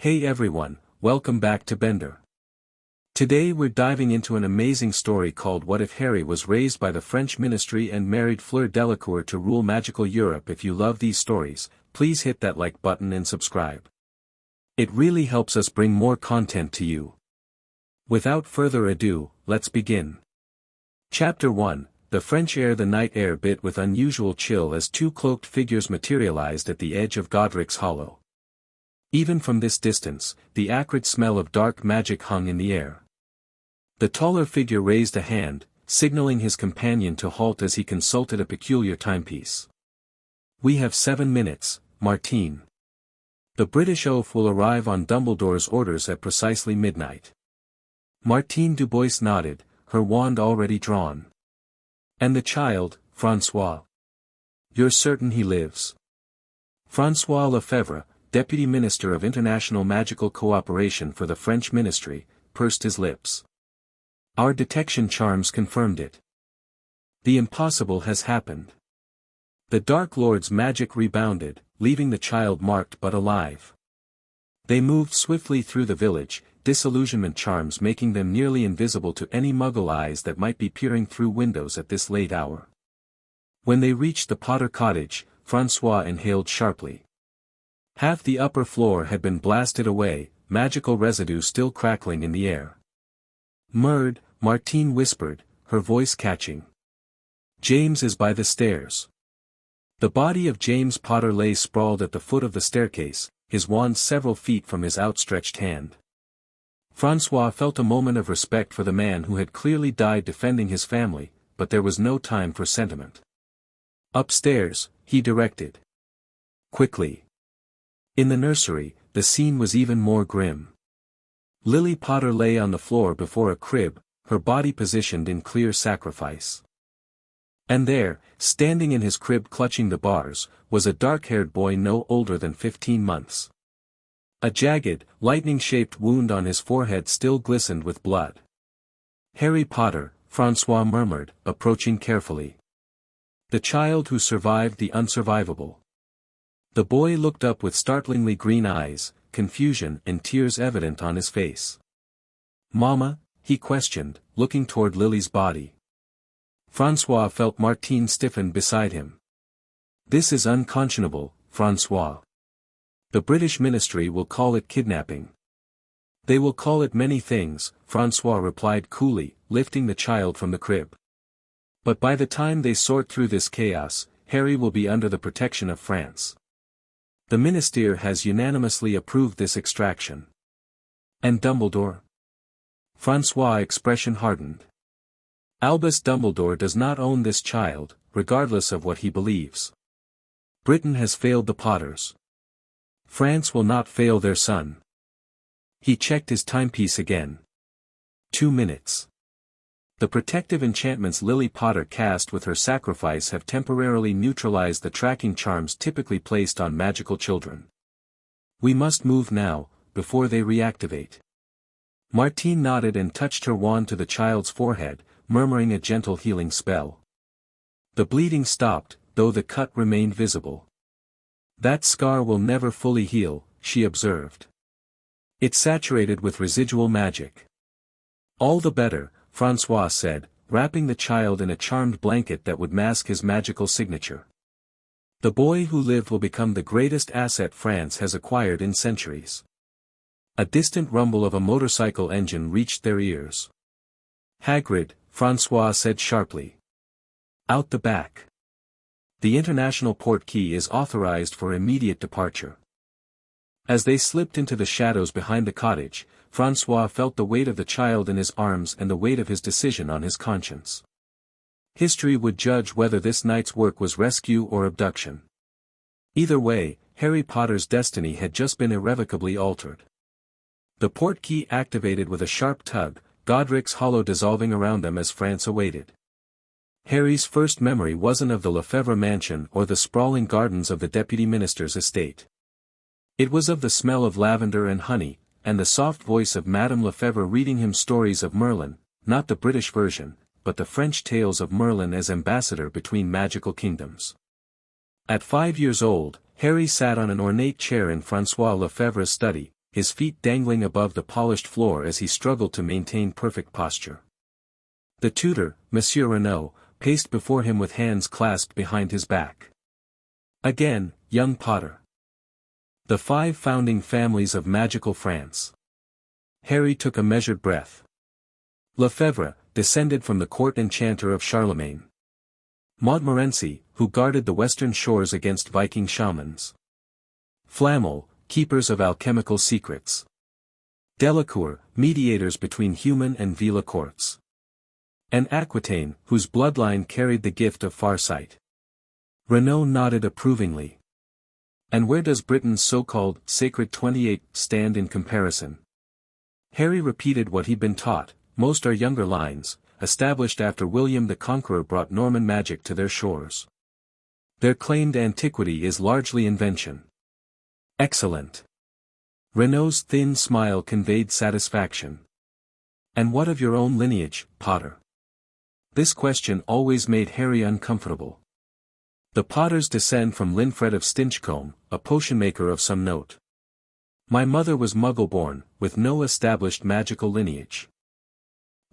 Hey everyone, welcome back to Bender. Today we're diving into an amazing story called What If Harry Was Raised by the French Ministry and Married Fleur Delacour to Rule Magical Europe. If you love these stories, please hit that like button and subscribe. It really helps us bring more content to you. Without further ado, let's begin. Chapter 1, The French Heir. The night air bit with unusual chill as two cloaked figures materialized at the edge of Godric's hollow. Even from this distance, the acrid smell of dark magic hung in the air. The taller figure raised a hand, signaling his companion to halt as he consulted a peculiar timepiece. "We have 7 minutes, Martine. The British oaf will arrive on Dumbledore's orders at precisely midnight." Martine Dubois nodded, her wand already drawn. "And the child, François? You're certain he lives?" François Lefebvre, Deputy Minister of International Magical Cooperation for the French Ministry, pursed his lips. "Our detection charms confirmed it. The impossible has happened." The Dark Lord's magic rebounded, leaving the child marked but alive. They moved swiftly through the village, disillusionment charms making them nearly invisible to any muggle eyes that might be peering through windows at this late hour. When they reached the Potter cottage, François inhaled sharply. Half the upper floor had been blasted away, magical residue still crackling in the air. "Murd," Martine whispered, her voice catching. "James is by the stairs." The body of James Potter lay sprawled at the foot of the staircase, his wand several feet from his outstretched hand. François felt a moment of respect for the man who had clearly died defending his family, but there was no time for sentiment. "Upstairs," he directed. "Quickly." In the nursery, the scene was even more grim. Lily Potter lay on the floor before a crib, her body positioned in clear sacrifice. And there, standing in his crib clutching the bars, was a dark-haired boy no older than 15 months. A jagged, lightning-shaped wound on his forehead still glistened with blood. "Harry Potter," François murmured, approaching carefully. "The child who survived the unsurvivable." The boy looked up with startlingly green eyes, confusion and tears evident on his face. "Mama?" he questioned, looking toward Lily's body. François felt Martine stiffen beside him. "This is unconscionable, François. The British Ministry will call it kidnapping." "They will call it many things," François replied coolly, lifting the child from the crib. "But by the time they sort through this chaos, Harry will be under the protection of France. The Minister has unanimously approved this extraction." "And Dumbledore?" François' expression hardened. "Albus Dumbledore does not own this child, regardless of what he believes. Britain has failed the Potters. France will not fail their son." He checked his timepiece again. 2 minutes. The protective enchantments Lily Potter cast with her sacrifice have temporarily neutralized the tracking charms typically placed on magical children. "We must move now, before they reactivate." Martine nodded and touched her wand to the child's forehead, murmuring a gentle healing spell. The bleeding stopped, though the cut remained visible. "That scar will never fully heal," she observed. "It's saturated with residual magic." "All the better," François said, wrapping the child in a charmed blanket that would mask his magical signature. "The boy who lived will become the greatest asset France has acquired in centuries." A distant rumble of a motorcycle engine reached their ears. "Hagrid," François said sharply. "Out the back. The international port key is authorized for immediate departure." As they slipped into the shadows behind the cottage, François felt the weight of the child in his arms and the weight of his decision on his conscience. History would judge whether this night's work was rescue or abduction. Either way, Harry Potter's destiny had just been irrevocably altered. The port key activated with a sharp tug, Godric's hollow dissolving around them as France awaited. Harry's first memory wasn't of the Lefebvre mansion or the sprawling gardens of the deputy minister's estate. It was of the smell of lavender and honey, and the soft voice of Madame Lefebvre reading him stories of Merlin, not the British version, but the French tales of Merlin as ambassador between magical kingdoms. At 5 years old, Harry sat on an ornate chair in François Lefebvre's study, his feet dangling above the polished floor as he struggled to maintain perfect posture. The tutor, Monsieur Renaud, paced before him with hands clasped behind his back. Again, young Potter. The 5 founding families of magical France. Harry took a measured breath. Lefebvre, descended from the court enchanter of Charlemagne. Montmorency, who guarded the western shores against Viking shamans. Flamel, keepers of alchemical secrets. Delacour, mediators between human and Veela courts. And Aquitaine, whose bloodline carried the gift of farsight. Renaud nodded approvingly. And where does Britain's so-called Sacred 28 stand in comparison? Harry repeated what he'd been taught. Most are younger lines, established after William the Conqueror brought Norman magic to their shores. Their claimed antiquity is largely invention. Excellent. Renaud's thin smile conveyed satisfaction. And what of your own lineage, Potter? This question always made Harry uncomfortable. The Potters descend from Linfred of Stinchcombe, a potion-maker of some note. My mother was Muggle-born, with no established magical lineage.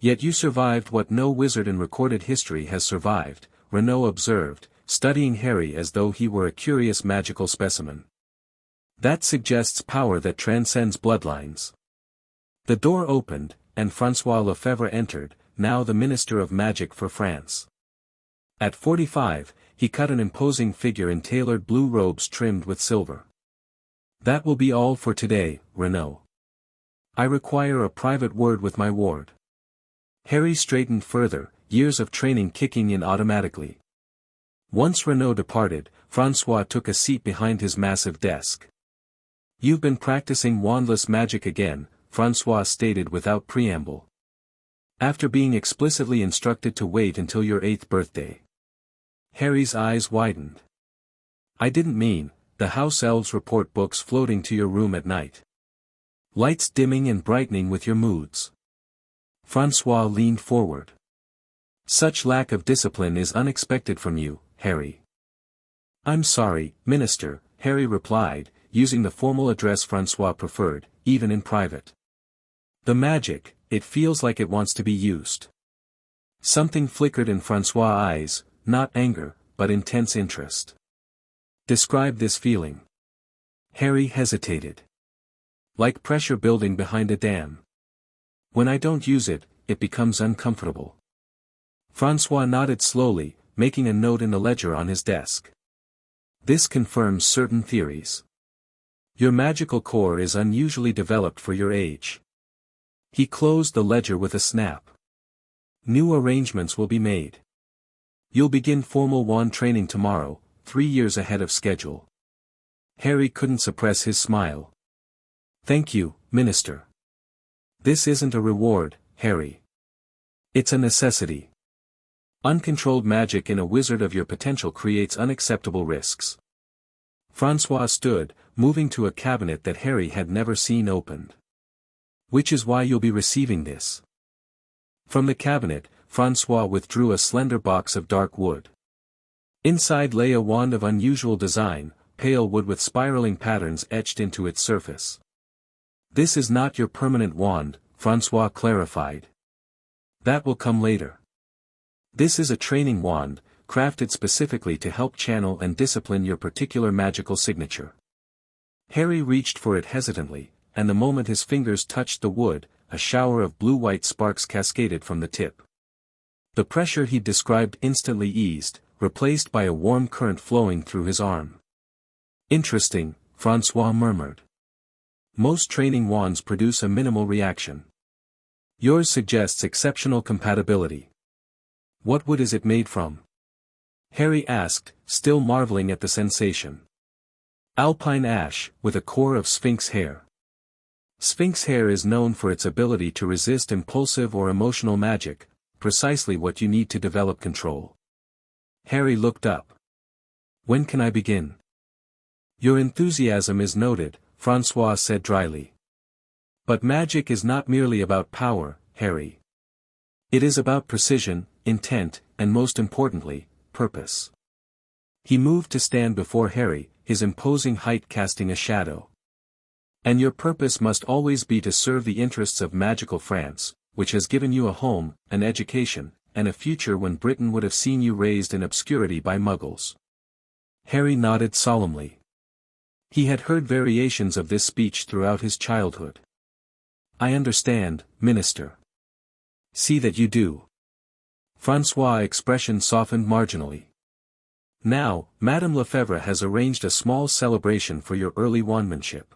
Yet you survived what no wizard in recorded history has survived, Renaud observed, studying Harry as though he were a curious magical specimen. That suggests power that transcends bloodlines. The door opened, and François Lefebvre entered, now the Minister of Magic for France. At 45, he cut an imposing figure in tailored blue robes trimmed with silver. That will be all for today, Renaud. I require a private word with my ward. Harry straightened further, years of training kicking in automatically. Once Renaud departed, François took a seat behind his massive desk. You've been practicing wandless magic again, François stated without preamble. After being explicitly instructed to wait until your 8th birthday. Harry's eyes widened. I didn't mean, the house elves report books floating to your room at night. Lights dimming and brightening with your moods. François leaned forward. Such lack of discipline is unexpected from you, Harry. I'm sorry, Minister, Harry replied, using the formal address François preferred, even in private. The magic, it feels like it wants to be used. Something flickered in François' eyes, not anger, but intense interest. Describe this feeling. Harry hesitated. Like pressure building behind a dam. When I don't use it, it becomes uncomfortable. François nodded slowly, making a note in the ledger on his desk. This confirms certain theories. Your magical core is unusually developed for your age. He closed the ledger with a snap. New arrangements will be made. You'll begin formal wand training tomorrow, 3 years ahead of schedule. Harry couldn't suppress his smile. Thank you, Minister. This isn't a reward, Harry. It's a necessity. Uncontrolled magic in a wizard of your potential creates unacceptable risks. François stood, moving to a cabinet that Harry had never seen opened. Which is why you'll be receiving this. From the cabinet, François withdrew a slender box of dark wood. Inside lay a wand of unusual design, pale wood with spiraling patterns etched into its surface. This is not your permanent wand, François clarified. That will come later. This is a training wand, crafted specifically to help channel and discipline your particular magical signature. Harry reached for it hesitantly, and the moment his fingers touched the wood, a shower of blue-white sparks cascaded from the tip. The pressure he'd described instantly eased, replaced by a warm current flowing through his arm. Interesting, François murmured. Most training wands produce a minimal reaction. Yours suggests exceptional compatibility. What wood is it made from? Harry asked, still marveling at the sensation. Alpine ash, with a core of sphinx hair. Sphinx hair is known for its ability to resist impulsive or emotional magic, precisely what you need to develop control. Harry looked up. When can I begin? Your enthusiasm is noted, François said dryly. But magic is not merely about power, Harry. It is about precision, intent, and most importantly, purpose. He moved to stand before Harry, his imposing height casting a shadow. And your purpose must always be to serve the interests of magical France, which has given you a home, an education, and a future when Britain would have seen you raised in obscurity by muggles. Harry nodded solemnly. He had heard variations of this speech throughout his childhood. I understand, Minister. See that you do. Francois' expression softened marginally. Now, Madame Lefebvre has arranged a small celebration for your early wandmanship.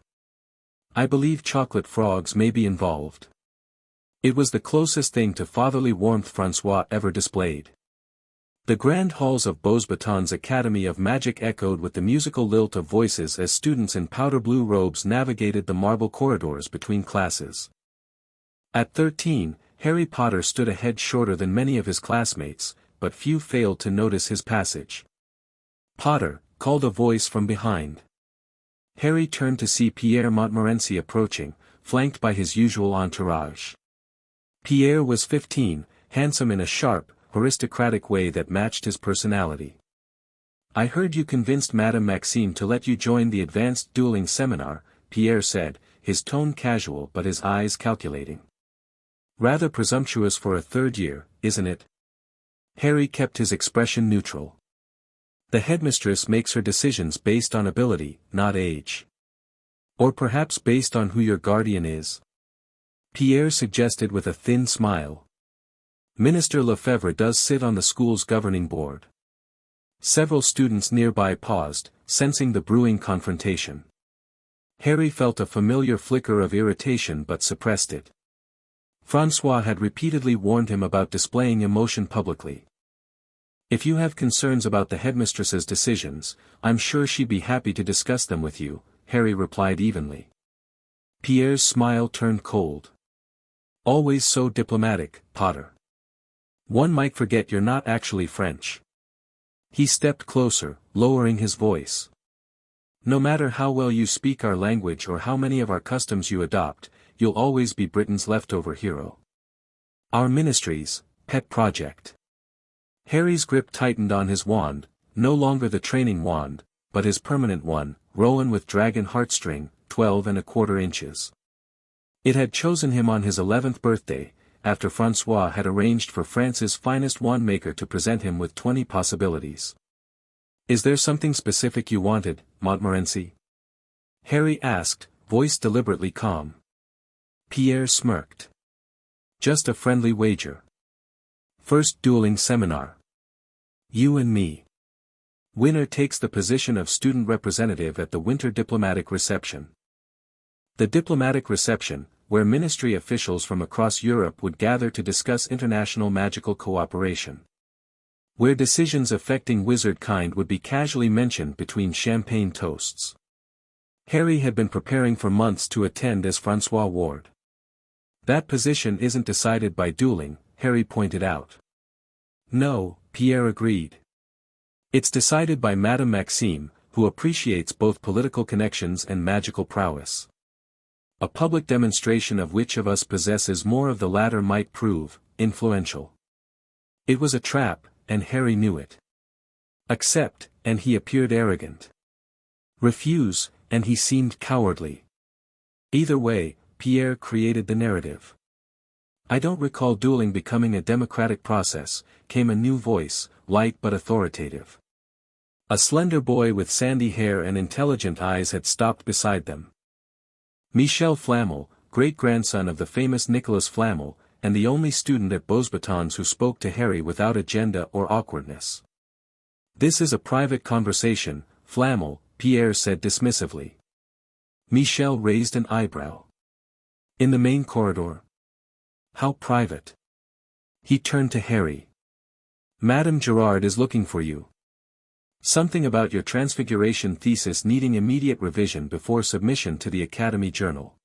I believe chocolate frogs may be involved. It was the closest thing to fatherly warmth Francois ever displayed. The grand halls of Beauxbatons Academy of Magic echoed with the musical lilt of voices as students in powder blue robes navigated the marble corridors between classes. At 13, Harry Potter stood a head shorter than many of his classmates, but few failed to notice his passage. Potter, called a voice from behind. Harry turned to see Pierre Montmorency approaching, flanked by his usual entourage. Pierre was 15, handsome in a sharp, aristocratic way that matched his personality. I heard you convinced Madame Maxime to let you join the advanced dueling seminar, Pierre said, his tone casual but his eyes calculating. Rather presumptuous for a third year, isn't it? Harry kept his expression neutral. The headmistress makes her decisions based on ability, not age. Or perhaps based on who your guardian is? Pierre suggested with a thin smile. Minister Lefebvre does sit on the school's governing board. Several students nearby paused, sensing the brewing confrontation. Harry felt a familiar flicker of irritation but suppressed it. Francois had repeatedly warned him about displaying emotion publicly. If you have concerns about the headmistress's decisions, I'm sure she'd be happy to discuss them with you, Harry replied evenly. Pierre's smile turned cold. Always so diplomatic, Potter. One might forget you're not actually French. He stepped closer, lowering his voice. No matter how well you speak our language or how many of our customs you adopt, you'll always be Britain's leftover hero. Our ministry's pet project. Harry's grip tightened on his wand, no longer the training wand, but his permanent one, Rowan with dragon heartstring, 12¼ inches. It had chosen him on his 11th birthday, after Francois had arranged for France's finest wand-maker to present him with 20 possibilities. Is there something specific you wanted, Montmorency? Harry asked, voice deliberately calm. Pierre smirked. Just a friendly wager. First dueling seminar. You and me. Winner takes the position of student representative at the winter diplomatic reception. The diplomatic reception, where ministry officials from across Europe would gather to discuss international magical cooperation. Where decisions affecting wizard kind would be casually mentioned between champagne toasts. Harry had been preparing for months to attend as Francois Ward. That position isn't decided by dueling, Harry pointed out. No, Pierre agreed. It's decided by Madame Maxime, who appreciates both political connections and magical prowess. A public demonstration of which of us possesses more of the latter might prove influential. It was a trap, and Harry knew it. Accept, and he appeared arrogant. Refuse, and he seemed cowardly. Either way, Pierre created the narrative. I don't recall dueling becoming a democratic process, came a new voice, light but authoritative. A slender boy with sandy hair and intelligent eyes had stopped beside them. Michel Flamel, great-grandson of the famous Nicolas Flamel, and the only student at Beauxbatons who spoke to Harry without agenda or awkwardness. This is a private conversation, Flamel, Pierre said dismissively. Michel raised an eyebrow. In the main corridor? How private? He turned to Harry. Madame Gerard is looking for you. Something about your transfiguration thesis needing immediate revision before submission to the Academy Journal.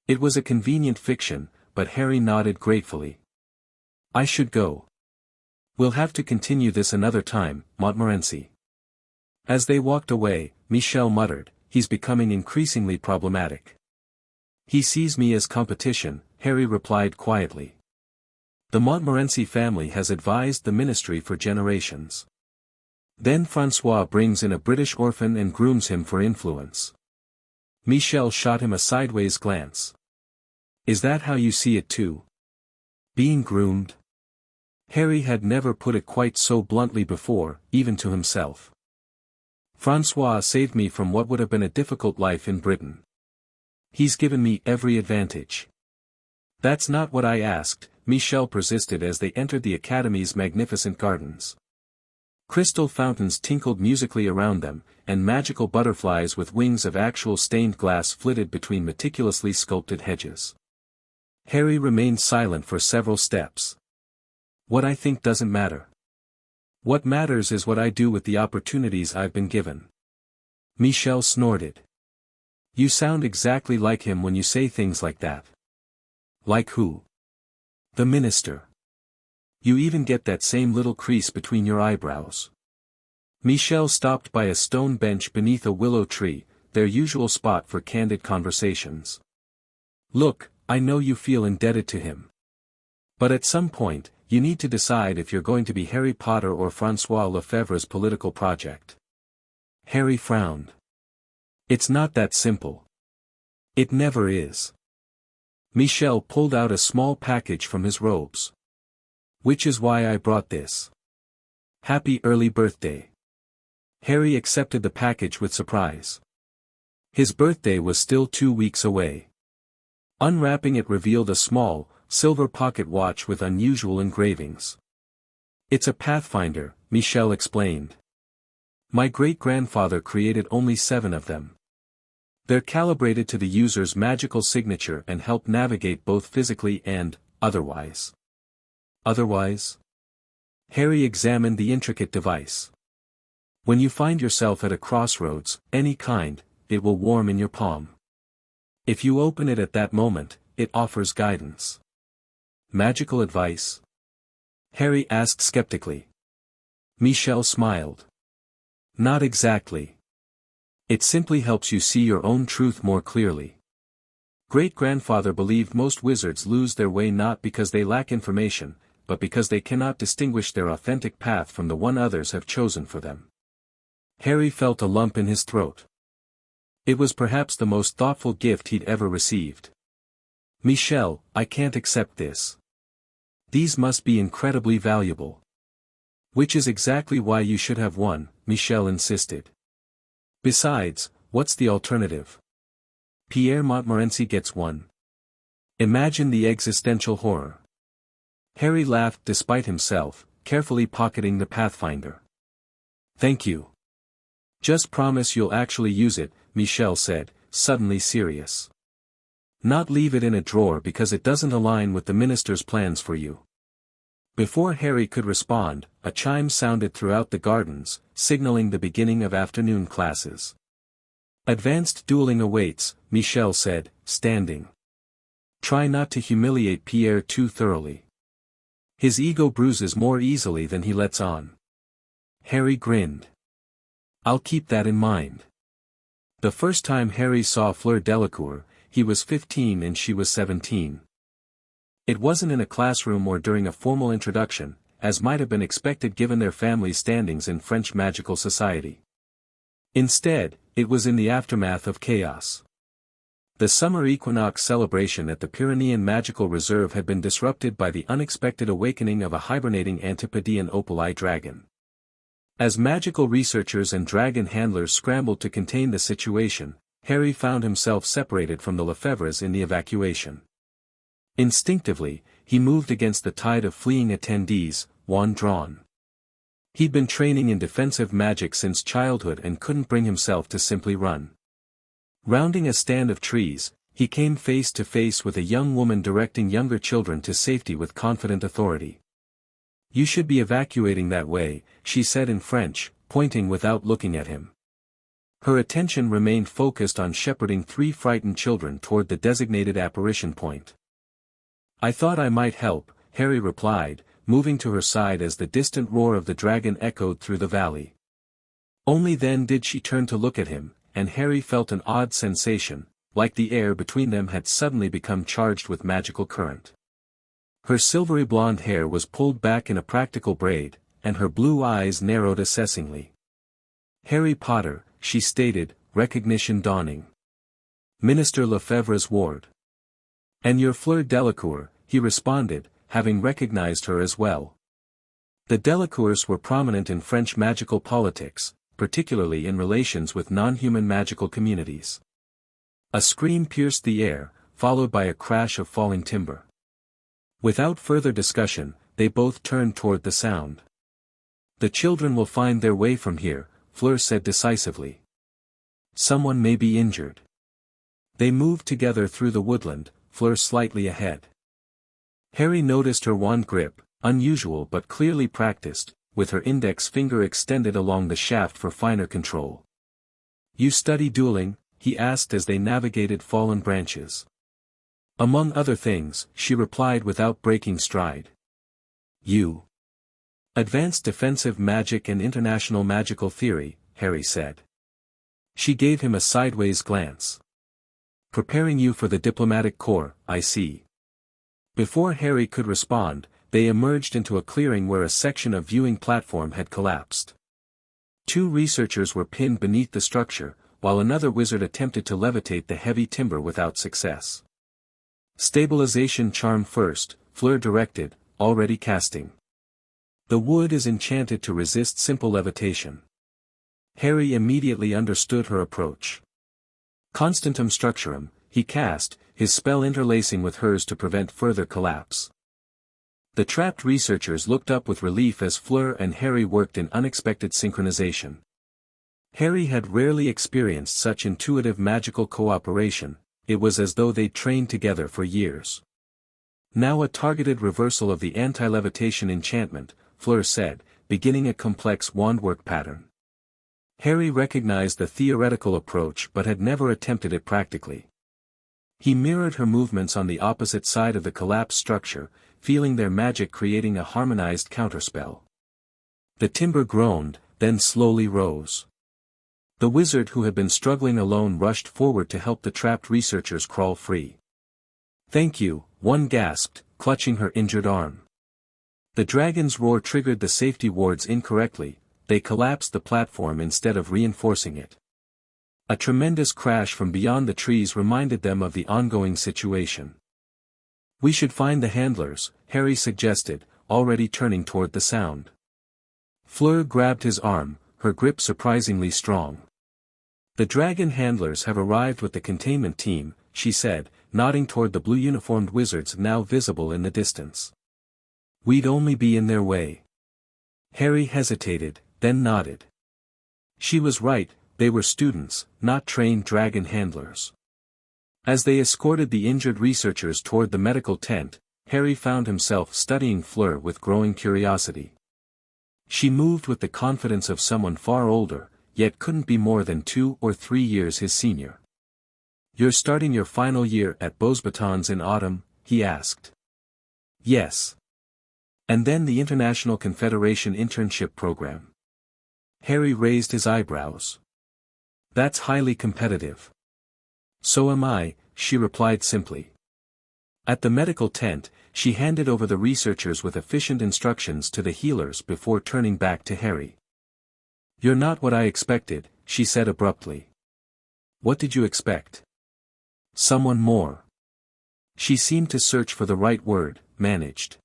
It was a convenient fiction, but Harry nodded gratefully. I should go. We'll have to continue this another time, Montmorency. As they walked away, Michel muttered, he's becoming increasingly problematic. He sees me as competition, Harry replied quietly. The Montmorency family has advised the ministry for generations. Then Francois brings in a British orphan and grooms him for influence. Michel shot him a sideways glance. Is that how you see it too? Being groomed? Harry had never put it quite so bluntly before, even to himself. François saved me from what would have been a difficult life in Britain. He's given me every advantage. That's not what I asked, Michel persisted as they entered the Academy's magnificent gardens. Crystal fountains tinkled musically around them, and magical butterflies with wings of actual stained glass flitted between meticulously sculpted hedges. Harry remained silent for several steps. What I think doesn't matter. What matters is what I do with the opportunities I've been given. Michel snorted. You sound exactly like him when you say things like that. Like who? The minister. You even get that same little crease between your eyebrows. Michel stopped by a stone bench beneath a willow tree, their usual spot for candid conversations. Look, I know you feel indebted to him. But at some point, you need to decide if you're going to be Harry Potter or François Lefebvre's political project. Harry frowned. It's not that simple. It never is. Michel pulled out a small package from his robes. Which is why I brought this. Happy early birthday. Harry accepted the package with surprise. His birthday was still 2 weeks away. Unwrapping it revealed a small, silver pocket watch with unusual engravings. It's a Pathfinder, Michel explained. My great-grandfather created only 7 of them. They're calibrated to the user's magical signature and help navigate both physically and, otherwise. Otherwise? Harry examined the intricate device. When you find yourself at a crossroads, any kind, it will warm in your palm. If you open it at that moment, it offers guidance. Magical advice? Harry asked skeptically. Michel smiled. Not exactly. It simply helps you see your own truth more clearly. Great-grandfather believed most wizards lose their way not because they lack information, but because they cannot distinguish their authentic path from the one others have chosen for them. Harry felt a lump in his throat. It was perhaps the most thoughtful gift he'd ever received. Michel, I can't accept this. These must be incredibly valuable. Which is exactly why you should have one, Michel insisted. Besides, what's the alternative? Pierre Montmorency gets one. Imagine the existential horror. Harry laughed despite himself, carefully pocketing the Pathfinder. Thank you. Just promise you'll actually use it, Michel said, suddenly serious. Not leave it in a drawer because it doesn't align with the minister's plans for you. Before Harry could respond, a chime sounded throughout the gardens, signaling the beginning of afternoon classes. Advanced dueling awaits, Michel said, standing. Try not to humiliate Pierre too thoroughly. His ego bruises more easily than he lets on. Harry grinned. I'll keep that in mind. The first time Harry saw Fleur Delacour, he was 15 and she was 17. It wasn't in a classroom or during a formal introduction, as might have been expected given their family's standings in French magical society. Instead, it was in the aftermath of chaos. The summer equinox celebration at the Pyrenean Magical Reserve had been disrupted by the unexpected awakening of a hibernating Antipodean opal-eye dragon. As magical researchers and dragon handlers scrambled to contain the situation, Harry found himself separated from the Lefebvres in the evacuation. Instinctively, he moved against the tide of fleeing attendees, wand drawn. He'd been training in defensive magic since childhood and couldn't bring himself to simply run. Rounding a stand of trees, he came face to face with a young woman directing younger children to safety with confident authority. You should be evacuating that way, she said in French, pointing without looking at him. Her attention remained focused on shepherding 3 frightened children toward the designated apparition point. I thought I might help, Harry replied, moving to her side as the distant roar of the dragon echoed through the valley. Only then did she turn to look at him, and Harry felt an odd sensation, like the air between them had suddenly become charged with magical current. Her silvery blonde hair was pulled back in a practical braid, and her blue eyes narrowed assessingly. Harry Potter, she stated, recognition dawning. Minister Lefebvre's ward. And your Fleur Delacour, he responded, having recognized her as well. The Delacours were prominent in French magical politics, particularly in relations with non-human magical communities. A scream pierced the air, followed by a crash of falling timber. Without further discussion, they both turned toward the sound. The children will find their way from here, Fleur said decisively. Someone may be injured. They moved together through the woodland, Fleur slightly ahead. Harry noticed her wand grip, unusual but clearly practiced, with her index finger extended along the shaft for finer control. You study dueling? He asked as they navigated fallen branches. Among other things, she replied without breaking stride. You. Advanced defensive magic and international magical theory, Harry said. She gave him a sideways glance. Preparing you for the diplomatic corps, I see. Before Harry could respond, they emerged into a clearing where a section of viewing platform had collapsed. 2 researchers were pinned beneath the structure, while another wizard attempted to levitate the heavy timber without success. Stabilization charm first, Fleur directed, already casting. The wood is enchanted to resist simple levitation. Harry immediately understood her approach. Constantum structurum, he cast, his spell interlacing with hers to prevent further collapse. The trapped researchers looked up with relief as Fleur and Harry worked in unexpected synchronization. Harry had rarely experienced such intuitive magical cooperation, it was as though they'd trained together for years. Now a targeted reversal of the anti-levitation enchantment, Fleur said, beginning a complex wandwork pattern. Harry recognized the theoretical approach but had never attempted it practically. He mirrored her movements on the opposite side of the collapsed structure, feeling their magic creating a harmonized counterspell. The timber groaned, then slowly rose. The wizard who had been struggling alone rushed forward to help the trapped researchers crawl free. Thank you, one gasped, clutching her injured arm. The dragon's roar triggered the safety wards incorrectly, they collapsed the platform instead of reinforcing it. A tremendous crash from beyond the trees reminded them of the ongoing situation. We should find the handlers, Harry suggested, already turning toward the sound. Fleur grabbed his arm, her grip surprisingly strong. The dragon handlers have arrived with the containment team, she said, nodding toward the blue-uniformed wizards now visible in the distance. We'd only be in their way. Harry hesitated, then nodded. She was right, they were students, not trained dragon handlers. As they escorted the injured researchers toward the medical tent, Harry found himself studying Fleur with growing curiosity. She moved with the confidence of someone far older, yet couldn't be more than 2 or 3 years his senior. You're starting your final year at Beauxbatons in autumn? He asked. Yes. And then the International Confederation internship program. Harry raised his eyebrows. That's highly competitive. So am I, she replied simply. At the medical tent, she handed over the researchers with efficient instructions to the healers before turning back to Harry. You're not what I expected, she said abruptly. What did you expect? Someone more. She seemed to search for the right word, managed.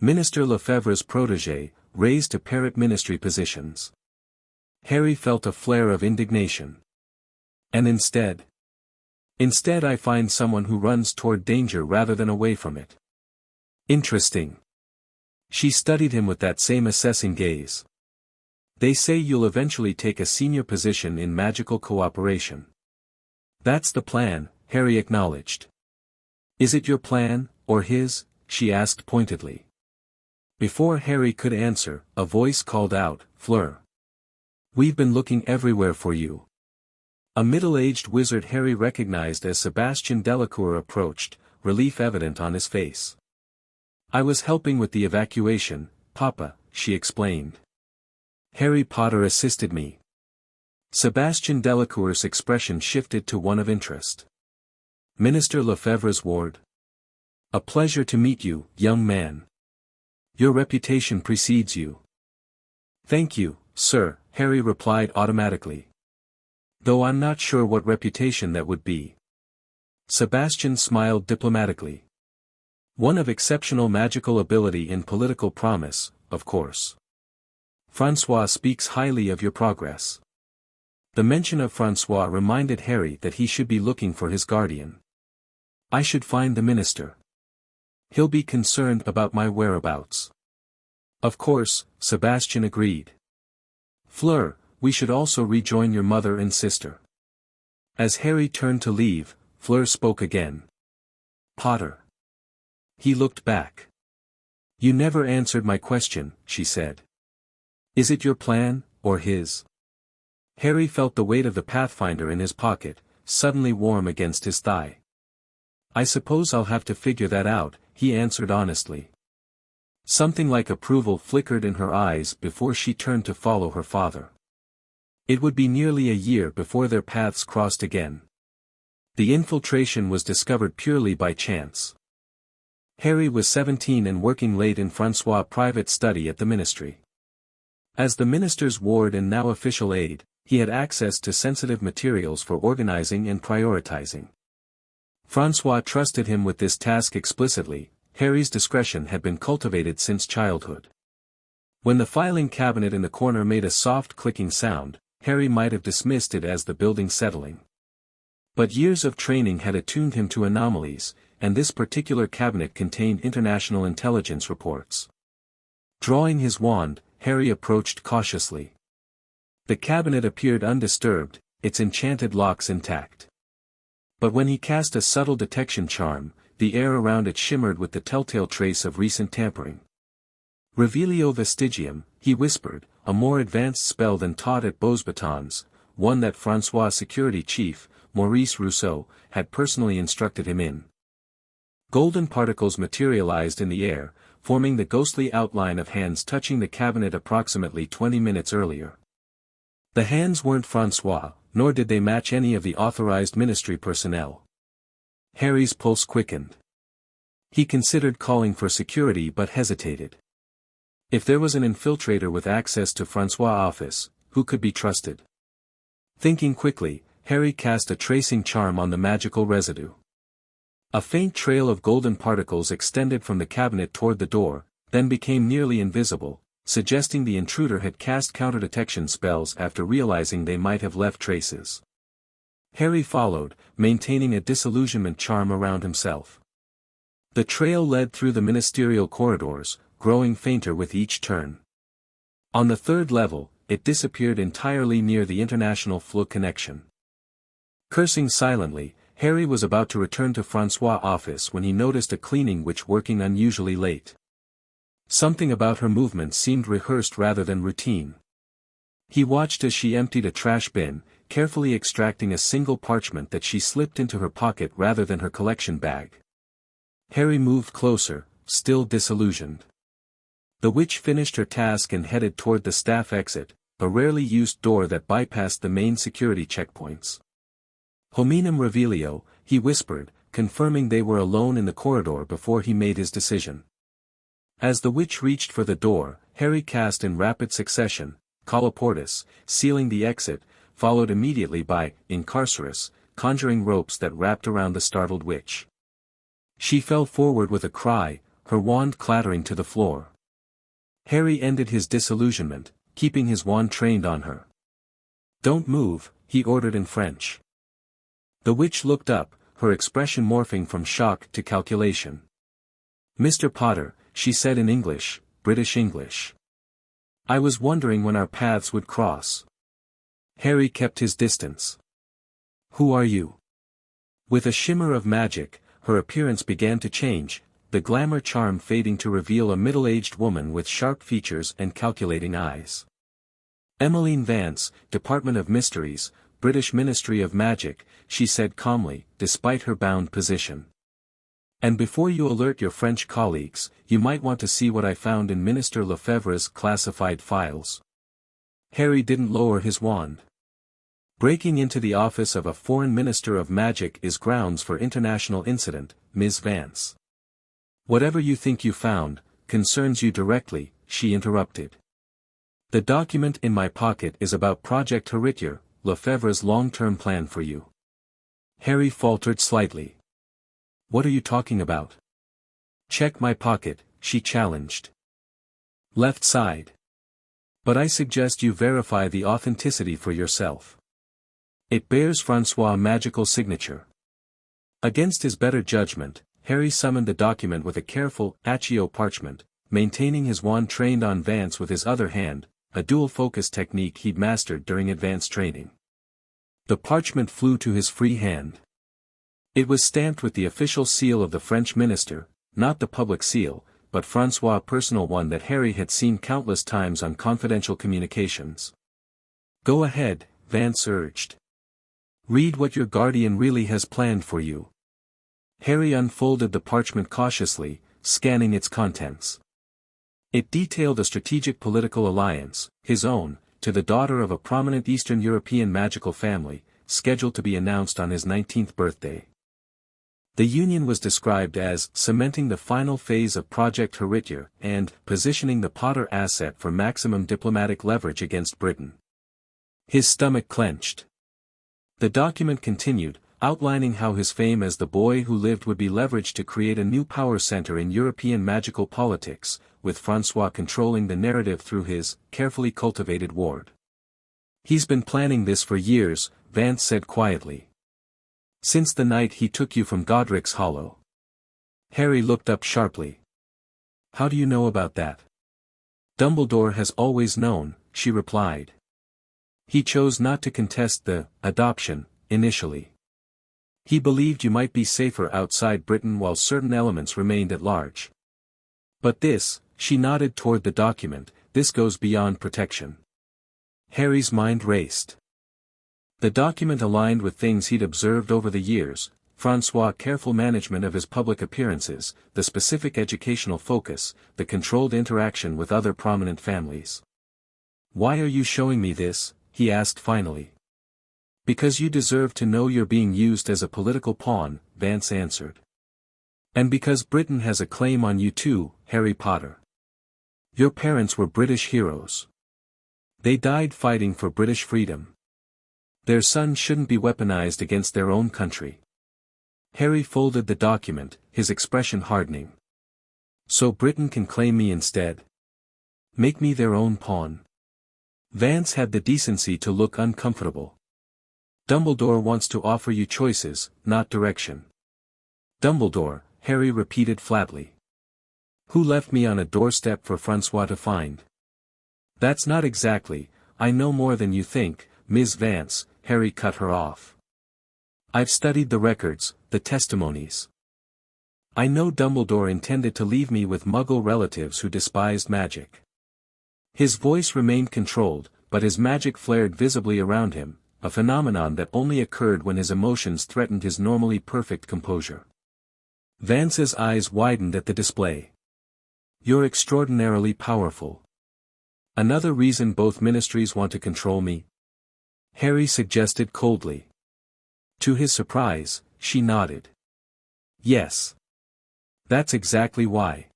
Minister Lefebvre's protégé, raised to parrot ministry positions. Harry felt a flare of indignation. And instead? Instead I find someone who runs toward danger rather than away from it. Interesting. She studied him with that same assessing gaze. They say you'll eventually take a senior position in magical cooperation. That's the plan, Harry acknowledged. Is it your plan, or his? She asked pointedly. Before Harry could answer, a voice called out, Fleur. We've been looking everywhere for you. A middle-aged wizard Harry recognized as Sebastian Delacour approached, relief evident on his face. I was helping with the evacuation, Papa, she explained. Harry Potter assisted me. Sebastian Delacour's expression shifted to one of interest. Minister Lefebvre's ward. A pleasure to meet you, young man. Your reputation precedes you. Thank you, sir, Harry replied automatically. Though I'm not sure what reputation that would be. Sebastian smiled diplomatically. One of exceptional magical ability and political promise, of course. Francois speaks highly of your progress. The mention of Francois reminded Harry that he should be looking for his guardian. I should find the minister. He'll be concerned about my whereabouts. Of course, Sebastian agreed. Fleur, we should also rejoin your mother and sister. As Harry turned to leave, Fleur spoke again. Potter. He looked back. You never answered my question, she said. Is it your plan, or his? Harry felt the weight of the Pathfinder in his pocket, suddenly warm against his thigh. I suppose I'll have to figure that out, he answered honestly. Something like approval flickered in her eyes before she turned to follow her father. It would be nearly a year before their paths crossed again. The infiltration was discovered purely by chance. Harry was 17 and working late in Francois' private study at the ministry. As the minister's ward and now official aide, he had access to sensitive materials for organizing and prioritizing. Francois trusted him with this task explicitly. Harry's discretion had been cultivated since childhood. When the filing cabinet in the corner made a soft clicking sound, Harry might have dismissed it as the building settling. But years of training had attuned him to anomalies, and this particular cabinet contained international intelligence reports. Drawing his wand, Harry approached cautiously. The cabinet appeared undisturbed, its enchanted locks intact. But when he cast a subtle detection charm, the air around it shimmered with the telltale trace of recent tampering. Revelio Vestigium, he whispered, a more advanced spell than taught at Beauxbatons, one that Francois' security chief, Maurice Rousseau, had personally instructed him in. Golden particles materialized in the air, forming the ghostly outline of hands touching the cabinet approximately 20 minutes earlier. The hands weren't Francois, nor did they match any of the authorized ministry personnel. Harry's pulse quickened. He considered calling for security but hesitated. If there was an infiltrator with access to Francois' office, who could be trusted? Thinking quickly, Harry cast a tracing charm on the magical residue. A faint trail of golden particles extended from the cabinet toward the door, then became nearly invisible, suggesting the intruder had cast counter-detection spells after realizing they might have left traces. Harry followed, maintaining a disillusionment charm around himself. The trail led through the ministerial corridors, growing fainter with each turn. On the third level, it disappeared entirely near the international Fleur connection. Cursing silently, Harry was about to return to Francois' office when he noticed a cleaning witch working unusually late. Something about her movements seemed rehearsed rather than routine. He watched as she emptied a trash bin, carefully extracting a single parchment that she slipped into her pocket rather than her collection bag. Harry moved closer, still disillusioned. The witch finished her task and headed toward the staff exit, a rarely used door that bypassed the main security checkpoints. Hominum Revelio, he whispered, confirming they were alone in the corridor before he made his decision. As the witch reached for the door, Harry cast in rapid succession, Colloportus, sealing the exit, followed immediately by Incarcerus, conjuring ropes that wrapped around the startled witch. She fell forward with a cry, her wand clattering to the floor. Harry ended his disillusionment, keeping his wand trained on her. Don't move, he ordered in French. The witch looked up, her expression morphing from shock to calculation. Mr. Potter, she said in English, British English. I was wondering when our paths would cross. Harry kept his distance. Who are you? With a shimmer of magic, her appearance began to change, the glamour charm fading to reveal a middle-aged woman with sharp features and calculating eyes. Emmeline Vance, Department of Mysteries, British Ministry of Magic, she said calmly, despite her bound position. And before you alert your French colleagues, you might want to see what I found in Minister Lefebvre's classified files. Harry didn't lower his wand. Breaking into the office of a foreign minister of magic is grounds for international incident, Ms. Vance. Whatever you think you found, concerns you directly, she interrupted. The document in my pocket is about Project Héritier, Lefebvre's long-term plan for you. Harry faltered slightly. What are you talking about? Check my pocket, she challenged. Left side. But I suggest you verify the authenticity for yourself. It bears Francois' magical signature. Against his better judgment, Harry summoned the document with a careful, accio parchment, maintaining his wand trained on Vance with his other hand, a dual-focus technique he'd mastered during advanced training. The parchment flew to his free hand. It was stamped with the official seal of the French minister, not the public seal, but Francois' personal one that Harry had seen countless times on confidential communications. Go ahead, Vance urged. Read what your guardian really has planned for you. Harry unfolded the parchment cautiously, scanning its contents. It detailed a strategic political alliance, his own, to the daughter of a prominent Eastern European magical family, scheduled to be announced on his 19th birthday. The union was described as cementing the final phase of Project Heritier and positioning the Potter asset for maximum diplomatic leverage against Britain. His stomach clenched. The document continued, outlining how his fame as the boy who lived would be leveraged to create a new power center in European magical politics, with Francois controlling the narrative through his carefully cultivated ward. He's been planning this for years, Vance said quietly. Since the night he took you from Godric's Hollow. Harry looked up sharply. How do you know about that? Dumbledore has always known, she replied. He chose not to contest the adoption, initially. He believed you might be safer outside Britain while certain elements remained at large. But this, she nodded toward the document, this goes beyond protection. Harry's mind raced. The document aligned with things he'd observed over the years, Francois' careful management of his public appearances, the specific educational focus, the controlled interaction with other prominent families. Why are you showing me this? He asked finally. Because you deserve to know you're being used as a political pawn, Vance answered. And because Britain has a claim on you too, Harry Potter. Your parents were British heroes. They died fighting for British freedom. Their son shouldn't be weaponized against their own country. Harry folded the document, his expression hardening. So Britain can claim me instead? Make me their own pawn. Vance had the decency to look uncomfortable. Dumbledore wants to offer you choices, not direction. Dumbledore, Harry repeated flatly. Who left me on a doorstep for Francois to find? That's not exactly, I know more than you think, Ms. Vance, Harry cut her off. I've studied the records, the testimonies. I know Dumbledore intended to leave me with Muggle relatives who despised magic. His voice remained controlled, but his magic flared visibly around him, a phenomenon that only occurred when his emotions threatened his normally perfect composure. Vance's eyes widened at the display. You're extraordinarily powerful. Another reason both ministries want to control me? Harry suggested coldly. To his surprise, she nodded. Yes. That's exactly why.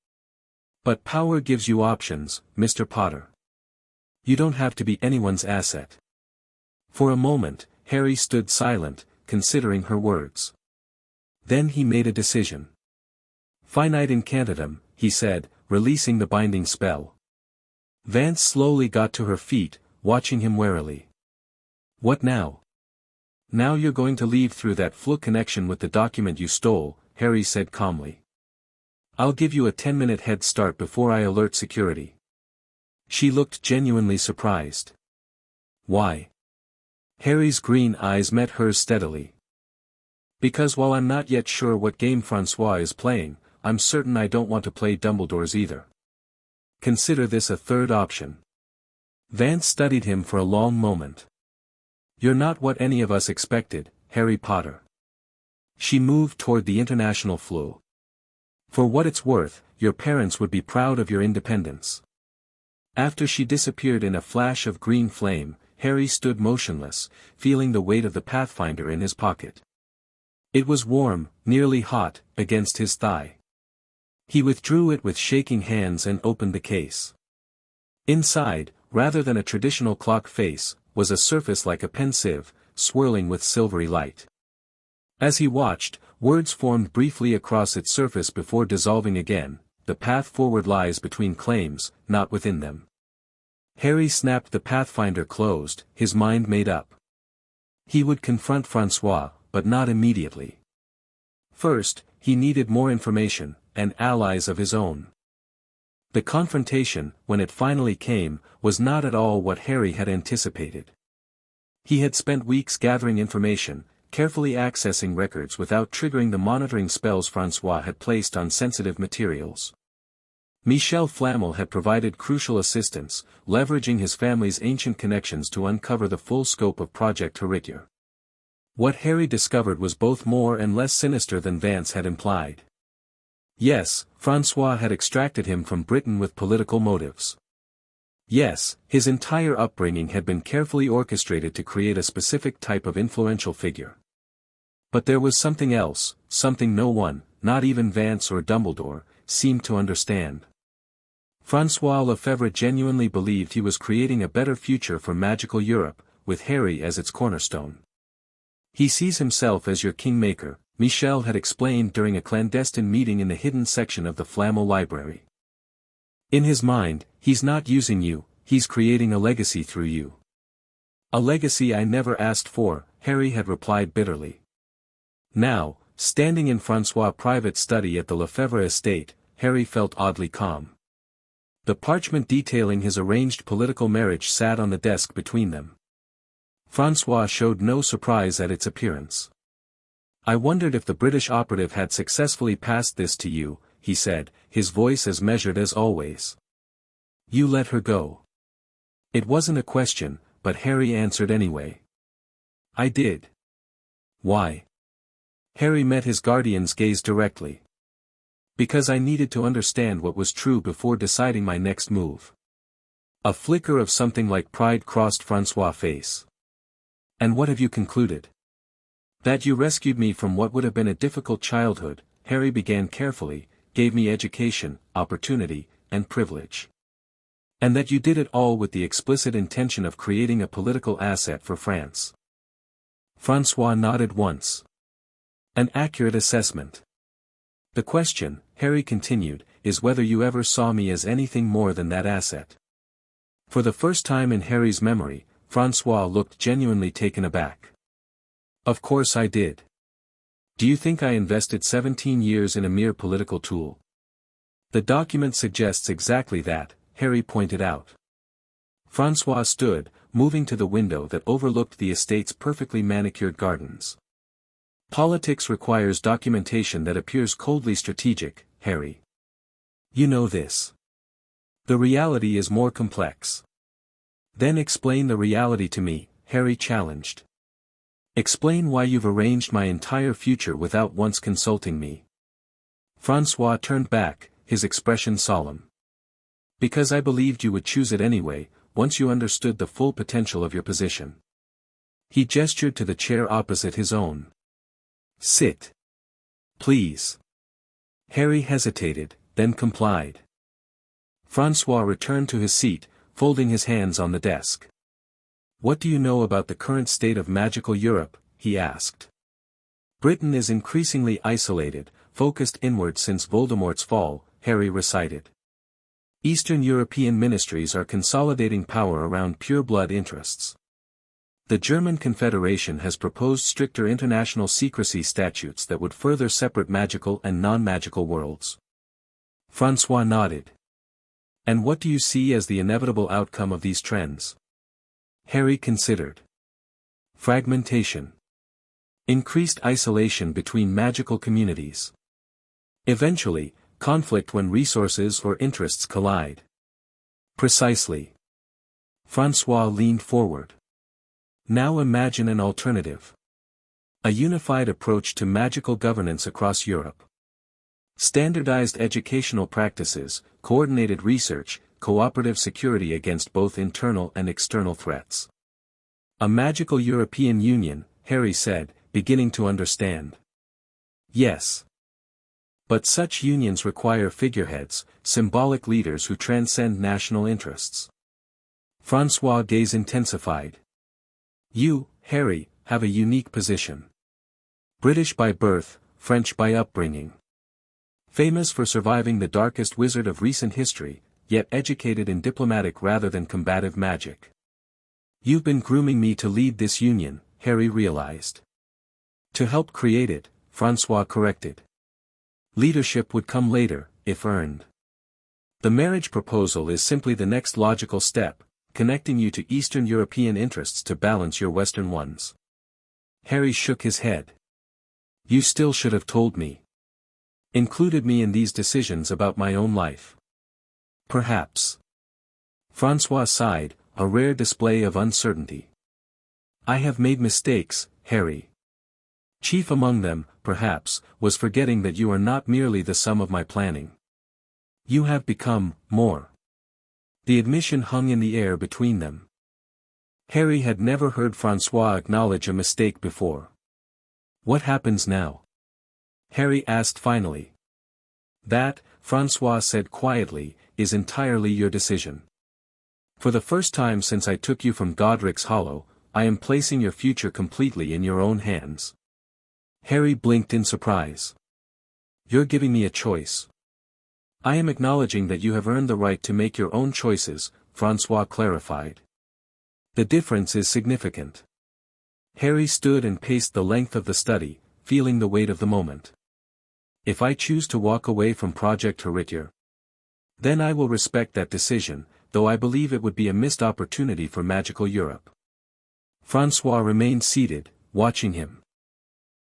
But power gives you options, Mr. Potter. You don't have to be anyone's asset. For a moment, Harry stood silent, considering her words. Then he made a decision. Finite incantatem, he said, releasing the binding spell. Vance slowly got to her feet, watching him warily. What now? Now you're going to leave through that Fleur connection with the document you stole, Harry said calmly. I'll give you a 10-minute head start before I alert security. She looked genuinely surprised. Why? Harry's green eyes met hers steadily. Because while I'm not yet sure what game Francois is playing, I'm certain I don't want to play Dumbledore's either. Consider this a third option. Vance studied him for a long moment. You're not what any of us expected, Harry Potter. She moved toward the international Fleur. For what it's worth, your parents would be proud of your independence. After she disappeared in a flash of green flame, Harry stood motionless, feeling the weight of the Pathfinder in his pocket. It was warm, nearly hot, against his thigh. He withdrew it with shaking hands and opened the case. Inside, rather than a traditional clock face, was a surface like a pensieve, swirling with silvery light. As he watched, words formed briefly across its surface before dissolving again. The path forward lies between claims, not within them. Harry snapped the Pathfinder closed, his mind made up. He would confront Francois, but not immediately. First, he needed more information, and allies of his own. The confrontation, when it finally came, was not at all what Harry had anticipated. He had spent weeks gathering information, carefully accessing records without triggering the monitoring spells Francois had placed on sensitive materials. Michel Flamel had provided crucial assistance, leveraging his family's ancient connections to uncover the full scope of Project Héritier. What Harry discovered was both more and less sinister than Vance had implied. Yes, Francois had extracted him from Britain with political motives. Yes, his entire upbringing had been carefully orchestrated to create a specific type of influential figure. But there was something else, something no one, not even Vance or Dumbledore, seemed to understand. Francois Lefebvre genuinely believed he was creating a better future for magical Europe, with Harry as its cornerstone. He sees himself as your kingmaker, Michel had explained during a clandestine meeting in the hidden section of the Flamel Library. In his mind, he's not using you, he's creating a legacy through you. A legacy I never asked for, Harry had replied bitterly. Now, standing in Francois' private study at the Lefebvre estate, Harry felt oddly calm. The parchment detailing his arranged political marriage sat on the desk between them. Francois showed no surprise at its appearance. I wondered if the British operative had successfully passed this to you, he said, his voice as measured as always. You let her go. It wasn't a question, but Harry answered anyway. I did. Why? Harry met his guardian's gaze directly. Because I needed to understand what was true before deciding my next move. A flicker of something like pride crossed Francois' face. And what have you concluded? That you rescued me from what would have been a difficult childhood, Harry began carefully, gave me education, opportunity, and privilege. And that you did it all with the explicit intention of creating a political asset for France. Francois nodded once. An accurate assessment. The question, Harry continued, is whether you ever saw me as anything more than that asset. For the first time in Harry's memory, Francois looked genuinely taken aback. Of course I did. Do you think I invested 17 years in a mere political tool? The document suggests exactly that, Harry pointed out. Francois stood, moving to the window that overlooked the estate's perfectly manicured gardens. Politics requires documentation that appears coldly strategic, Harry. You know this. The reality is more complex. Then explain the reality to me, Harry challenged. Explain why you've arranged my entire future without once consulting me. Francois turned back, his expression solemn. Because I believed you would choose it anyway, once you understood the full potential of your position. He gestured to the chair opposite his own. Sit. Please. Harry hesitated, then complied. Francois returned to his seat, folding his hands on the desk. What do you know about the current state of magical Europe? He asked. Britain is increasingly isolated, focused inward since Voldemort's fall, Harry recited. Eastern European ministries are consolidating power around pure-blood interests. The German Confederation has proposed stricter international secrecy statutes that would further separate magical and non-magical worlds. Francois nodded. And what do you see as the inevitable outcome of these trends? Harry considered. Fragmentation. Increased isolation between magical communities. Eventually, conflict when resources or interests collide. Precisely. Francois leaned forward. Now imagine an alternative. A unified approach to magical governance across Europe. Standardized educational practices, coordinated research, cooperative security against both internal and external threats. A magical European Union, Harry said, beginning to understand. Yes. But such unions require figureheads, symbolic leaders who transcend national interests. Francois' gaze intensified. You, Harry, have a unique position. British by birth, French by upbringing. Famous for surviving the darkest wizard of recent history, yet educated in diplomatic rather than combative magic. You've been grooming me to lead this union, Harry realized. To help create it, Francois corrected. Leadership would come later, if earned. The marriage proposal is simply the next logical step, connecting you to Eastern European interests to balance your Western ones. Harry shook his head. You still should have told me. Included me in these decisions about my own life. Perhaps. Francois sighed, a rare display of uncertainty. I have made mistakes, Harry. Chief among them, perhaps, was forgetting that you are not merely the sum of my planning. You have become more. The admission hung in the air between them. Harry had never heard Francois acknowledge a mistake before. What happens now? Harry asked finally. That, Francois said quietly, is entirely your decision. For the first time since I took you from Godric's Hollow, I am placing your future completely in your own hands. Harry blinked in surprise. You're giving me a choice. I am acknowledging that you have earned the right to make your own choices, Francois clarified. The difference is significant. Harry stood and paced the length of the study, feeling the weight of the moment. If I choose to walk away from Project Heritier, then I will respect that decision, though I believe it would be a missed opportunity for magical Europe. Francois remained seated, watching him.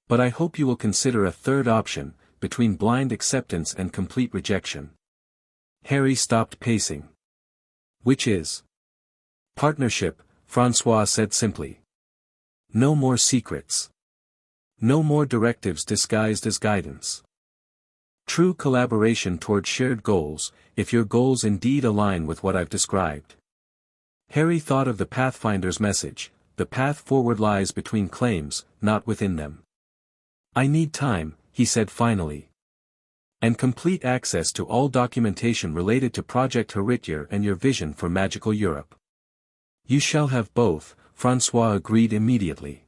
But I hope you will consider a third option, between blind acceptance and complete rejection. Harry stopped pacing. Which is? Partnership, Francois said simply. No more secrets. No more directives disguised as guidance. True collaboration toward shared goals, if your goals indeed align with what I've described. Harry thought of the Pathfinder's message, the path forward lies between claims, not within them. I need time, he said finally. And complete access to all documentation related to Project Heritier and your vision for magical Europe. You shall have both, Francois agreed immediately.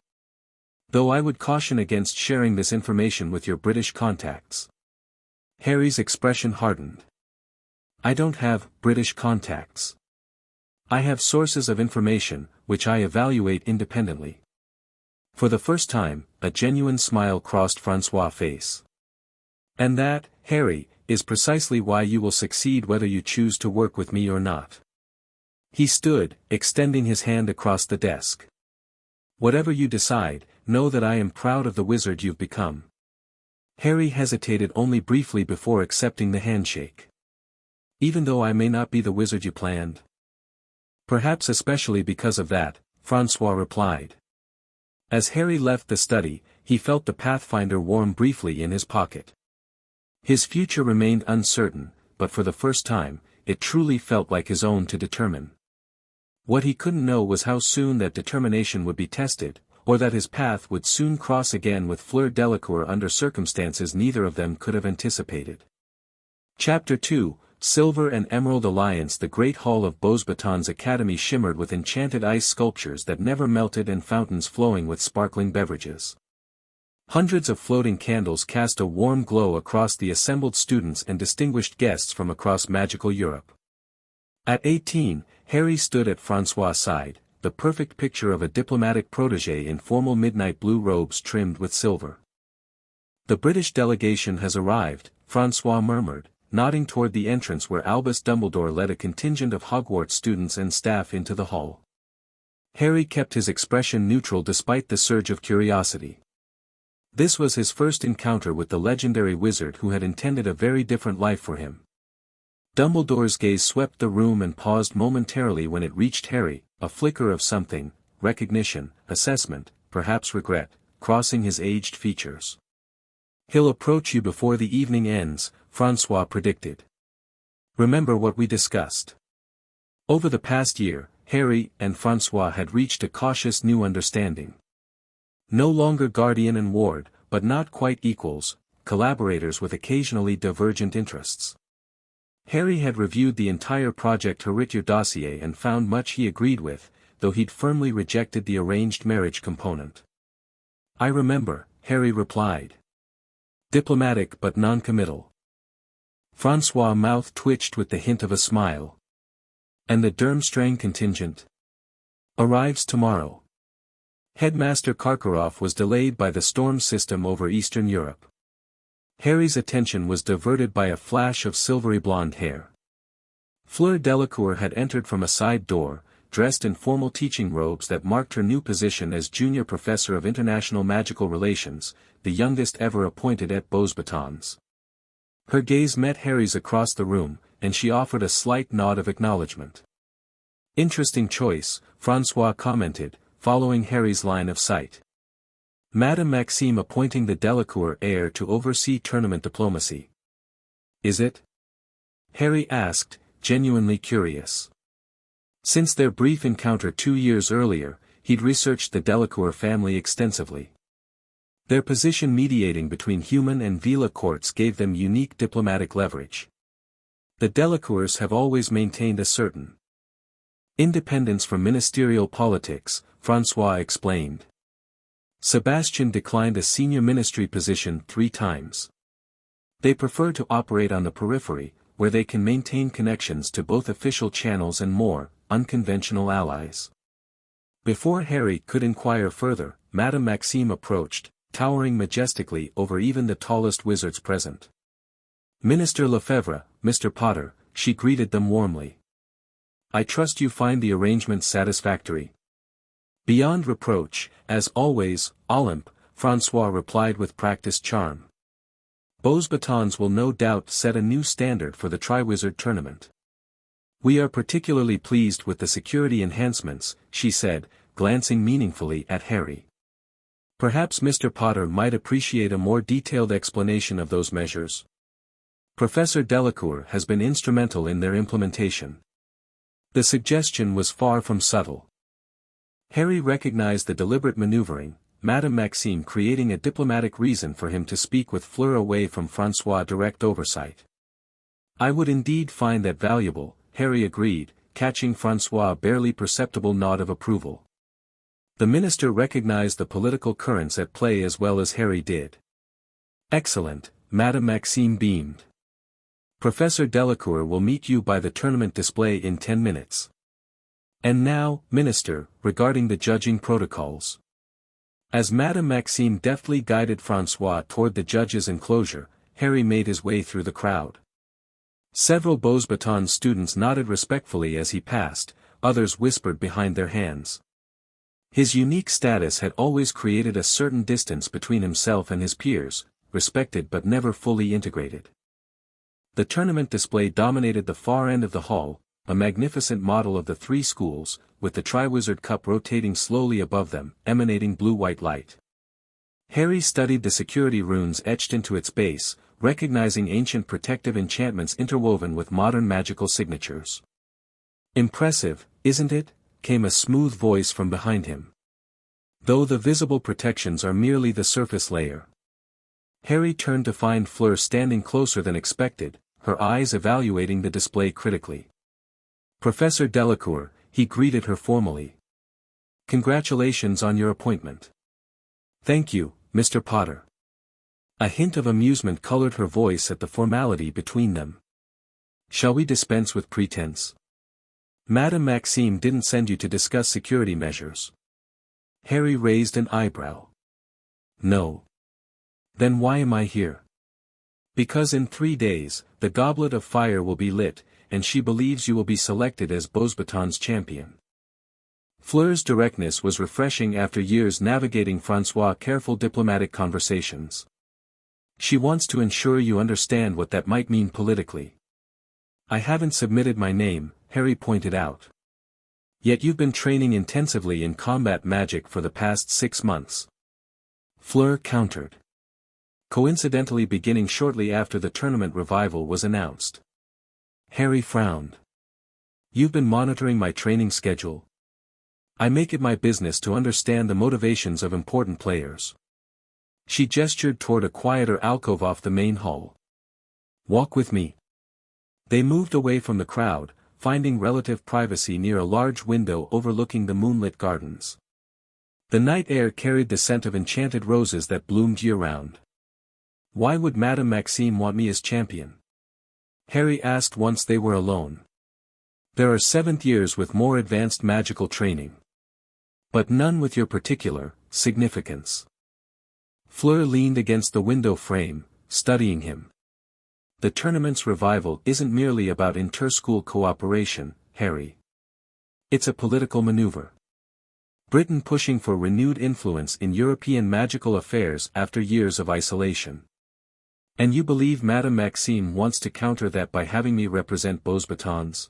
Though I would caution against sharing this information with your British contacts. Harry's expression hardened. I don't have British contacts. I have sources of information, which I evaluate independently. For the first time, a genuine smile crossed Francois' face. And that, Harry, is precisely why you will succeed whether you choose to work with me or not. He stood, extending his hand across the desk. Whatever you decide, know that I am proud of the wizard you've become. Harry hesitated only briefly before accepting the handshake. Even though I may not be the wizard you planned. Perhaps especially because of that, Francois replied. As Harry left the study, he felt the Pathfinder warm briefly in his pocket. His future remained uncertain, but for the first time, it truly felt like his own to determine. What he couldn't know was how soon that determination would be tested, or that his path would soon cross again with Fleur Delacour under circumstances neither of them could have anticipated. Chapter 2, Silver and Emerald Alliance. The great hall of Beauxbatons Academy shimmered with enchanted ice sculptures that never melted and fountains flowing with sparkling beverages. Hundreds of floating candles cast a warm glow across the assembled students and distinguished guests from across magical Europe. At 18, Harry stood at Francois' side, the perfect picture of a diplomatic protégé in formal midnight blue robes trimmed with silver. The British delegation has arrived, Francois murmured, nodding toward the entrance where Albus Dumbledore led a contingent of Hogwarts students and staff into the hall. Harry kept his expression neutral despite the surge of curiosity. This was his first encounter with the legendary wizard who had intended a very different life for him. Dumbledore's gaze swept the room and paused momentarily when it reached Harry, a flicker of something, recognition, assessment, perhaps regret, crossing his aged features. He'll approach you before the evening ends, Francois predicted. Remember what we discussed. Over the past year, Harry and Francois had reached a cautious new understanding. No longer guardian and ward, but not quite equals, collaborators with occasionally divergent interests. Harry had reviewed the entire Project Heritier dossier and found much he agreed with, though he'd firmly rejected the arranged marriage component. I remember, Harry replied. Diplomatic but non-committal. Francois' mouth twitched with the hint of a smile. And the Durmstrang contingent? Arrives tomorrow. Headmaster Karkaroff was delayed by the storm system over Eastern Europe. Harry's attention was diverted by a flash of silvery blonde hair. Fleur Delacour had entered from a side door, dressed in formal teaching robes that marked her new position as junior professor of international magical relations, the youngest ever appointed at Beauxbatons. Her gaze met Harry's across the room, and she offered a slight nod of acknowledgement. Interesting choice, Francois commented, following Harry's line of sight. Madame Maxime appointing the Delacour heir to oversee tournament diplomacy. Is it? Harry asked, genuinely curious. Since their brief encounter 2 years earlier, he'd researched the Delacour family extensively. Their position mediating between human and Veela courts gave them unique diplomatic leverage. The Delacours have always maintained a certain independence from ministerial politics, Francois explained. Sebastian declined a senior ministry position 3 times. They prefer to operate on the periphery, where they can maintain connections to both official channels and more unconventional allies. Before Harry could inquire further, Madame Maxime approached, towering majestically over even the tallest wizards present. Minister Lefebvre, Mr. Potter, she greeted them warmly. I trust you find the arrangement satisfactory. Beyond reproach, as always, Olympe, Francois replied with practiced charm. Beauxbatons will no doubt set a new standard for the Triwizard Tournament. We are particularly pleased with the security enhancements, she said, glancing meaningfully at Harry. Perhaps Mr. Potter might appreciate a more detailed explanation of those measures. Professor Delacour has been instrumental in their implementation. The suggestion was far from subtle. Harry recognized the deliberate maneuvering, Madame Maxime creating a diplomatic reason for him to speak with Fleur away from Francois' direct oversight. I would indeed find that valuable, Harry agreed, catching Francois' barely perceptible nod of approval. The minister recognized the political currents at play as well as Harry did. Excellent, Madame Maxime beamed. Professor Delacour will meet you by the tournament display in 10 minutes. And now, Minister, regarding the judging protocols. As Madame Maxime deftly guided Francois toward the judge's enclosure, Harry made his way through the crowd. Several Beauxbatons students nodded respectfully as he passed, others whispered behind their hands. His unique status had always created a certain distance between himself and his peers, respected but never fully integrated. The tournament display dominated the far end of the hall, a magnificent model of the 3 schools, with the Triwizard Cup rotating slowly above them, emanating blue-white light. Harry studied the security runes etched into its base, recognizing ancient protective enchantments interwoven with modern magical signatures. Impressive, isn't it? Came a smooth voice from behind him. Though the visible protections are merely the surface layer. Harry turned to find Fleur standing closer than expected, her eyes evaluating the display critically. Professor Delacour, he greeted her formally. Congratulations on your appointment. Thank you, Mr. Potter. A hint of amusement colored her voice at the formality between them. Shall we dispense with pretense? Madame Maxime didn't send you to discuss security measures. Harry raised an eyebrow. No. Then why am I here? Because in 3 days, the Goblet of Fire will be lit, and she believes you will be selected as Beauxbatons champion. Fleur's directness was refreshing after years navigating Francois' careful diplomatic conversations. She wants to ensure you understand what that might mean politically. I haven't submitted my name, Harry pointed out. Yet you've been training intensively in combat magic for the past 6 months. Fleur countered. Coincidentally beginning shortly after the tournament revival was announced. Harry frowned. You've been monitoring my training schedule? I make it my business to understand the motivations of important players. She gestured toward a quieter alcove off the main hall. Walk with me. They moved away from the crowd, finding relative privacy near a large window overlooking the moonlit gardens. The night air carried the scent of enchanted roses that bloomed year-round. "Why would Madame Maxime want me as champion?" Harry asked once they were alone. "There are 7th years with more advanced magical training. But none with your particular significance." Fleur leaned against the window frame, studying him. "The tournament's revival isn't merely about inter-school cooperation, Harry. It's a political maneuver. Britain pushing for renewed influence in European magical affairs after years of isolation. And you believe Madame Maxime wants to counter that by having me represent Beauxbatons?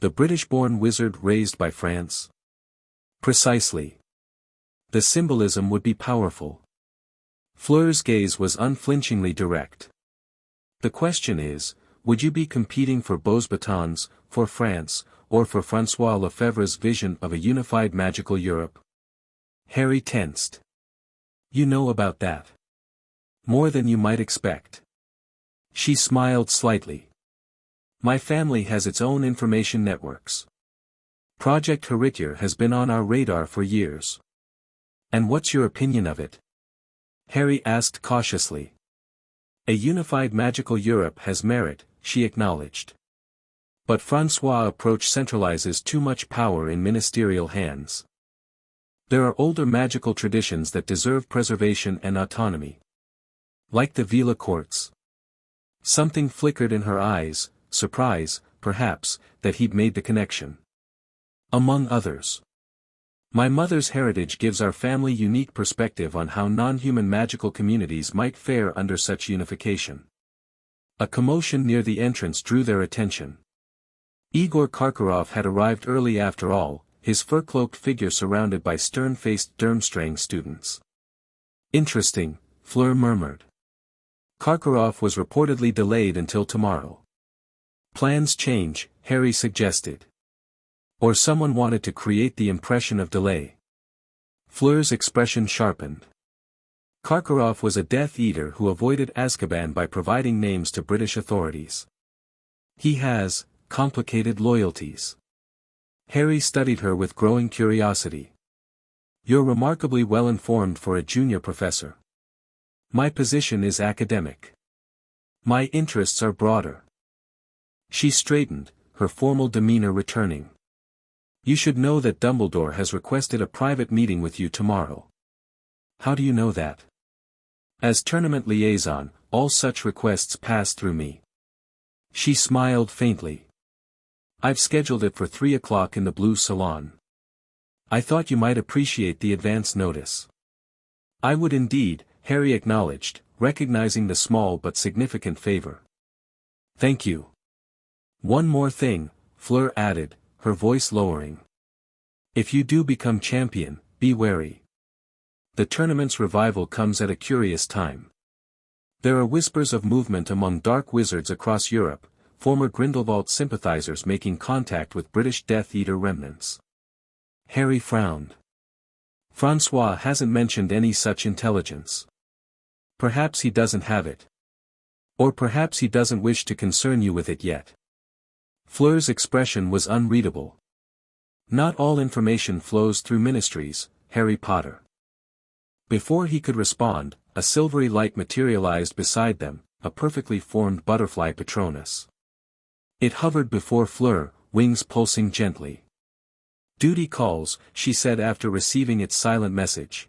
The British-born wizard raised by France? Precisely. The symbolism would be powerful." Fleur's gaze was unflinchingly direct. "The question is, would you be competing for Beauxbatons, for France, or for François Lefebvre's vision of a unified magical Europe?" Harry tensed. "You know about that. More than you might expect." She smiled slightly. "My family has its own information networks. Project Heritier has been on our radar for years." "And what's your opinion of it?" Harry asked cautiously. "A unified magical Europe has merit," she acknowledged. "But François' approach centralizes too much power in ministerial hands. There are older magical traditions that deserve preservation and autonomy. Like the Veela courts." Something flickered in her eyes, surprise, perhaps, that he'd made the connection. "Among others. My mother's heritage gives our family unique perspective on how non-human magical communities might fare under such unification." A commotion near the entrance drew their attention. Igor Karkaroff had arrived early after all, his fur-cloaked figure surrounded by stern-faced Durmstrang students. "Interesting," Fleur murmured. "Karkaroff was reportedly delayed until tomorrow." "Plans change," Harry suggested. "Or someone wanted to create the impression of delay." Fleur's expression sharpened. "Karkaroff was a Death Eater who avoided Azkaban by providing names to British authorities. He has complicated loyalties." Harry studied her with growing curiosity. "You're remarkably well informed for a junior professor." "My position is academic. My interests are broader." She straightened, her formal demeanor returning. "You should know that Dumbledore has requested a private meeting with you tomorrow." "How do you know that?" "As tournament liaison, all such requests pass through me." She smiled faintly. "I've scheduled it for 3 o'clock in the Blue Salon. I thought you might appreciate the advance notice." "I would indeed," Harry acknowledged, recognizing the small but significant favor. "Thank you. One more thing," Fleur added, her voice lowering. "If you do become champion, be wary. The tournament's revival comes at a curious time. There are whispers of movement among dark wizards across Europe, former Grindelwald sympathizers making contact with British Death Eater remnants." Harry frowned. "François hasn't mentioned any such intelligence. Perhaps he doesn't have it. Or perhaps he doesn't wish to concern you with it yet." Fleur's expression was unreadable. "Not all information flows through ministries, Harry Potter." Before he could respond, a silvery light materialized beside them, a perfectly formed butterfly Patronus. It hovered before Fleur, wings pulsing gently. "Duty calls," she said after receiving its silent message.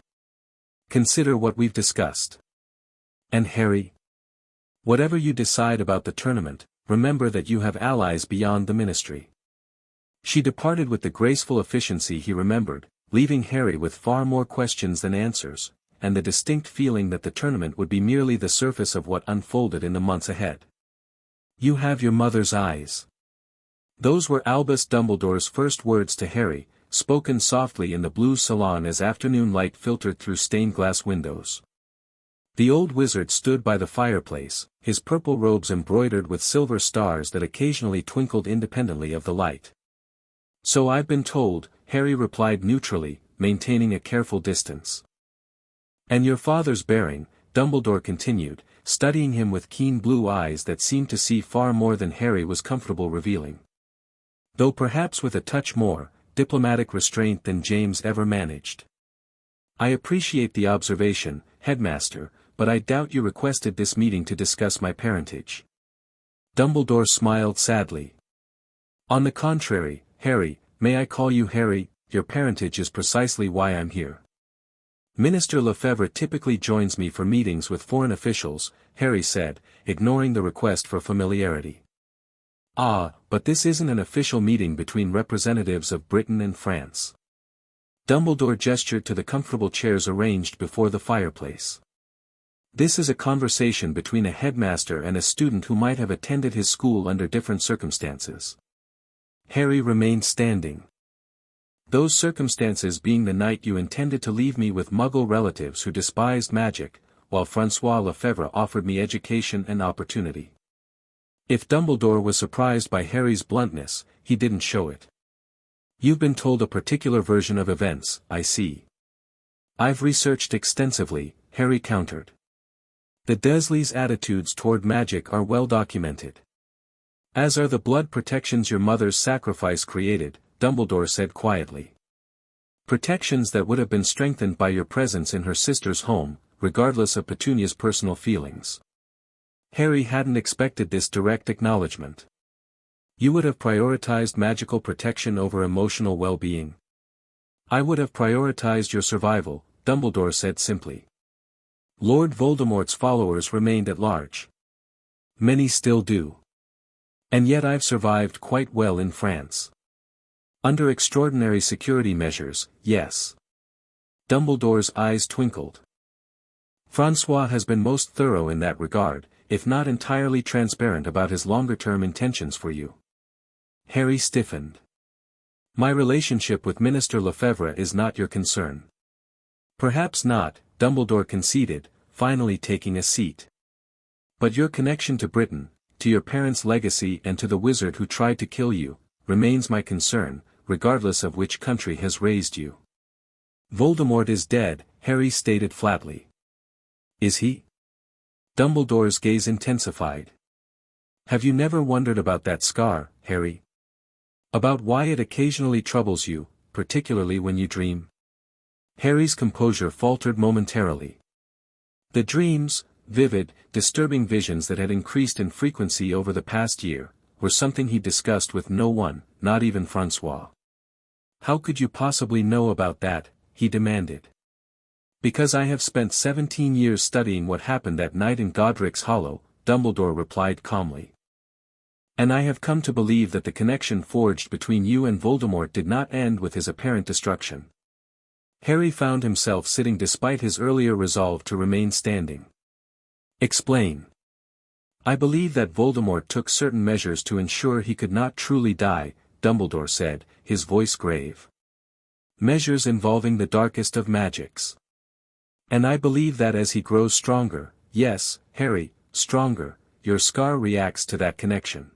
"Consider what we've discussed. And Harry? Whatever you decide about the tournament, remember that you have allies beyond the ministry." She departed with the graceful efficiency he remembered, leaving Harry with far more questions than answers, and the distinct feeling that the tournament would be merely the surface of what unfolded in the months ahead. "You have your mother's eyes." Those were Albus Dumbledore's first words to Harry, spoken softly in the Blue Salon as afternoon light filtered through stained-glass windows. The old wizard stood by the fireplace, his purple robes embroidered with silver stars that occasionally twinkled independently of the light. "So I've been told," Harry replied neutrally, maintaining a careful distance. "And your father's bearing," Dumbledore continued, studying him with keen blue eyes that seemed to see far more than Harry was comfortable revealing. Though perhaps with a touch more diplomatic restraint than James ever managed. I appreciate the observation, headmaster, but I doubt you requested this meeting to discuss my parentage. Dumbledore smiled sadly. On the contrary, Harry, may I call you Harry? Your parentage is precisely why I'm here. Minister Lefebvre typically joins me for meetings with foreign officials, Harry said, ignoring the request for familiarity. Ah, but this isn't an official meeting between representatives of Britain and France. Dumbledore gestured to the comfortable chairs arranged before the fireplace. This is a conversation between a headmaster and a student who might have attended his school under different circumstances. Harry remained standing. Those circumstances being the night you intended to leave me with Muggle relatives who despised magic, while François Lefebvre offered me education and opportunity. If Dumbledore was surprised by Harry's bluntness, he didn't show it. You've been told a particular version of events, I see. I've researched extensively, Harry countered. The Dursleys' attitudes toward magic are well documented. As are the blood protections your mother's sacrifice created, Dumbledore said quietly. Protections that would have been strengthened by your presence in her sister's home, regardless of Petunia's personal feelings. Harry hadn't expected this direct acknowledgement. You would have prioritized magical protection over emotional well-being. I would have prioritized your survival, Dumbledore said simply. Lord Voldemort's followers remained at large. Many still do. And yet I've survived quite well in France. Under extraordinary security measures, yes. Dumbledore's eyes twinkled. François has been most thorough in that regard, if not entirely transparent about his longer-term intentions for you. Harry stiffened. My relationship with Minister Lefebvre is not your concern. Perhaps not, Dumbledore conceded, finally taking a seat. But your connection to Britain, to your parents' legacy and to the wizard who tried to kill you, remains my concern, regardless of which country has raised you. Voldemort is dead, Harry stated flatly. Is he? Dumbledore's gaze intensified. Have you never wondered about that scar, Harry? About why it occasionally troubles you, particularly when you dream? Harry's composure faltered momentarily. The dreams, vivid, disturbing visions that had increased in frequency over the past year, were something he discussed with no one, not even François. How could you possibly know about that? He demanded. Because I have spent 17 years studying what happened that night in Godric's Hollow, Dumbledore replied calmly. And I have come to believe that the connection forged between you and Voldemort did not end with his apparent destruction. Harry found himself sitting despite his earlier resolve to remain standing. Explain. I believe that Voldemort took certain measures to ensure he could not truly die, Dumbledore said, his voice grave. Measures involving the darkest of magics. And I believe that as he grows stronger, yes, Harry, stronger, your scar reacts to that connection.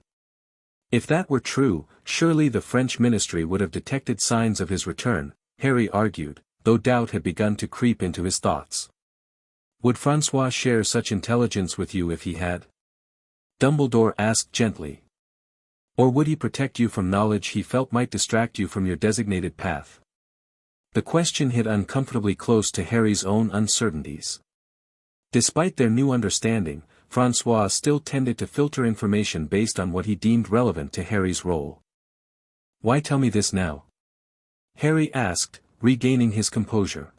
If that were true, surely the French ministry would have detected signs of his return, Harry argued, though doubt had begun to creep into his thoughts. Would François share such intelligence with you if he had? Dumbledore asked gently. Or would he protect you from knowledge he felt might distract you from your designated path? The question hit uncomfortably close to Harry's own uncertainties. Despite their new understanding, François still tended to filter information based on what he deemed relevant to Harry's role. Why tell me this now? Harry asked, regaining his composure.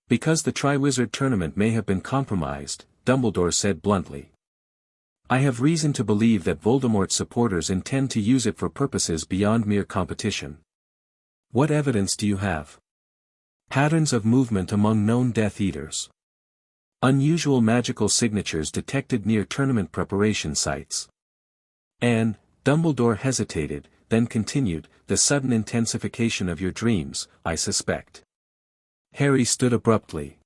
Because the Triwizard Tournament may have been compromised, Dumbledore said bluntly. I have reason to believe that Voldemort's supporters intend to use it for purposes beyond mere competition. What evidence do you have? Patterns of movement among known Death Eaters. Unusual magical signatures detected near tournament preparation sites. And, Dumbledore hesitated, then continued, the sudden intensification of your dreams, I suspect. Harry stood abruptly.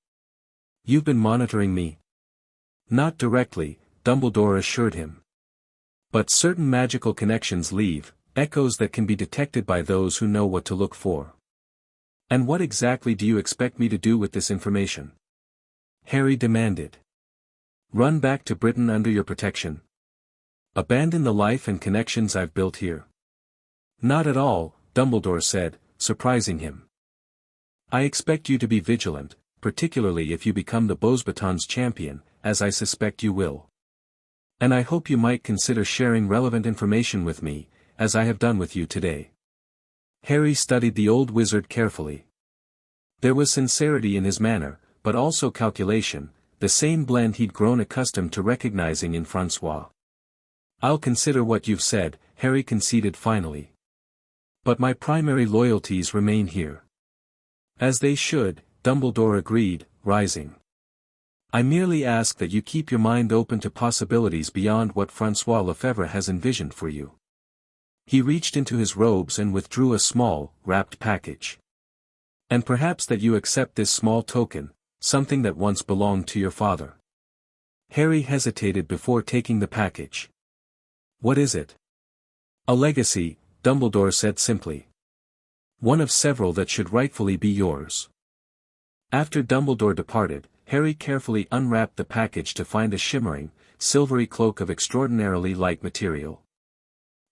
You've been monitoring me? Not directly, Dumbledore assured him. But certain magical connections leave echoes that can be detected by those who know what to look for. And what exactly do you expect me to do with this information? Harry demanded. Run back to Britain under your protection. Abandon the life and connections I've built here. Not at all, Dumbledore said, surprising him. I expect you to be vigilant, particularly if you become the Beauxbatons champion, as I suspect you will. And I hope you might consider sharing relevant information with me, as I have done with you today. Harry studied the old wizard carefully. There was sincerity in his manner, but also calculation, the same blend he'd grown accustomed to recognizing in Francois. I'll consider what you've said, Harry conceded finally. But my primary loyalties remain here. As they should, Dumbledore agreed, rising. I merely ask that you keep your mind open to possibilities beyond what Francois Lefebvre has envisioned for you. He reached into his robes and withdrew a small, wrapped package. And perhaps that you accept this small token, something that once belonged to your father. Harry hesitated before taking the package. What is it? A legacy, Dumbledore said simply. One of several that should rightfully be yours. After Dumbledore departed, Harry carefully unwrapped the package to find a shimmering, silvery cloak of extraordinarily light material.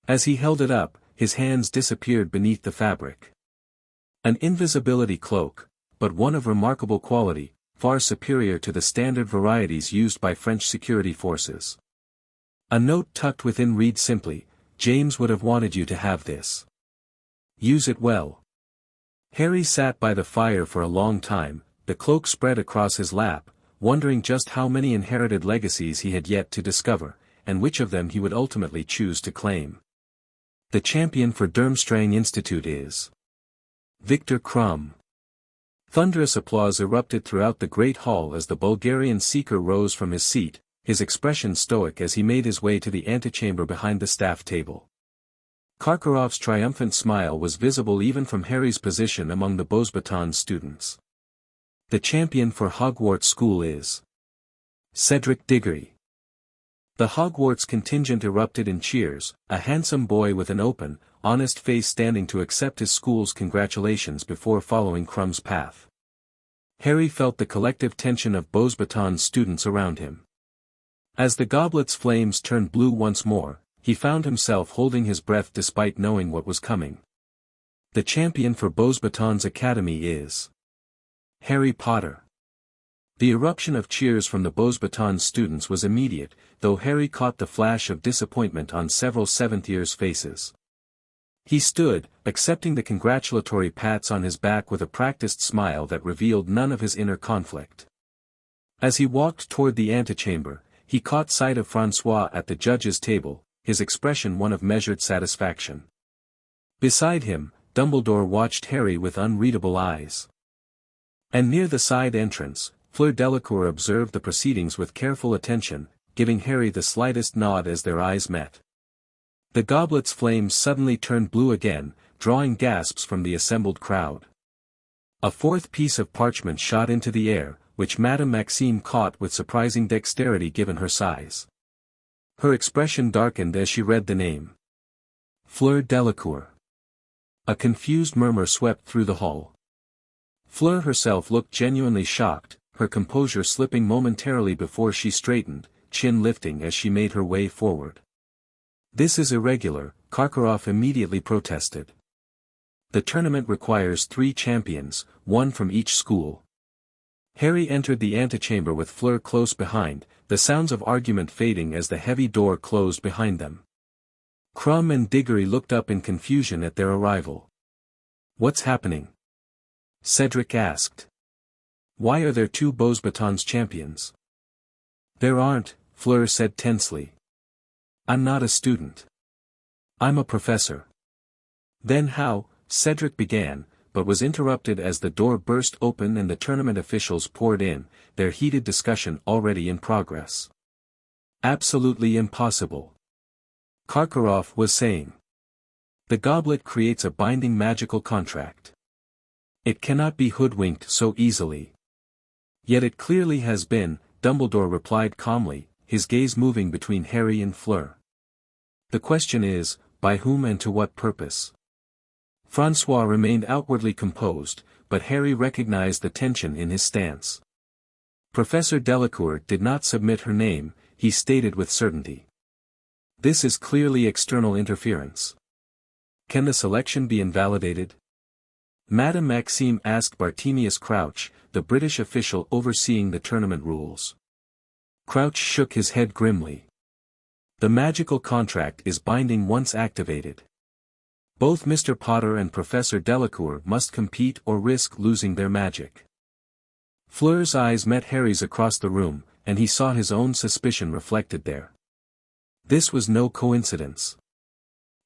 As he held it up, his hands disappeared beneath the fabric. An invisibility cloak, but one of remarkable quality, far superior to the standard varieties used by French security forces. A note tucked within read simply, James would have wanted you to have this. Use it well. Harry sat by the fire for a long time, the cloak spread across his lap, wondering just how many inherited legacies he had yet to discover, and which of them he would ultimately choose to claim. The champion for Durmstrang Institute is Victor Crumb. Thunderous applause erupted throughout the great hall as the Bulgarian seeker rose from his seat, his expression stoic as he made his way to the antechamber behind the staff table. Karkaroff's triumphant smile was visible even from Harry's position among the Beauxbatons students. The champion for Hogwarts School is Cedric Diggory. The Hogwarts contingent erupted in cheers, a handsome boy with an open, honest face standing to accept his school's congratulations before following Crumb's path. Harry felt the collective tension of Beauxbatons students around him. As the goblet's flames turned blue once more, he found himself holding his breath despite knowing what was coming. The champion for Beauxbatons Academy is Harry Potter. The eruption of cheers from the Beauxbatons students was immediate, though Harry caught the flash of disappointment on several seventh-years' faces. He stood, accepting the congratulatory pats on his back with a practiced smile that revealed none of his inner conflict. As he walked toward the antechamber, he caught sight of Francois at the judge's table, his expression one of measured satisfaction. Beside him, Dumbledore watched Harry with unreadable eyes. And near the side entrance, Fleur Delacour observed the proceedings with careful attention, giving Harry the slightest nod as their eyes met. The goblet's flames suddenly turned blue again, drawing gasps from the assembled crowd. A fourth piece of parchment shot into the air, which Madame Maxime caught with surprising dexterity given her size. Her expression darkened as she read the name. Fleur Delacour. A confused murmur swept through the hall. Fleur herself looked genuinely shocked, her composure slipping momentarily before she straightened, chin lifting as she made her way forward. This is irregular, Karkaroff immediately protested. The tournament requires 3 champions, 1 from each school. Harry entered the antechamber with Fleur close behind, the sounds of argument fading as the heavy door closed behind them. Crumb and Diggory looked up in confusion at their arrival. What's happening? Cedric asked. Why are there 2 Beauxbatons champions? There aren't, Fleur said tensely. I'm not a student. I'm a professor. Then how? Cedric began, but was interrupted as the door burst open and the tournament officials poured in, their heated discussion already in progress. Absolutely impossible. Karkaroff was saying. The goblet creates a binding magical contract. It cannot be hoodwinked so easily. Yet it clearly has been, Dumbledore replied calmly, his gaze moving between Harry and Fleur. The question is, by whom and to what purpose? Francois remained outwardly composed, but Harry recognized the tension in his stance. Professor Delacour did not submit her name, he stated with certainty. This is clearly external interference. Can the selection be invalidated? Madame Maxime asked Bartemius Crouch, the British official overseeing the tournament rules. Crouch shook his head grimly. The magical contract is binding once activated. Both Mr. Potter and Professor Delacour must compete or risk losing their magic. Fleur's eyes met Harry's across the room, and he saw his own suspicion reflected there. This was no coincidence.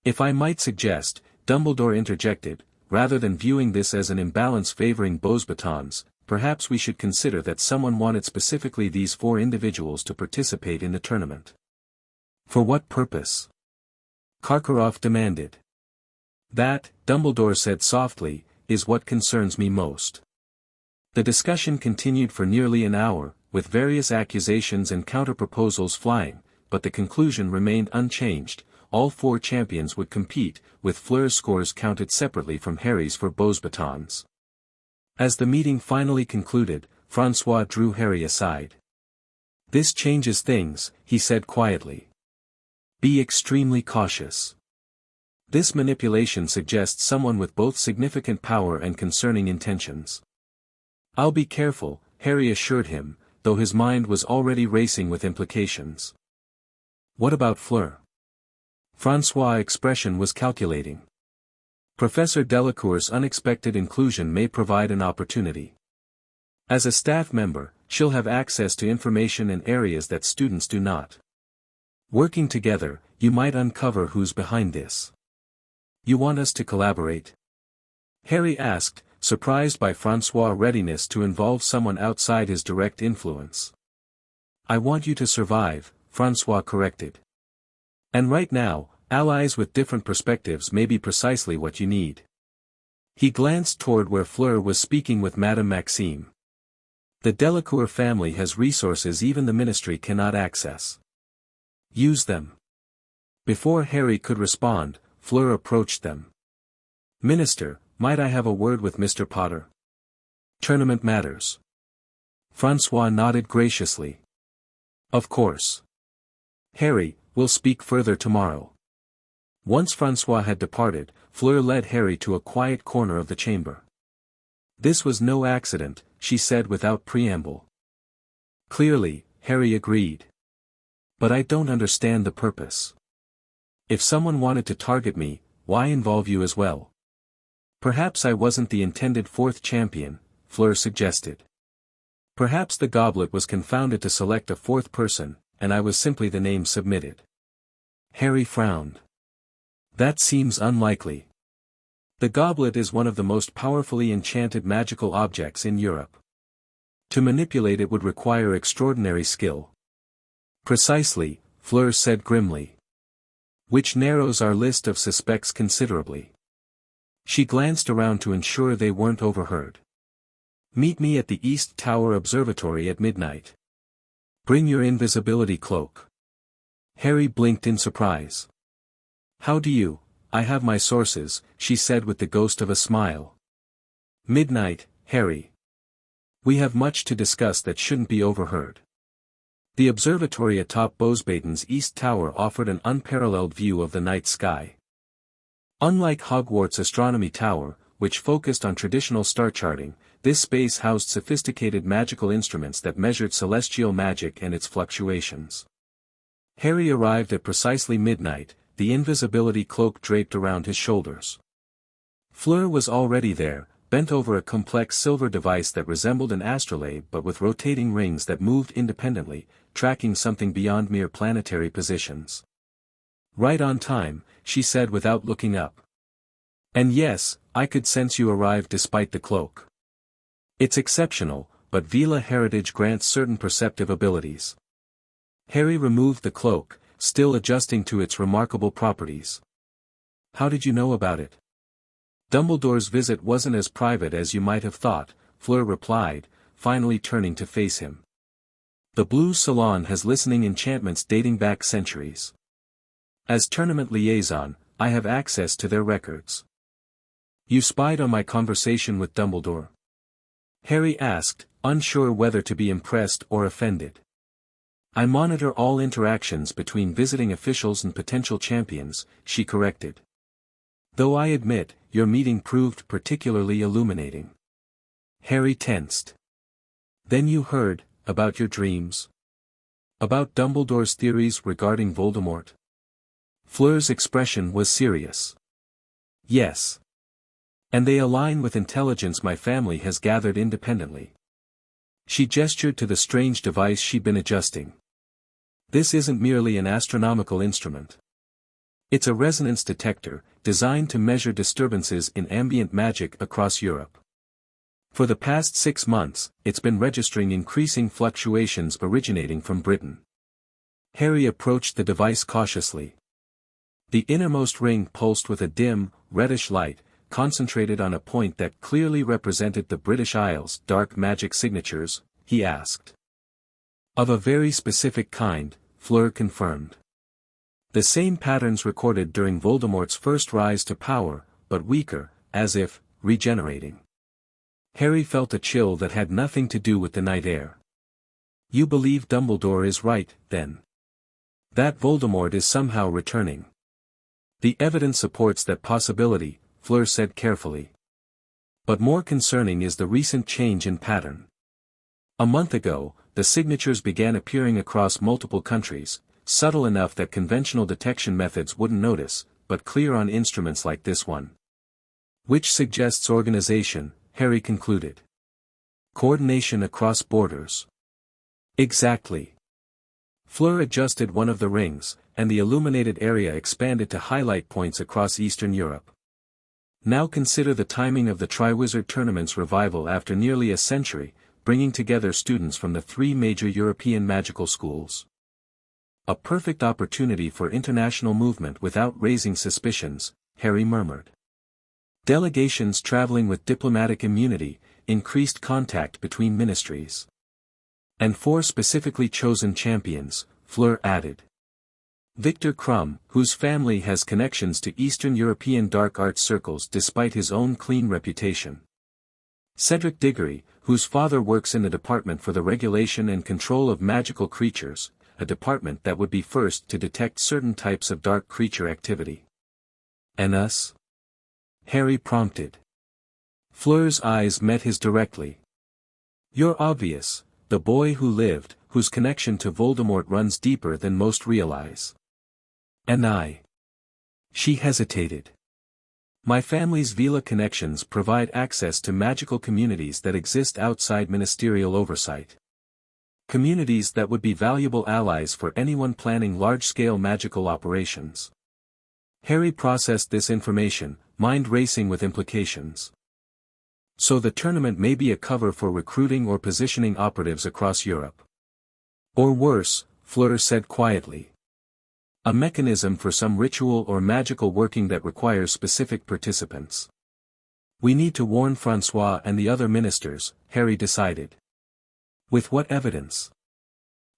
If I might suggest, Dumbledore interjected, rather than viewing this as an imbalance favoring Beauxbatons, perhaps we should consider that someone wanted specifically these 4 individuals to participate in the tournament. For what purpose? Karkaroff demanded. That, Dumbledore said softly, is what concerns me most. The discussion continued for nearly an hour, with various accusations and counter-proposals flying, but the conclusion remained unchanged. All 4 champions would compete, with Fleur's scores counted separately from Harry's for Beauxbatons. As the meeting finally concluded, François drew Harry aside. This changes things, he said quietly. Be extremely cautious. This manipulation suggests someone with both significant power and concerning intentions. I'll be careful, Harry assured him, though his mind was already racing with implications. What about Fleur? François' expression was calculating. Professor Delacour's unexpected inclusion may provide an opportunity. As a staff member, she'll have access to information in areas that students do not. Working together, you might uncover who's behind this. You want us to collaborate? Harry asked, surprised by François' readiness to involve someone outside his direct influence. I want you to survive, François corrected. And right now, allies with different perspectives may be precisely what you need. He glanced toward where Fleur was speaking with Madame Maxime. The Delacour family has resources even the ministry cannot access. Use them. Before Harry could respond, Fleur approached them. Minister, might I have a word with Mr. Potter? Tournament matters. François nodded graciously. Of course. Harry, we'll speak further tomorrow. Once François had departed, Fleur led Harry to a quiet corner of the chamber. This was no accident, she said without preamble. Clearly, Harry agreed. But I don't understand the purpose. If someone wanted to target me, why involve you as well? Perhaps I wasn't the intended 4th champion, Fleur suggested. Perhaps the goblet was confounded to select a 4th person, and I was simply the name submitted. Harry frowned. That seems unlikely. The goblet is one of the most powerfully enchanted magical objects in Europe. To manipulate it would require extraordinary skill. Precisely, Fleur said grimly. Which narrows our list of suspects considerably. She glanced around to ensure they weren't overheard. Meet me at the East Tower Observatory at midnight. Bring your invisibility cloak. Harry blinked in surprise. How do you? I have my sources, she said with the ghost of a smile. Midnight, Harry. We have much to discuss that shouldn't be overheard. The observatory atop Beauxbatons East Tower offered an unparalleled view of the night sky. Unlike Hogwarts' astronomy tower, which focused on traditional star charting, this space housed sophisticated magical instruments that measured celestial magic and its fluctuations. Harry arrived at precisely midnight, the invisibility cloak draped around his shoulders. Fleur was already there, bent over a complex silver device that resembled an astrolabe but with rotating rings that moved independently, tracking something beyond mere planetary positions. Right on time, she said without looking up. And yes, I could sense you arrived despite the cloak. It's exceptional, but Veela heritage grants certain perceptive abilities. Harry removed the cloak, still adjusting to its remarkable properties. How did you know about it? Dumbledore's visit wasn't as private as you might have thought, Fleur replied, finally turning to face him. The Blue Salon has listening enchantments dating back centuries. As tournament liaison, I have access to their records. You spied on my conversation with Dumbledore? Harry asked, unsure whether to be impressed or offended. I monitor all interactions between visiting officials and potential champions, she corrected. Though I admit, your meeting proved particularly illuminating. Harry tensed. Then you heard, about your dreams? About Dumbledore's theories regarding Voldemort? Fleur's expression was serious. Yes. And they align with intelligence my family has gathered independently. She gestured to the strange device she'd been adjusting. This isn't merely an astronomical instrument. It's a resonance detector, designed to measure disturbances in ambient magic across Europe. For the past 6 months, it's been registering increasing fluctuations originating from Britain. Harry approached the device cautiously. The innermost ring pulsed with a dim, reddish light, concentrated on a point that clearly represented the British Isles' dark magic signatures, he asked. Of a very specific kind, Fleur confirmed. The same patterns recorded during Voldemort's first rise to power, but weaker, as if, regenerating. Harry felt a chill that had nothing to do with the night air. You believe Dumbledore is right, then? That Voldemort is somehow returning. The evidence supports that possibility, Fleur said carefully. But more concerning is the recent change in pattern. A month ago, the signatures began appearing across multiple countries, subtle enough that conventional detection methods wouldn't notice, but clear on instruments like this one. Which suggests organization, Harry concluded. Coordination across borders. Exactly. Fleur adjusted one of the rings, and the illuminated area expanded to highlight points across Eastern Europe. Now consider the timing of the Triwizard Tournament's revival after nearly a century, bringing together students from the 3 major European magical schools. A perfect opportunity for international movement without raising suspicions, Harry murmured. Delegations traveling with diplomatic immunity, increased contact between ministries. And 4 specifically chosen champions, Fleur added. Victor Crumb, whose family has connections to Eastern European dark arts circles despite his own clean reputation. Cedric Diggory, whose father works in the Department for the Regulation and Control of Magical Creatures, a department that would be first to detect certain types of dark creature activity. And us? Harry prompted. Fleur's eyes met his directly. You're obvious, the boy who lived, whose connection to Voldemort runs deeper than most realize. And I. She hesitated. My family's Veela connections provide access to magical communities that exist outside ministerial oversight. Communities that would be valuable allies for anyone planning large-scale magical operations. Harry processed this information, mind racing with implications. So the tournament may be a cover for recruiting or positioning operatives across Europe. Or worse, Fleur said quietly. A mechanism for some ritual or magical working that requires specific participants. We need to warn François and the other ministers, Harry decided. With what evidence?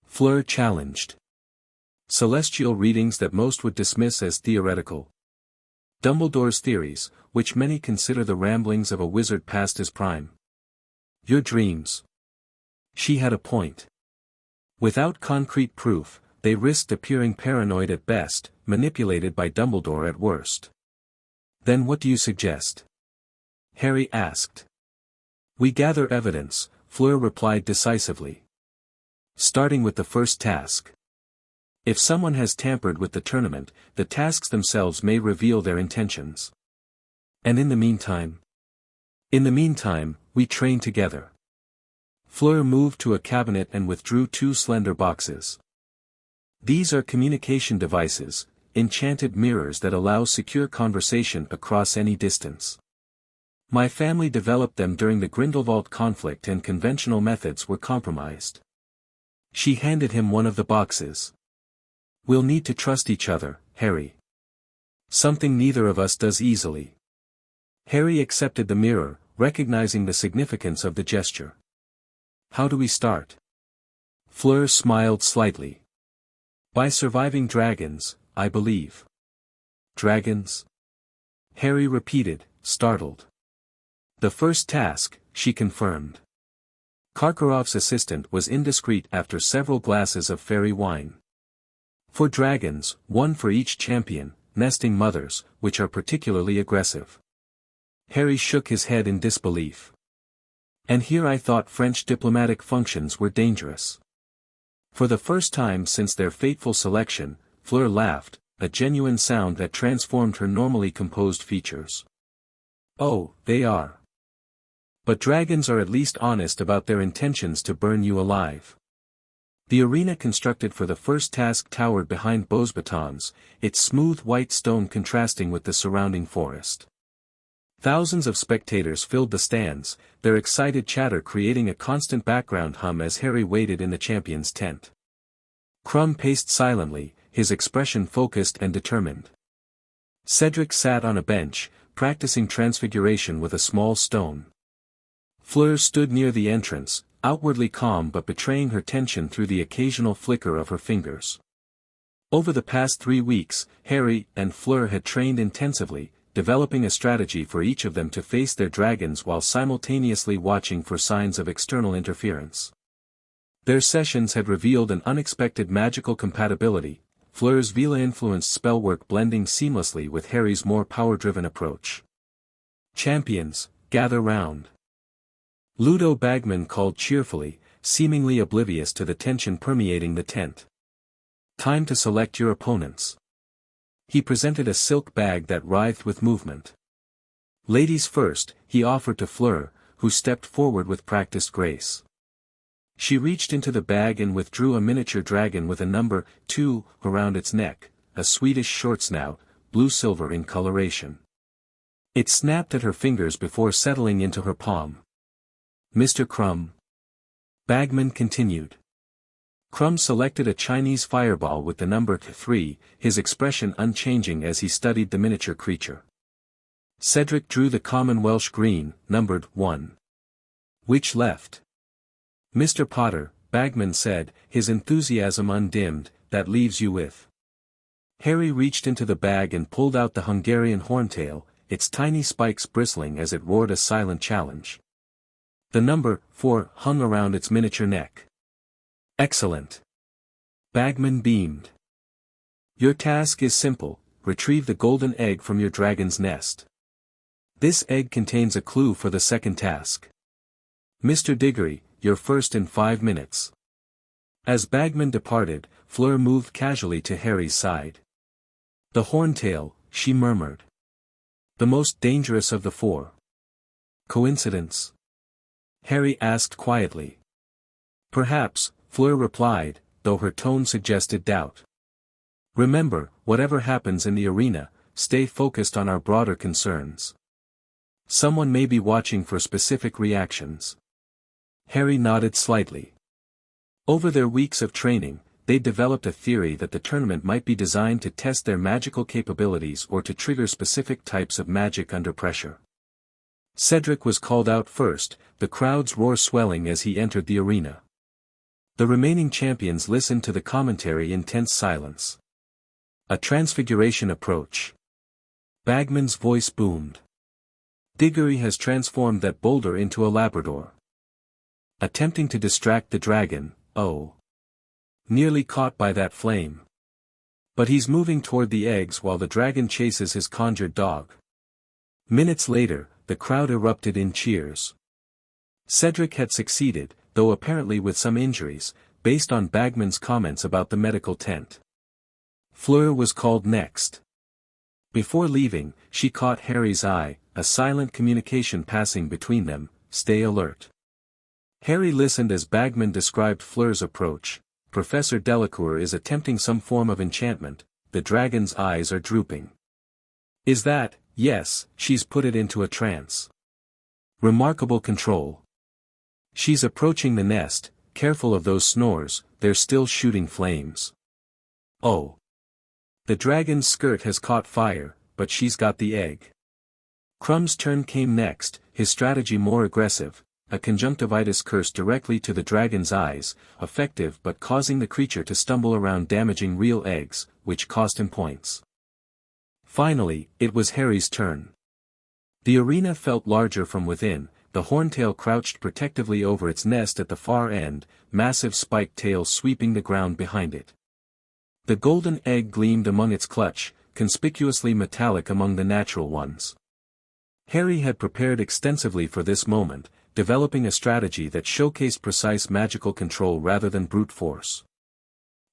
Fleur challenged. Celestial readings that most would dismiss as theoretical. Dumbledore's theories, which many consider the ramblings of a wizard past his prime. Your dreams. She had a point. Without concrete proof, they risked appearing paranoid at best, manipulated by Dumbledore at worst. Then what do you suggest? Harry asked. We gather evidence, Fleur replied decisively. Starting with the first task. If someone has tampered with the tournament, the tasks themselves may reveal their intentions. And in the meantime? In the meantime, we train together. Fleur moved to a cabinet and withdrew 2 slender boxes. These are communication devices, enchanted mirrors that allow secure conversation across any distance. My family developed them during the Grindelwald conflict and conventional methods were compromised. She handed him one of the boxes. We'll need to trust each other, Harry. Something neither of us does easily. Harry accepted the mirror, recognizing the significance of the gesture. How do we start? Fleur smiled slightly. By surviving dragons, I believe. Dragons? Harry repeated, startled. The first task, she confirmed. Karkaroff's assistant was indiscreet after several glasses of fairy wine. For dragons, 1 for each champion, nesting mothers, which are particularly aggressive. Harry shook his head in disbelief. And here I thought French diplomatic functions were dangerous. For the first time since their fateful selection, Fleur laughed, a genuine sound that transformed her normally composed features. Oh, they are. But dragons are at least honest about their intentions to burn you alive. The arena constructed for the first task towered behind Beau's batons, its smooth white stone contrasting with the surrounding forest. Thousands of spectators filled the stands, their excited chatter creating a constant background hum as Harry waited in the champion's tent. Krum paced silently, his expression focused and determined. Cedric sat on a bench, practicing transfiguration with a small stone. Fleur stood near the entrance, outwardly calm but betraying her tension through the occasional flicker of her fingers. Over the past 3 weeks, Harry and Fleur had trained intensively, developing a strategy for each of them to face their dragons while simultaneously watching for signs of external interference. Their sessions had revealed an unexpected magical compatibility, Fleur's Veela-influenced spellwork blending seamlessly with Harry's more power-driven approach. "Champions, gather round." Ludo Bagman called cheerfully, seemingly oblivious to the tension permeating the tent. "Time to select your opponents." He presented a silk bag that writhed with movement. "Ladies first," he offered to Fleur, who stepped forward with practiced grace. She reached into the bag and withdrew a miniature dragon with a number 2 around its neck, a Swedish short snout, blue-silver in coloration. It snapped at her fingers before settling into her palm. "Mr. Krum." Bagman continued. Krum selected a Chinese fireball with the number 3, his expression unchanging as he studied the miniature creature. Cedric drew the common Welsh green, numbered 1. "Which left?" "Mr. Potter," Bagman said, his enthusiasm undimmed, "that leaves you with." Harry reached into the bag and pulled out the Hungarian horntail, its tiny spikes bristling as it roared a silent challenge. The number 4 hung around its miniature neck. "Excellent." Bagman beamed. "Your task is simple, retrieve the golden egg from your dragon's nest. This egg contains a clue for the second task. Mr. Diggory, you're first in 5 minutes." As Bagman departed, Fleur moved casually to Harry's side. "The horntail," she murmured. "The most dangerous of the 4. Coincidence?" Harry asked quietly. "Perhaps," Fleur replied, though her tone suggested doubt. "Remember, whatever happens in the arena, stay focused on our broader concerns. Someone may be watching for specific reactions." Harry nodded slightly. Over their weeks of training, they developed a theory that the tournament might be designed to test their magical capabilities or to trigger specific types of magic under pressure. Cedric was called out first, the crowd's roar swelling as he entered the arena. The remaining champions listened to the commentary in tense silence. "A transfiguration approach." Bagman's voice boomed. "Diggory has transformed that boulder into a Labrador. Attempting to distract the dragon, oh. Nearly caught by that flame. But he's moving toward the eggs while the dragon chases his conjured dog." Minutes later, the crowd erupted in cheers. Cedric had succeeded, though apparently with some injuries, based on Bagman's comments about the medical tent. Fleur was called next. Before leaving, she caught Harry's eye, a silent communication passing between them, "Stay alert." Harry listened as Bagman described Fleur's approach. "Professor Delacour is attempting some form of enchantment, the dragon's eyes are drooping." "Is that?" "Yes, she's put it into a trance." "Remarkable control." "She's approaching the nest, careful of those snores, they're still shooting flames." "Oh. The dragon's skirt has caught fire, but she's got the egg." Krum's turn came next, his strategy more aggressive, a conjunctivitis curse directly to the dragon's eyes, effective but causing the creature to stumble around damaging real eggs, which cost him points. Finally, it was Harry's turn. The arena felt larger from within, the horntail crouched protectively over its nest at the far end, massive spiked tail sweeping the ground behind it. The golden egg gleamed among its clutch, conspicuously metallic among the natural ones. Harry had prepared extensively for this moment, developing a strategy that showcased precise magical control rather than brute force.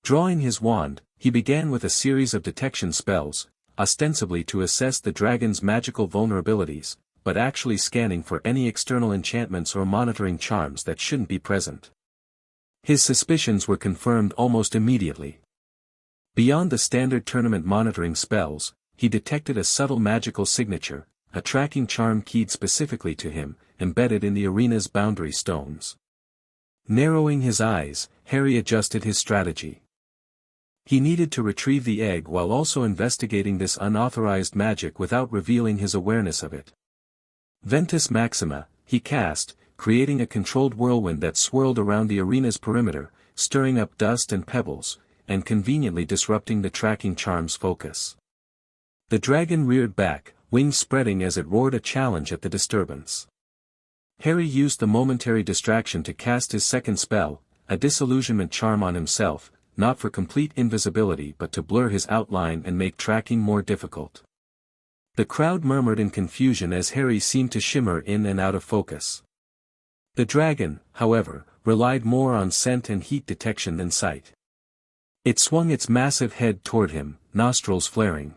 Drawing his wand, he began with a series of detection spells, ostensibly to assess the dragon's magical vulnerabilities, but actually scanning for any external enchantments or monitoring charms that shouldn't be present. His suspicions were confirmed almost immediately. Beyond the standard tournament monitoring spells, he detected a subtle magical signature, a tracking charm keyed specifically to him, embedded in the arena's boundary stones. Narrowing his eyes, Harry adjusted his strategy. He needed to retrieve the egg while also investigating this unauthorized magic without revealing his awareness of it. Ventus Maxima, he cast, creating a controlled whirlwind that swirled around the arena's perimeter, stirring up dust and pebbles, and conveniently disrupting the tracking charm's focus. The dragon reared back, wings spreading as it roared a challenge at the disturbance. Harry used the momentary distraction to cast his second spell, a disillusionment charm on himself, not for complete invisibility but to blur his outline and make tracking more difficult. The crowd murmured in confusion as Harry seemed to shimmer in and out of focus. The dragon, however, relied more on scent and heat detection than sight. It swung its massive head toward him, nostrils flaring.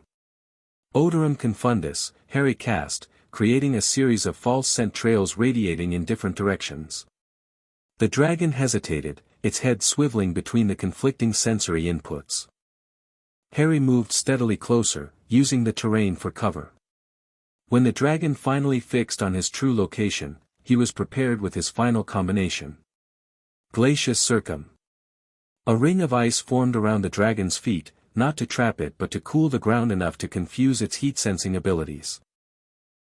Odorum confundus, Harry cast, creating a series of false scent trails radiating in different directions. The dragon hesitated, its head swiveling between the conflicting sensory inputs. Harry moved steadily closer, using the terrain for cover. When the dragon finally fixed on his true location, he was prepared with his final combination. Glacius Circum. A ring of ice formed around the dragon's feet, not to trap it but to cool the ground enough to confuse its heat-sensing abilities.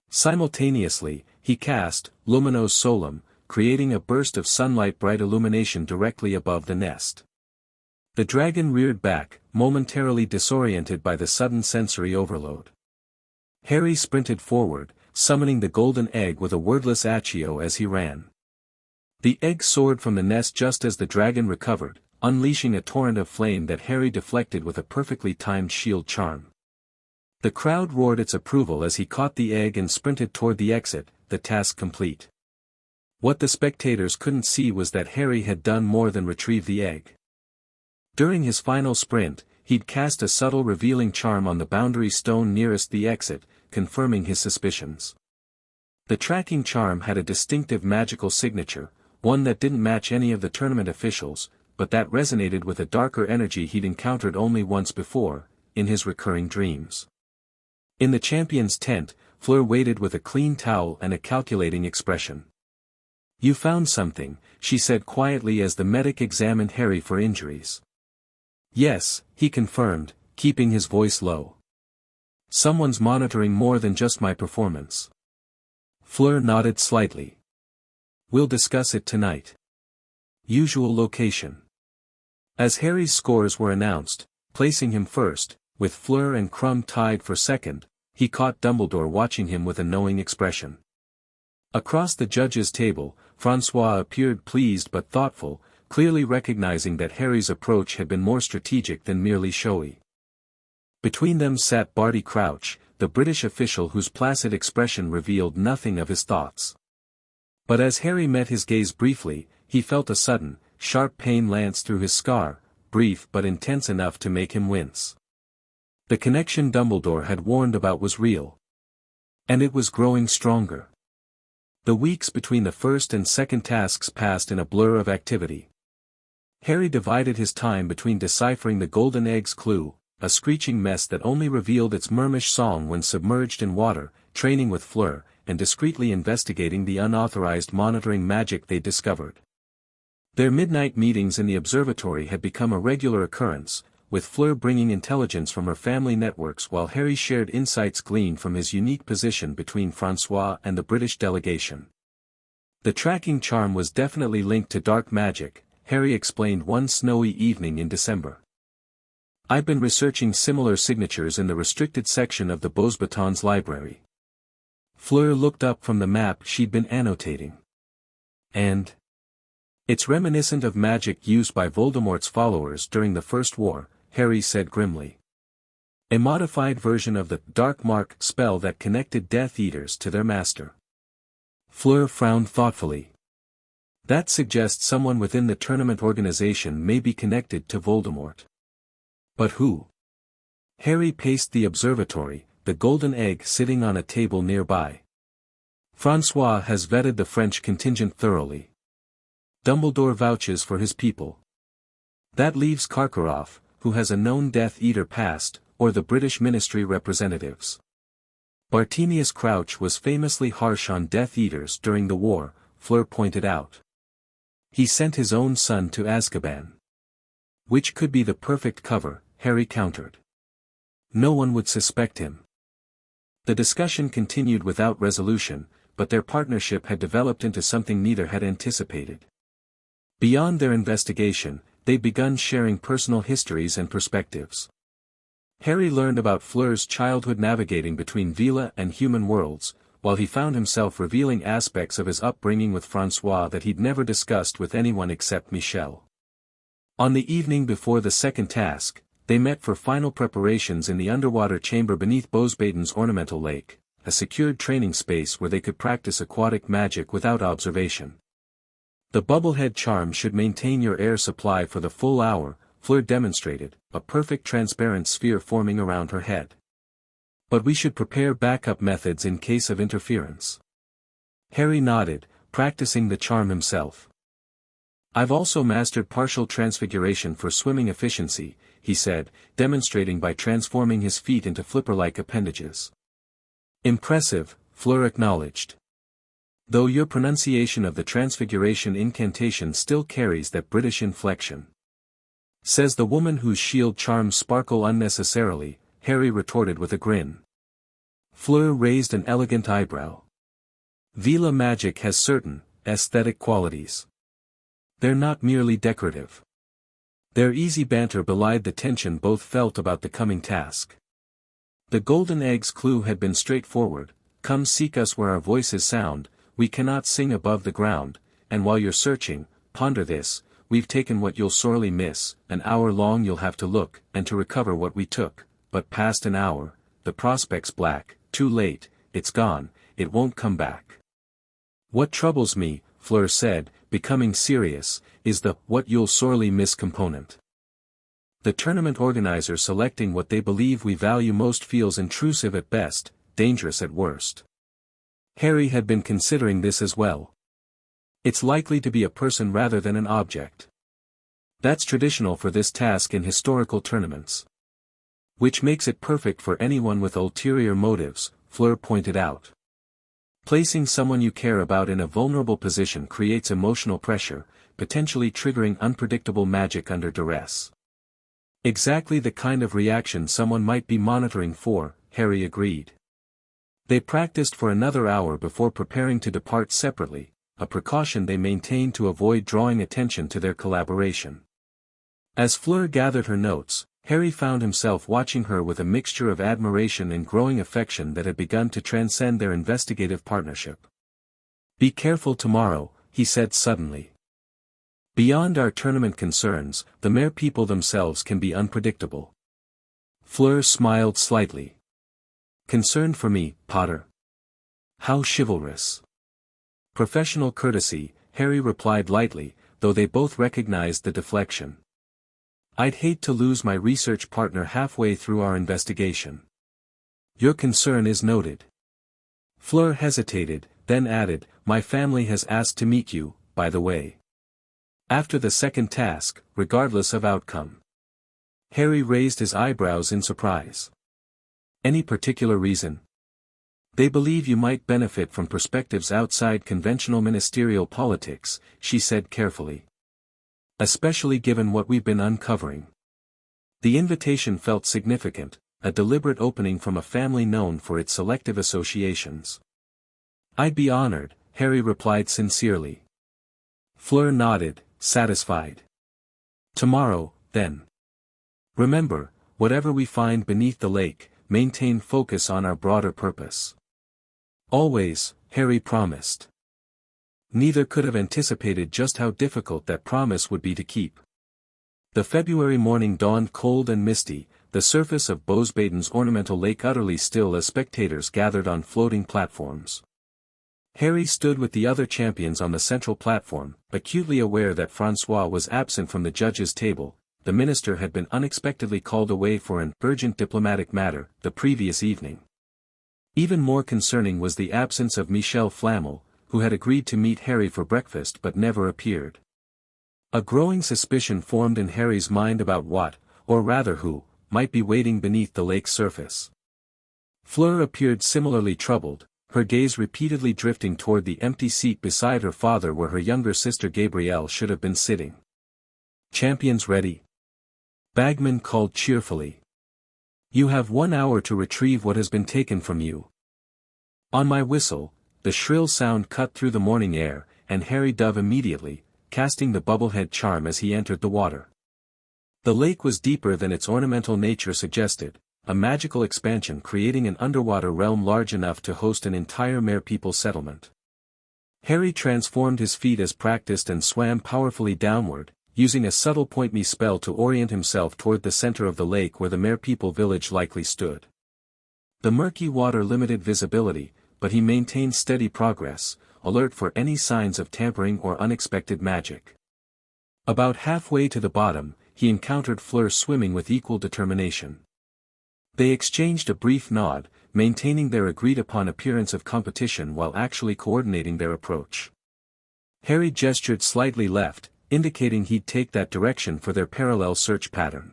Simultaneously, he cast Luminos Solum, creating a burst of sunlight-bright illumination directly above the nest. The dragon reared back, momentarily disoriented by the sudden sensory overload. Harry sprinted forward, summoning the golden egg with a wordless accio as he ran. The egg soared from the nest just as the dragon recovered, unleashing a torrent of flame that Harry deflected with a perfectly timed shield charm. The crowd roared its approval as he caught the egg and sprinted toward the exit, the task complete. What the spectators couldn't see was that Harry had done more than retrieve the egg. During his final sprint, he'd cast a subtle revealing charm on the boundary stone nearest the exit, confirming his suspicions. The tracking charm had a distinctive magical signature, one that didn't match any of the tournament officials, but that resonated with a darker energy he'd encountered only once before, in his recurring dreams. In the champion's tent, Fleur waited with a clean towel and a calculating expression. "You found something," she said quietly as the medic examined Harry for injuries. "Yes," he confirmed, keeping his voice low. "Someone's monitoring more than just my performance." Fleur nodded slightly. "We'll discuss it tonight." Usual location. As Harry's scores were announced, placing him first, with Fleur and Crumb tied for second, he caught Dumbledore watching him with a knowing expression. Across the judges' table, François appeared pleased but thoughtful, clearly recognizing that Harry's approach had been more strategic than merely showy. Between them sat Barty Crouch, the British official whose placid expression revealed nothing of his thoughts. But as Harry met his gaze briefly, he felt a sudden, sharp pain lance through his scar, brief but intense enough to make him wince. The connection Dumbledore had warned about was real. And it was growing stronger. The weeks between the first and second tasks passed in a blur of activity. Harry divided his time between deciphering the golden egg's clue, a screeching mess that only revealed its murmish song when submerged in water, training with Fleur, and discreetly investigating the unauthorized monitoring magic they discovered. Their midnight meetings in the observatory had become a regular occurrence, with Fleur bringing intelligence from her family networks while Harry shared insights gleaned from his unique position between François and the British delegation. The tracking charm was definitely linked to dark magic, Harry explained one snowy evening in December. "I've been researching similar signatures in the restricted section of the Beauxbatons library." Fleur looked up from the map she'd been annotating. "And? It's reminiscent of magic used by Voldemort's followers during the First War," Harry said grimly. A modified version of the Dark Mark spell that connected Death Eaters to their master. Fleur frowned thoughtfully. That suggests someone within the tournament organization may be connected to Voldemort. But who? Harry paced the observatory, the golden egg sitting on a table nearby. François has vetted the French contingent thoroughly. Dumbledore vouches for his people. That leaves Karkaroff, who has a known Death Eater past, or the British Ministry representatives. Bartemius Crouch was famously harsh on Death Eaters during the war, Fleur pointed out. He sent his own son to Azkaban. Which could be the perfect cover, Harry countered. No one would suspect him. The discussion continued without resolution, but their partnership had developed into something neither had anticipated. Beyond their investigation, they'd begun sharing personal histories and perspectives. Harry learned about Fleur's childhood navigating between Veela and human worlds, while he found himself revealing aspects of his upbringing with François that he'd never discussed with anyone except Michel. On the evening before the second task, they met for final preparations in the underwater chamber beneath Bosbaden's ornamental lake, a secured training space where they could practice aquatic magic without observation. The bubblehead charm should maintain your air supply for the full hour, Fleur demonstrated, a perfect transparent sphere forming around her head. But we should prepare backup methods in case of interference. Harry nodded, practicing the charm himself. I've also mastered partial transfiguration for swimming efficiency, he said, demonstrating by transforming his feet into flipper-like appendages. Impressive, Fleur acknowledged. Though your pronunciation of the transfiguration incantation still carries that British inflection. Says the woman whose shield charms sparkle unnecessarily, Harry retorted with a grin. Fleur raised an elegant eyebrow. Veela magic has certain, aesthetic qualities. They're not merely decorative. Their easy banter belied the tension both felt about the coming task. The golden egg's clue had been straightforward: come seek us where our voices sound, we cannot sing above the ground, and while you're searching, ponder this, we've taken what you'll sorely miss, an hour long you'll have to look, and to recover what we took, but past an hour, the prospect's black, too late, it's gone, it won't come back. What troubles me, Fleur said, becoming serious, is the what you'll sorely miss component. The tournament organizer selecting what they believe we value most feels intrusive at best, dangerous at worst. Harry had been considering this as well. It's likely to be a person rather than an object. That's traditional for this task in historical tournaments. Which makes it perfect for anyone with ulterior motives, Fleur pointed out. Placing someone you care about in a vulnerable position creates emotional pressure, potentially triggering unpredictable magic under duress. Exactly the kind of reaction someone might be monitoring for, Harry agreed. They practiced for another hour before preparing to depart separately, a precaution they maintained to avoid drawing attention to their collaboration. As Fleur gathered her notes, Harry found himself watching her with a mixture of admiration and growing affection that had begun to transcend their investigative partnership. Be careful tomorrow, he said suddenly. Beyond our tournament concerns, the mere people themselves can be unpredictable. Fleur smiled slightly. Concerned for me, Potter? How chivalrous. Professional courtesy, Harry replied lightly, though they both recognized the deflection. I'd hate to lose my research partner halfway through our investigation. Your concern is noted. Fleur hesitated, then added, my family has asked to meet you, by the way. After the second task, regardless of outcome. Harry raised his eyebrows in surprise. Any particular reason? They believe you might benefit from perspectives outside conventional ministerial politics, she said carefully. Especially given what we've been uncovering. The invitation felt significant, a deliberate opening from a family known for its selective associations. I'd be honored, Harry replied sincerely. Fleur nodded, satisfied. Tomorrow, then. Remember, whatever we find beneath the lake, maintain focus on our broader purpose. Always, Harry promised. Neither could have anticipated just how difficult that promise would be to keep. The February morning dawned cold and misty, the surface of Bosbaden's ornamental lake utterly still as spectators gathered on floating platforms. Harry stood with the other champions on the central platform, acutely aware that Francois was absent from the judges' table. The minister had been unexpectedly called away for an urgent diplomatic matter the previous evening. Even more concerning was the absence of Michel Flamel, who had agreed to meet Harry for breakfast but never appeared. A growing suspicion formed in Harry's mind about what, or rather who, might be waiting beneath the lake's surface. Fleur appeared similarly troubled, her gaze repeatedly drifting toward the empty seat beside her father where her younger sister Gabrielle should have been sitting. "Champions ready?" Bagman called cheerfully. "You have 1 hour to retrieve what has been taken from you." On my whistle, the shrill sound cut through the morning air, and Harry dove immediately, casting the bubblehead charm as he entered the water. The lake was deeper than its ornamental nature suggested, a magical expansion creating an underwater realm large enough to host an entire mere-people settlement. Harry transformed his feet as practiced and swam powerfully downward, using a subtle point-me spell to orient himself toward the center of the lake where the mere-people village likely stood. The murky water limited visibility, but he maintained steady progress, alert for any signs of tampering or unexpected magic. About halfway to the bottom, he encountered Fleur swimming with equal determination. They exchanged a brief nod, maintaining their agreed-upon appearance of competition while actually coordinating their approach. Harry gestured slightly left, indicating he'd take that direction for their parallel search pattern.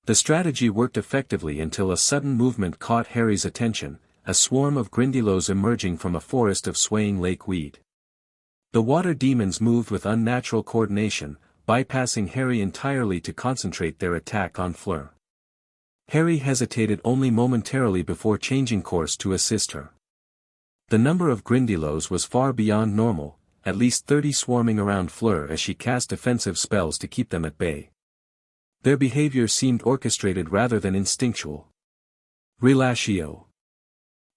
The strategy worked effectively until a sudden movement caught Harry's attention, a swarm of grindylows emerging from a forest of swaying lake weed. The water demons moved with unnatural coordination, bypassing Harry entirely to concentrate their attack on Fleur. Harry hesitated only momentarily before changing course to assist her. The number of grindylows was far beyond normal, at least 30 swarming around Fleur as she cast defensive spells to keep them at bay. Their behavior seemed orchestrated rather than instinctual. Relatio.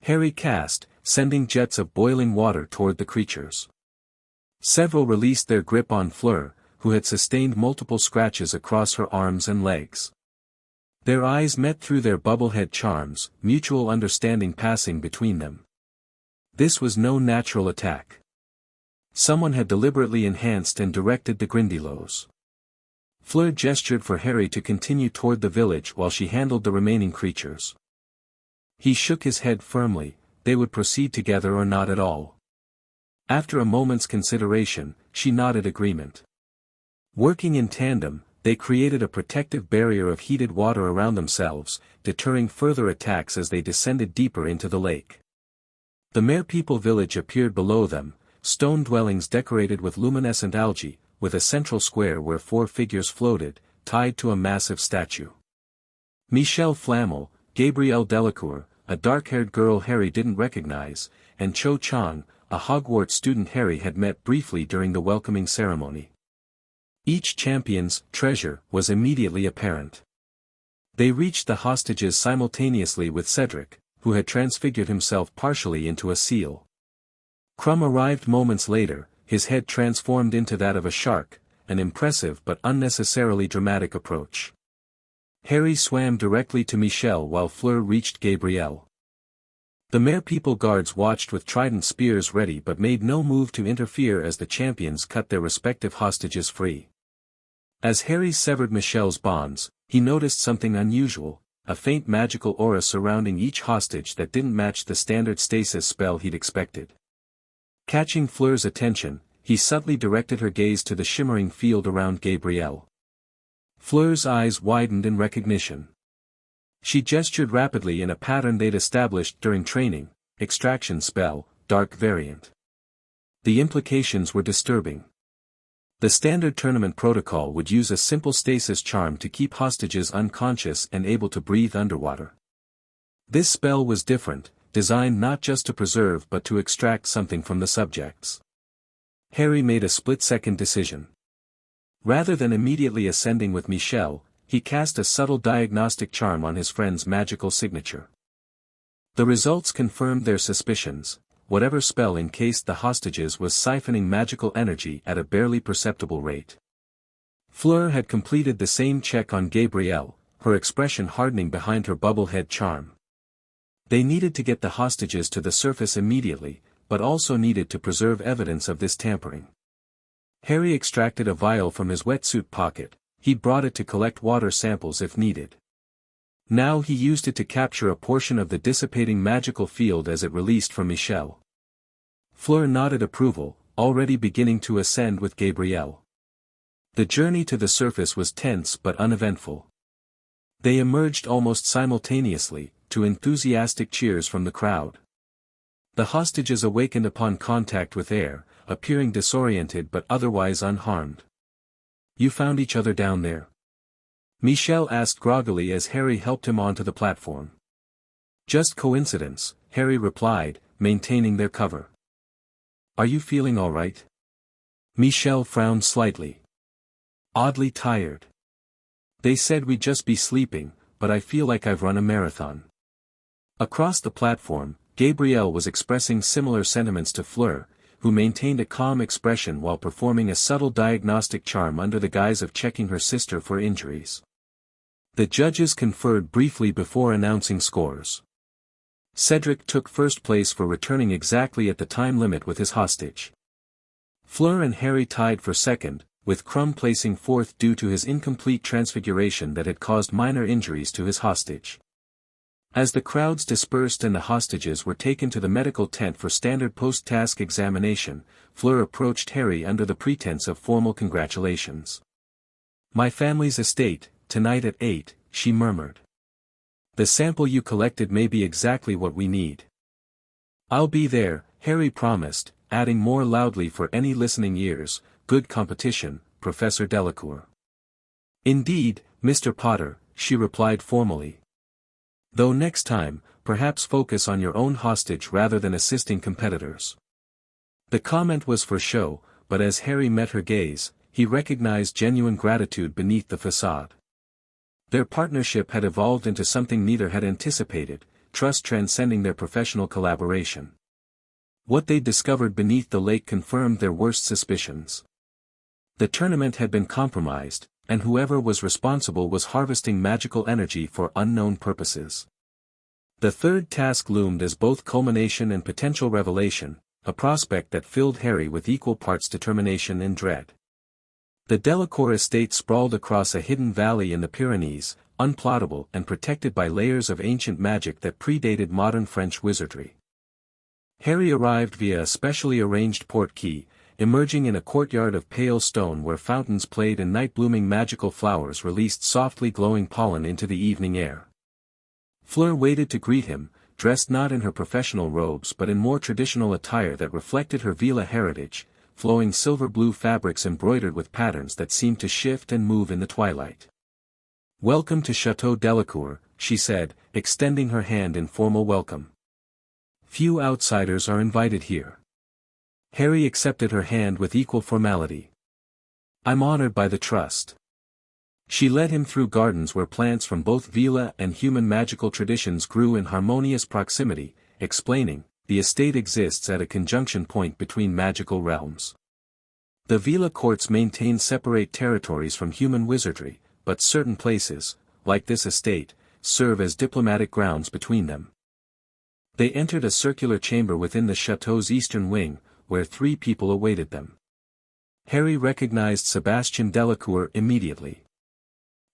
Harry cast, sending jets of boiling water toward the creatures. Several released their grip on Fleur, who had sustained multiple scratches across her arms and legs. Their eyes met through their bubblehead charms, mutual understanding passing between them. This was no natural attack. Someone had deliberately enhanced and directed the grindylows. Fleur gestured for Harry to continue toward the village while she handled the remaining creatures. He shook his head firmly, they would proceed together or not at all. After a moment's consideration, she nodded agreement. Working in tandem, they created a protective barrier of heated water around themselves, deterring further attacks as they descended deeper into the lake. The mere-people village appeared below them, stone dwellings decorated with luminescent algae, with a central square where 4 figures floated, tied to a massive statue. Michel Flamel, Gabrielle Delacour, a dark-haired girl Harry didn't recognize, and Cho Chang, a Hogwarts student Harry had met briefly during the welcoming ceremony. Each champion's treasure was immediately apparent. They reached the hostages simultaneously with Cedric, who had transfigured himself partially into a seal. Crumb arrived moments later, his head transformed into that of a shark, an impressive but unnecessarily dramatic approach. Harry swam directly to Michel while Fleur reached Gabrielle. The mere-people guards watched with trident spears ready but made no move to interfere as the champions cut their respective hostages free. As Harry severed Michel's bonds, he noticed something unusual, a faint magical aura surrounding each hostage that didn't match the standard stasis spell he'd expected. Catching Fleur's attention, he subtly directed her gaze to the shimmering field around Gabrielle. Fleur's eyes widened in recognition. She gestured rapidly in a pattern they'd established during training, extraction spell, dark variant. The implications were disturbing. The standard tournament protocol would use a simple stasis charm to keep hostages unconscious and able to breathe underwater. This spell was different, designed not just to preserve but to extract something from the subjects. Harry made a split-second decision. Rather than immediately ascending with Michel, he cast a subtle diagnostic charm on his friend's magical signature. The results confirmed their suspicions. Whatever spell encased the hostages was siphoning magical energy at a barely perceptible rate. Fleur had completed the same check on Gabrielle, her expression hardening behind her bubblehead charm. They needed to get the hostages to the surface immediately, but also needed to preserve evidence of this tampering. Harry extracted a vial from his wetsuit pocket. He'd brought it to collect water samples if needed. Now he used it to capture a portion of the dissipating magical field as it released from Michel. Fleur nodded approval, already beginning to ascend with Gabrielle. The journey to the surface was tense but uneventful. They emerged almost simultaneously, to enthusiastic cheers from the crowd. The hostages awakened upon contact with air, appearing disoriented but otherwise unharmed. "You found each other down there?" Michel asked groggily as Harry helped him onto the platform. "Just coincidence," Harry replied, maintaining their cover. "Are you feeling all right?" Michel frowned slightly. "Oddly tired. They said we'd just be sleeping, but I feel like I've run a marathon." Across the platform, Gabrielle was expressing similar sentiments to Fleur, who maintained a calm expression while performing a subtle diagnostic charm under the guise of checking her sister for injuries. The judges conferred briefly before announcing scores. Cedric took first place for returning exactly at the time limit with his hostage. Fleur and Harry tied for second, with Crumb placing fourth due to his incomplete transfiguration that had caused minor injuries to his hostage. As the crowds dispersed and the hostages were taken to the medical tent for standard post-task examination, Fleur approached Harry under the pretense of formal congratulations. "My family's estate, tonight at 8, she murmured. "The sample you collected may be exactly what we need." "I'll be there," Harry promised, adding more loudly for any listening ears, "Good competition, Professor Delacour." "Indeed, Mr. Potter," she replied formally. "Though next time, perhaps focus on your own hostage rather than assisting competitors." The comment was for show, but as Harry met her gaze, he recognized genuine gratitude beneath the facade. Their partnership had evolved into something neither had anticipated, trust transcending their professional collaboration. What they'd discovered beneath the lake confirmed their worst suspicions. The tournament had been compromised, and whoever was responsible was harvesting magical energy for unknown purposes. The third task loomed as both culmination and potential revelation, a prospect that filled Harry with equal parts determination and dread. The Delacour estate sprawled across a hidden valley in the Pyrenees, unplottable and protected by layers of ancient magic that predated modern French wizardry. Harry arrived via a specially arranged portkey, emerging in a courtyard of pale stone where fountains played and night-blooming magical flowers released softly glowing pollen into the evening air. Fleur waited to greet him, dressed not in her professional robes but in more traditional attire that reflected her Veela heritage, flowing silver-blue fabrics embroidered with patterns that seemed to shift and move in the twilight. "Welcome to Chateau Delacour," she said, extending her hand in formal welcome. "Few outsiders are invited here." Harry accepted her hand with equal formality. "I'm honored by the trust." She led him through gardens where plants from both Veela and human magical traditions grew in harmonious proximity, explaining, "The estate exists at a conjunction point between magical realms. The Veela courts maintain separate territories from human wizardry, but certain places, like this estate, serve as diplomatic grounds between them." They entered a circular chamber within the chateau's eastern wing, where 3 people awaited them. Harry recognized Sebastian Delacour immediately.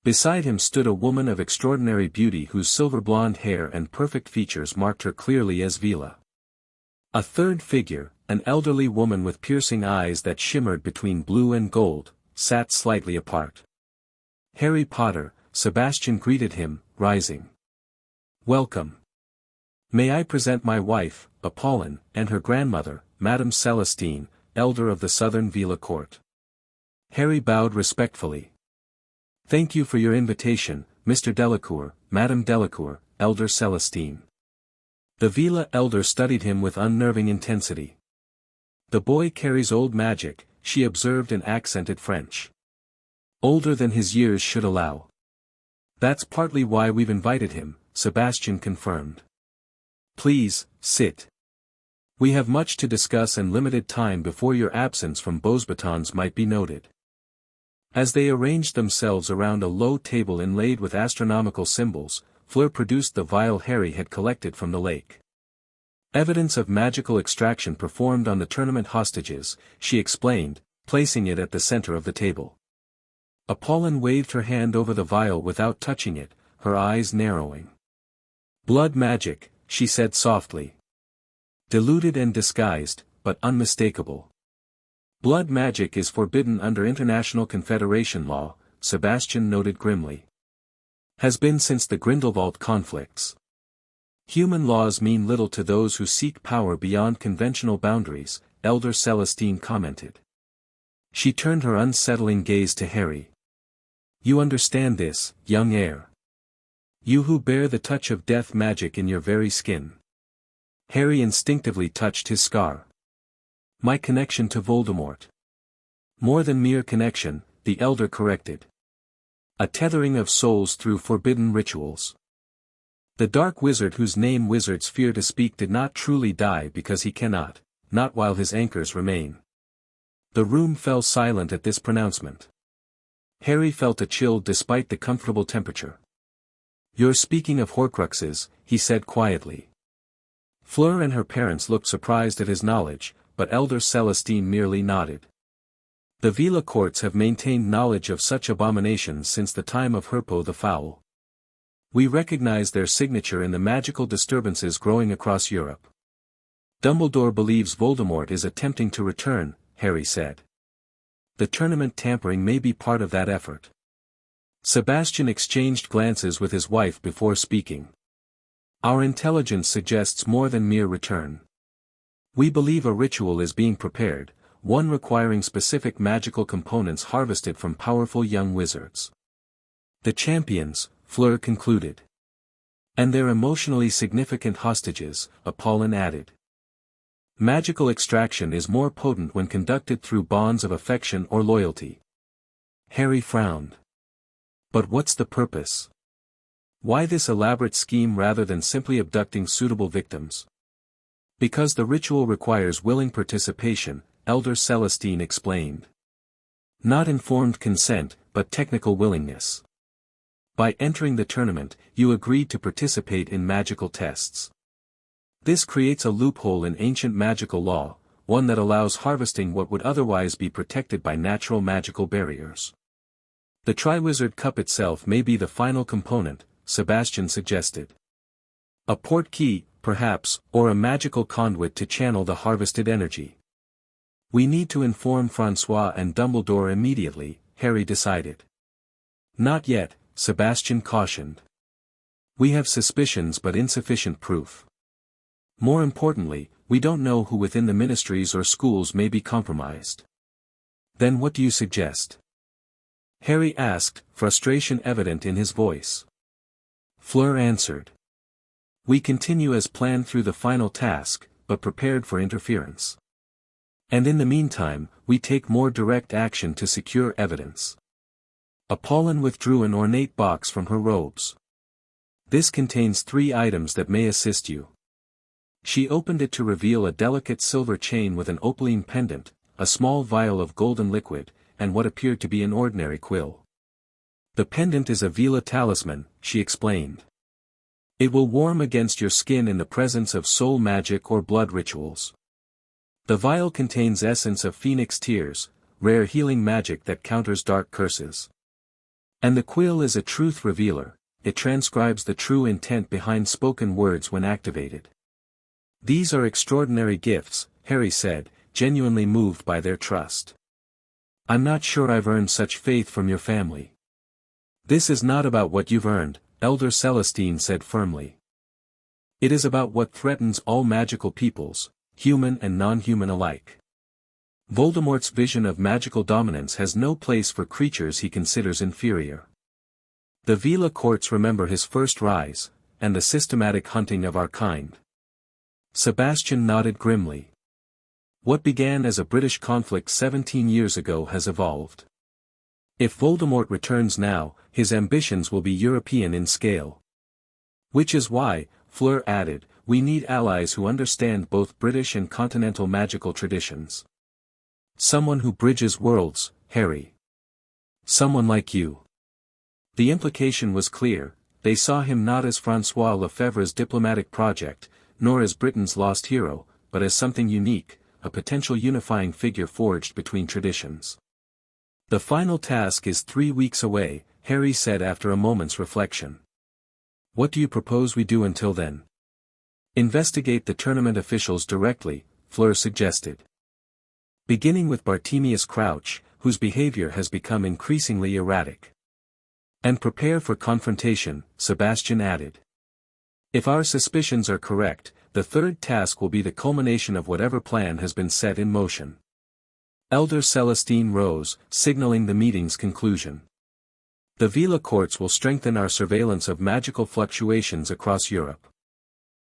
Beside him stood a woman of extraordinary beauty whose silver-blonde hair and perfect features marked her clearly as Veela. A third figure, an elderly woman with piercing eyes that shimmered between blue and gold, sat slightly apart. "Harry Potter," Sebastian greeted him, rising. "Welcome. May I present my wife, Apollon, and her grandmother, Madame Celestine, elder of the southern Veela court." Harry bowed respectfully. "Thank you for your invitation, Mr. Delacour, Madame Delacour, Elder Celestine." The Veela elder studied him with unnerving intensity. "The boy carries old magic," she observed in accented French. "Older than his years should allow." "That's partly why we've invited him," Sebastian confirmed. "Please, sit. We have much to discuss and limited time before your absence from Beauxbatons might be noted." As they arranged themselves around a low table inlaid with astronomical symbols, Fleur produced the vial Harry had collected from the lake. Evidence of magical extraction performed on the tournament hostages, she explained, placing it at the center of the table. Apollon waved her hand over the vial without touching it, her eyes narrowing. Blood magic, she said softly. Diluted and disguised, but unmistakable. Blood magic is forbidden under International Confederation law, Sebastian noted grimly. Has been since the Grindelwald conflicts. Human laws mean little to those who seek power beyond conventional boundaries, Elder Celestine commented. She turned her unsettling gaze to Harry. You understand this, young heir. You who bear the touch of death magic in your very skin. Harry instinctively touched his scar. My connection to Voldemort. More than mere connection, the elder corrected. A tethering of souls through forbidden rituals. The dark wizard whose name wizards fear to speak did not truly die because he cannot, not while his anchors remain. The room fell silent at this pronouncement. Harry felt a chill despite the comfortable temperature. You're speaking of Horcruxes, he said quietly. Fleur and her parents looked surprised at his knowledge, but Elder Celestine merely nodded. The Veela courts have maintained knowledge of such abominations since the time of Herpo the Foul. We recognize their signature in the magical disturbances growing across Europe. Dumbledore believes Voldemort is attempting to return, Harry said. The tournament tampering may be part of that effort. Sebastian exchanged glances with his wife before speaking. Our intelligence suggests more than mere return. We believe a ritual is being prepared, one requiring specific magical components harvested from powerful young wizards. The champions, Fleur concluded. And their emotionally significant hostages, Apollon added. Magical extraction is more potent when conducted through bonds of affection or loyalty. Harry frowned. But what's the purpose? Why this elaborate scheme rather than simply abducting suitable victims? Because the ritual requires willing participation, Elder Celestine explained. Not informed consent, but technical willingness. By entering the tournament, you agreed to participate in magical tests. This creates a loophole in ancient magical law, one that allows harvesting what would otherwise be protected by natural magical barriers. The Triwizard Cup itself may be the final component, Sebastian suggested. A port key, perhaps, or a magical conduit to channel the harvested energy. We need to inform François and Dumbledore immediately, Harry decided. Not yet, Sebastian cautioned. We have suspicions but insufficient proof. More importantly, we don't know who within the ministries or schools may be compromised. Then what do you suggest? Harry asked, frustration evident in his voice. Fleur answered. We continue as planned through the final task, but prepared for interference. And in the meantime, we take more direct action to secure evidence. Apollon withdrew an ornate box from her robes. This contains 3 items that may assist you. She opened it to reveal a delicate silver chain with an opaline pendant, a small vial of golden liquid, and what appeared to be an ordinary quill. The pendant is a Veela talisman, she explained. It will warm against your skin in the presence of soul magic or blood rituals. The vial contains essence of phoenix tears, rare healing magic that counters dark curses. And the quill is a truth revealer, it transcribes the true intent behind spoken words when activated. These are extraordinary gifts, Harry said, genuinely moved by their trust. I'm not sure I've earned such faith from your family. This is not about what you've earned, Elder Celestine said firmly. It is about what threatens all magical peoples, human and non-human alike. Voldemort's vision of magical dominance has no place for creatures he considers inferior. The Veela courts remember his first rise, and the systematic hunting of our kind. Sebastian nodded grimly. What began as a British conflict 17 years ago has evolved. If Voldemort returns now, his ambitions will be European in scale. Which is why, Fleur added, we need allies who understand both British and continental magical traditions. Someone who bridges worlds, Harry. Someone like you. The implication was clear. They saw him not as François Lefebvre's diplomatic project, nor as Britain's lost hero, but as something unique, a potential unifying figure forged between traditions. The final task is 3 weeks away, Harry said after a moment's reflection. What do you propose we do until then? Investigate the tournament officials directly, Fleur suggested. Beginning with Bartemius Crouch, whose behavior has become increasingly erratic. And prepare for confrontation, Sebastian added. If our suspicions are correct, the third task will be the culmination of whatever plan has been set in motion. Elder Celestine rose, signaling the meeting's conclusion. The Veela courts will strengthen our surveillance of magical fluctuations across Europe.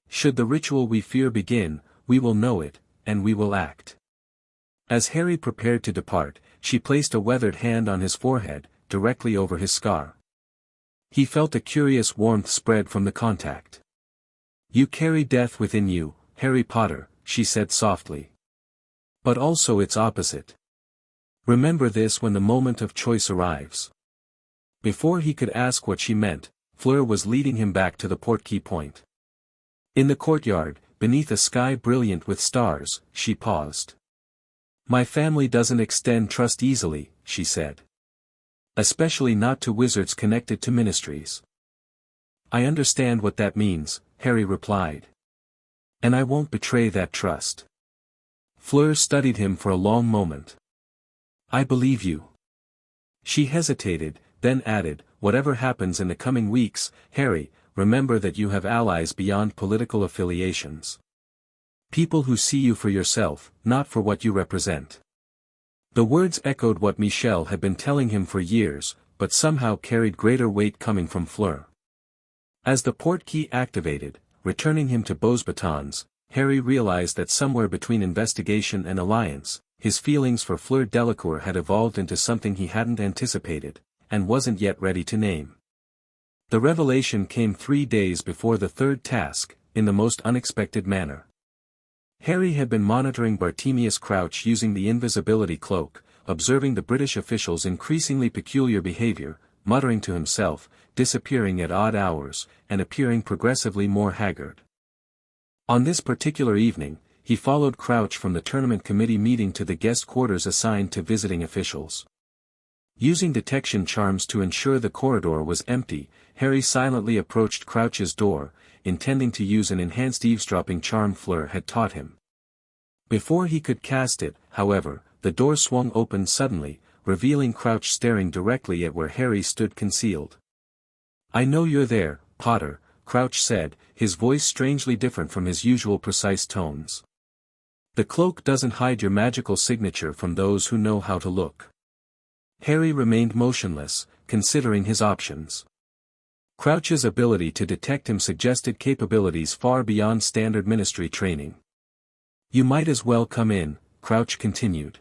Should the ritual we fear begin, we will know it, and we will act. As Harry prepared to depart, she placed a weathered hand on his forehead, directly over his scar. He felt a curious warmth spread from the contact. You carry death within you, Harry Potter, she said softly. But also its opposite. Remember this when the moment of choice arrives. Before he could ask what she meant, Fleur was leading him back to the portkey point. In the courtyard, beneath a sky brilliant with stars, she paused. My family doesn't extend trust easily, she said. Especially not to wizards connected to ministries. I understand what that means, Harry replied. And I won't betray that trust. Fleur studied him for a long moment. I believe you. She hesitated, then added, whatever happens in the coming weeks, Harry, remember that you have allies beyond political affiliations. People who see you for yourself, not for what you represent. The words echoed what Michel had been telling him for years, but somehow carried greater weight coming from Fleur. As the portkey activated, returning him to Beauxbatons, Harry realized that somewhere between investigation and alliance, his feelings for Fleur Delacour had evolved into something he hadn't anticipated, and wasn't yet ready to name. The revelation came 3 days before the third task, in the most unexpected manner. Harry had been monitoring Bartemius Crouch using the invisibility cloak, observing the British official's increasingly peculiar behavior, muttering to himself, disappearing at odd hours, and appearing progressively more haggard. On this particular evening, he followed Crouch from the tournament committee meeting to the guest quarters assigned to visiting officials. Using detection charms to ensure the corridor was empty, Harry silently approached Crouch's door, intending to use an enhanced eavesdropping charm Fleur had taught him. Before he could cast it, however, the door swung open suddenly, revealing Crouch staring directly at where Harry stood concealed. I know you're there, Potter, Crouch said, his voice strangely different from his usual precise tones. The cloak doesn't hide your magical signature from those who know how to look. Harry remained motionless, considering his options. Crouch's ability to detect him suggested capabilities far beyond standard ministry training. You might as well come in, Crouch continued.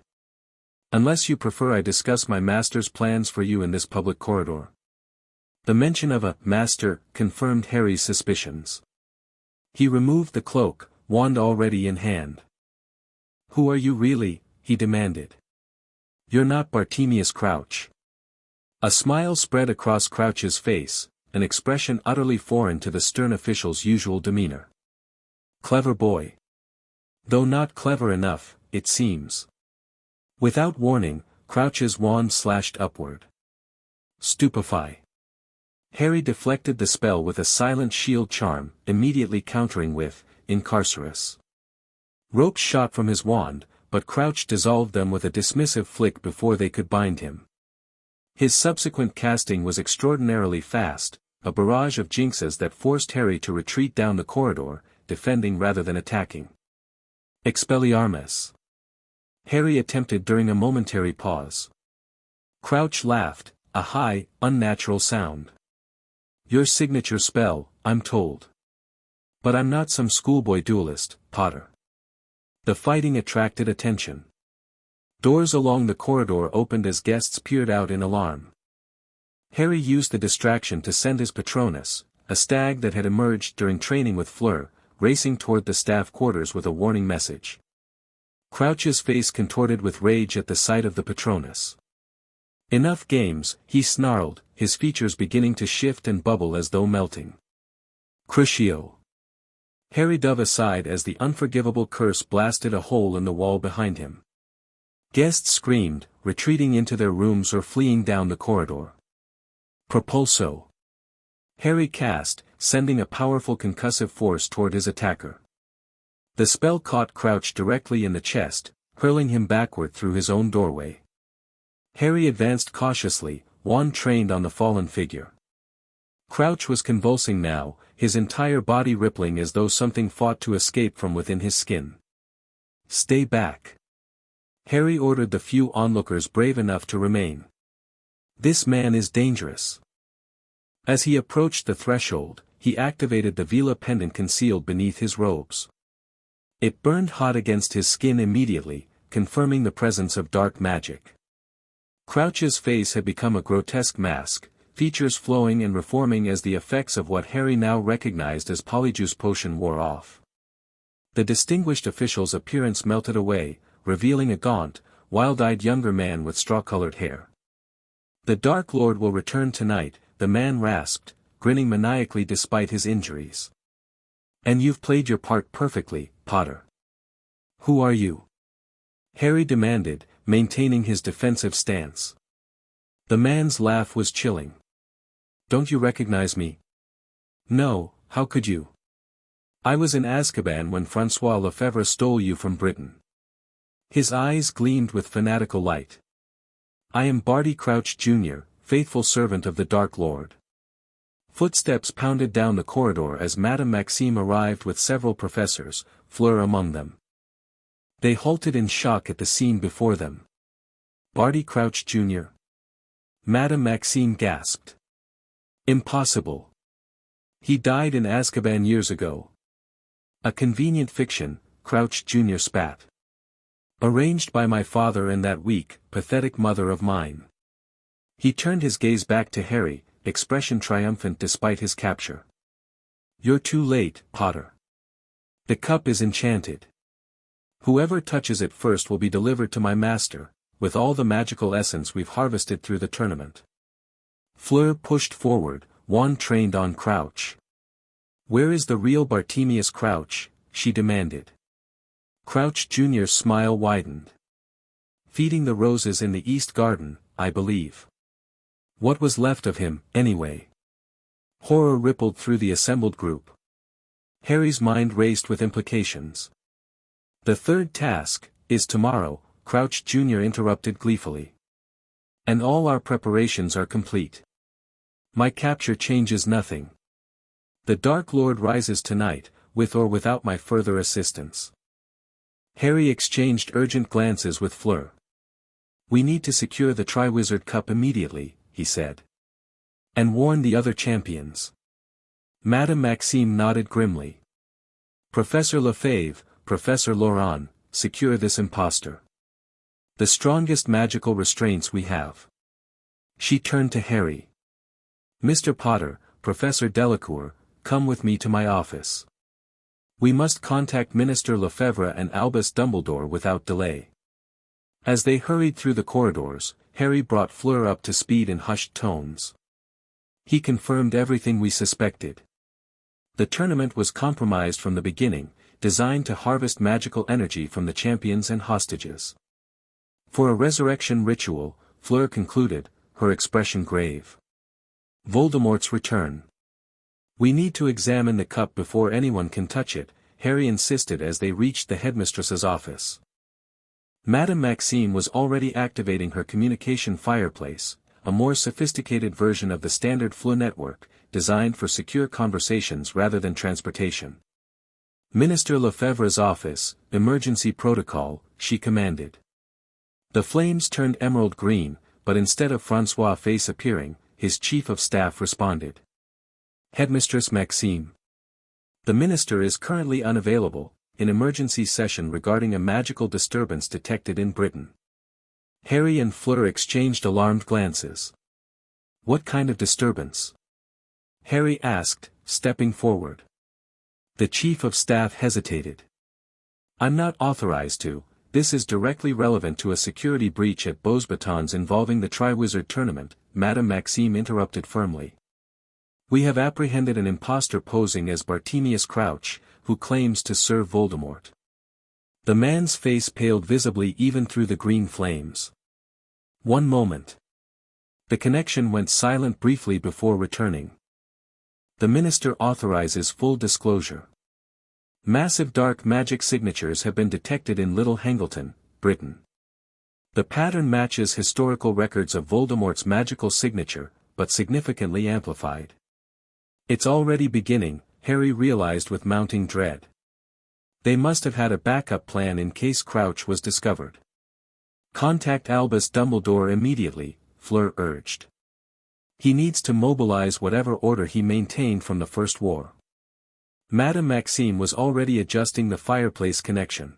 Unless you prefer I discuss my master's plans for you in this public corridor. The mention of a master confirmed Harry's suspicions. He removed the cloak, wand already in hand. Who are you really? He demanded. You're not Bartemius Crouch. A smile spread across Crouch's face, an expression utterly foreign to the stern official's usual demeanor. Clever boy. Though not clever enough, it seems. Without warning, Crouch's wand slashed upward. Stupefy. Harry deflected the spell with a silent shield charm, immediately countering with, Incarcerus. Ropes shot from his wand, but Crouch dissolved them with a dismissive flick before they could bind him. His subsequent casting was extraordinarily fast, a barrage of jinxes that forced Harry to retreat down the corridor, defending rather than attacking. Expelliarmus. Harry attempted during a momentary pause. Crouch laughed, a high, unnatural sound. Your signature spell, I'm told. But I'm not some schoolboy duelist, Potter. The fighting attracted attention. Doors along the corridor opened as guests peered out in alarm. Harry used the distraction to send his Patronus, a stag that had emerged during training with Fleur, racing toward the staff quarters with a warning message. Crouch's face contorted with rage at the sight of the Patronus. Enough games, he snarled, his features beginning to shift and bubble as though melting. Crucio. Harry dove aside as the unforgivable curse blasted a hole in the wall behind him. Guests screamed, retreating into their rooms or fleeing down the corridor. Propulso. Harry cast, sending a powerful concussive force toward his attacker. The spell caught Crouch directly in the chest, hurling him backward through his own doorway. Harry advanced cautiously, wand trained on the fallen figure. Crouch was convulsing now, his entire body rippling as though something fought to escape from within his skin. Stay back. Harry ordered the few onlookers brave enough to remain. This man is dangerous. As he approached the threshold, he activated the Veela pendant concealed beneath his robes. It burned hot against his skin immediately, confirming the presence of dark magic. Crouch's face had become a grotesque mask, features flowing and reforming as the effects of what Harry now recognized as polyjuice potion wore off. The distinguished official's appearance melted away, revealing a gaunt, wild-eyed younger man with straw-colored hair. The Dark Lord will return tonight, the man rasped, grinning maniacally despite his injuries. And you've played your part perfectly, Potter. Who are you? Harry demanded, maintaining his defensive stance. The man's laugh was chilling. Don't you recognize me? No, how could you? I was in Azkaban when François Lefebvre stole you from Britain. His eyes gleamed with fanatical light. I am Barty Crouch Jr., faithful servant of the Dark Lord. Footsteps pounded down the corridor as Madame Maxime arrived with several professors, Fleur among them. They halted in shock at the scene before them. Barty Crouch Jr. Madame Maxime gasped. Impossible. He died in Azkaban years ago. A convenient fiction, Crouch Jr. spat. Arranged by my father and that weak, pathetic mother of mine. He turned his gaze back to Harry, expression triumphant despite his capture. You're too late, Potter. The cup is enchanted. Whoever touches it first will be delivered to my master, with all the magical essence we've harvested through the tournament. Fleur pushed forward, wand trained on Crouch. Where is the real Bartemius Crouch? She demanded. Crouch Jr.'s smile widened. Feeding the roses in the East Garden, I believe. What was left of him, anyway? Horror rippled through the assembled group. Harry's mind raced with implications. The third task is tomorrow, Crouch Jr. interrupted gleefully. And all our preparations are complete. My capture changes nothing. The Dark Lord rises tonight, with or without my further assistance. Harry exchanged urgent glances with Fleur. We need to secure the Triwizard Cup immediately, he said. And warn the other champions. Madame Maxime nodded grimly. Professor Lefebvre, Professor Laurent, secure this impostor. The strongest magical restraints we have. She turned to Harry. Mr. Potter, Professor Delacour, come with me to my office. We must contact Minister Lefebvre and Albus Dumbledore without delay. As they hurried through the corridors, Harry brought Fleur up to speed in hushed tones. He confirmed everything we suspected. The tournament was compromised from the beginning, designed to harvest magical energy from the champions and hostages. For a resurrection ritual, Fleur concluded, her expression grave. Voldemort's return. We need to examine the cup before anyone can touch it, Harry insisted as they reached the headmistress's office. Madame Maxime was already activating her communication fireplace, a more sophisticated version of the standard Fleur network, designed for secure conversations rather than transportation. Minister Lefebvre's office, emergency protocol, she commanded. The flames turned emerald green, but instead of François' face appearing, his chief of staff responded. Headmistress Maxime. The minister is currently unavailable, in emergency session regarding a magical disturbance detected in Britain. Harry and Fleur exchanged alarmed glances. What kind of disturbance? Harry asked, stepping forward. The chief of staff hesitated. I'm not authorized to, this is directly relevant to a security breach at Beauxbatons involving the Triwizard Tournament, Madame Maxime interrupted firmly. We have apprehended an impostor posing as Bartemius Crouch, who claims to serve Voldemort. The man's face paled visibly even through the green flames. One moment. The connection went silent briefly before returning. The minister authorizes full disclosure. Massive dark magic signatures have been detected in Little Hangleton, Britain. The pattern matches historical records of Voldemort's magical signature, but significantly amplified. It's already beginning, Harry realized with mounting dread. They must have had a backup plan in case Crouch was discovered. Contact Albus Dumbledore immediately, Fleur urged. He needs to mobilize whatever order he maintained from the First War. Madame Maxime was already adjusting the fireplace connection.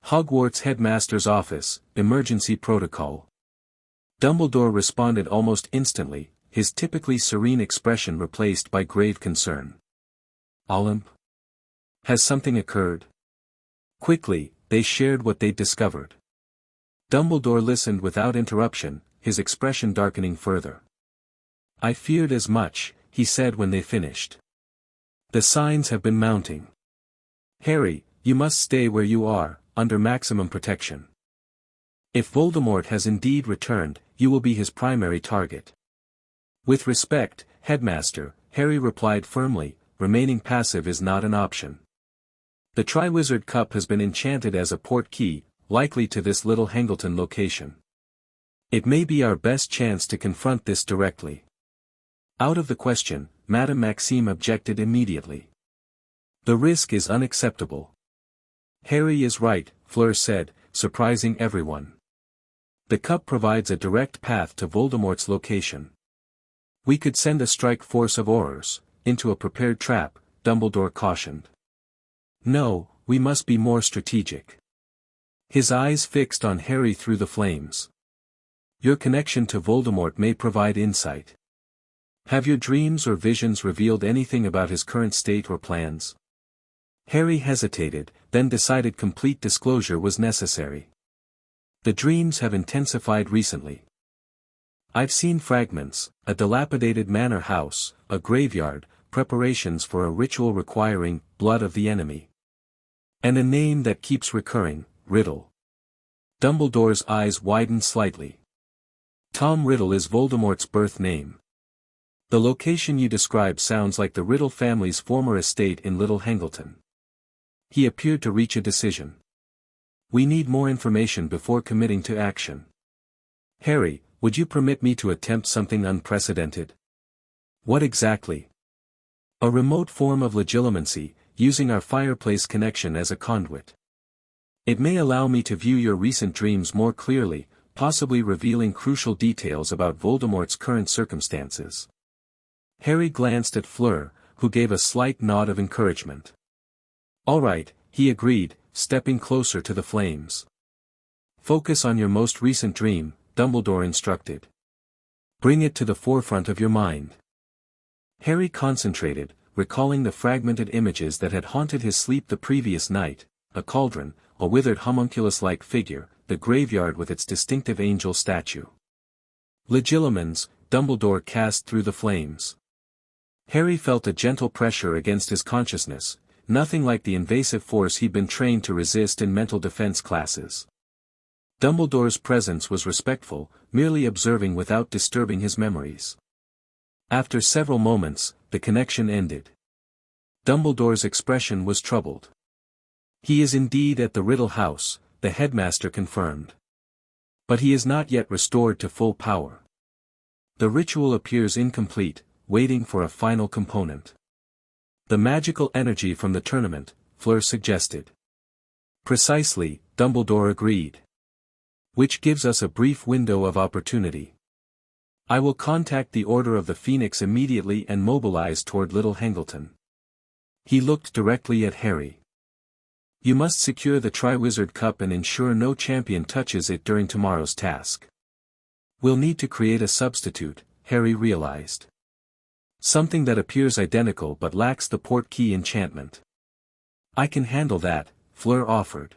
Hogwarts headmaster's office, emergency protocol. Dumbledore responded almost instantly, his typically serene expression replaced by grave concern. Olymp? Has something occurred? Quickly, they shared what they'd discovered. Dumbledore listened without interruption, his expression darkening further. I feared as much, he said when they finished. The signs have been mounting. Harry, you must stay where you are, under maximum protection. If Voldemort has indeed returned, you will be his primary target. With respect, Headmaster, Harry replied firmly, remaining passive is not an option. The Triwizard Cup has been enchanted as a port key, likely to this Little Hangleton location. It may be our best chance to confront this directly. Out of the question, Madame Maxime objected immediately. The risk is unacceptable. Harry is right, Fleur said, surprising everyone. The cup provides a direct path to Voldemort's location. We could send a strike force of Aurors into a prepared trap, Dumbledore cautioned. No, we must be more strategic. His eyes fixed on Harry through the flames. Your connection to Voldemort may provide insight. Have your dreams or visions revealed anything about his current state or plans? Harry hesitated, then decided complete disclosure was necessary. The dreams have intensified recently. I've seen fragments, a dilapidated manor house, a graveyard, preparations for a ritual requiring blood of the enemy. And a name that keeps recurring, Riddle. Dumbledore's eyes widened slightly. Tom Riddle is Voldemort's birth name. The location you describe sounds like the Riddle family's former estate in Little Hangleton. He appeared to reach a decision. We need more information before committing to action. Harry, would you permit me to attempt something unprecedented? What exactly? A remote form of legilimency, using our fireplace connection as a conduit. It may allow me to view your recent dreams more clearly, possibly revealing crucial details about Voldemort's current circumstances. Harry glanced at Fleur, who gave a slight nod of encouragement. All right, he agreed, stepping closer to the flames. Focus on your most recent dream, Dumbledore instructed. Bring it to the forefront of your mind. Harry concentrated, recalling the fragmented images that had haunted his sleep the previous night, a cauldron, a withered homunculus-like figure, the graveyard with its distinctive angel statue. Legilimens, Dumbledore cast through the flames. Harry felt a gentle pressure against his consciousness, nothing like the invasive force he'd been trained to resist in mental defense classes. Dumbledore's presence was respectful, merely observing without disturbing his memories. After several moments, the connection ended. Dumbledore's expression was troubled. He is indeed at the Riddle House, the headmaster confirmed. But he is not yet restored to full power. The ritual appears incomplete, waiting for a final component. The magical energy from the tournament, Fleur suggested. Precisely, Dumbledore agreed. Which gives us a brief window of opportunity. I will contact the Order of the Phoenix immediately and mobilize toward Little Hangleton. He looked directly at Harry. You must secure the Triwizard Cup and ensure no champion touches it during tomorrow's task. We'll need to create a substitute, Harry realized. Something that appears identical but lacks the portkey enchantment. I can handle that, Fleur offered.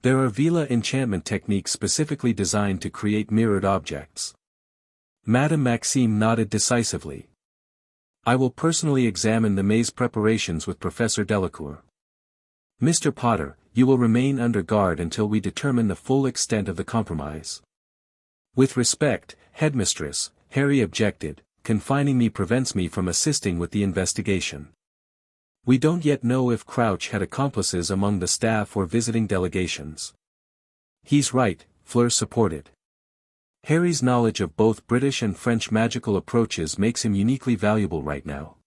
There are Veela enchantment techniques specifically designed to create mirrored objects. Madame Maxime nodded decisively. I will personally examine the maze preparations with Professor Delacour. Mr. Potter, you will remain under guard until we determine the full extent of the compromise. With respect, Headmistress, Harry objected, confining me prevents me from assisting with the investigation. We don't yet know if Crouch had accomplices among the staff or visiting delegations. He's right, Fleur supported. Harry's knowledge of both British and French magical approaches makes him uniquely valuable right now.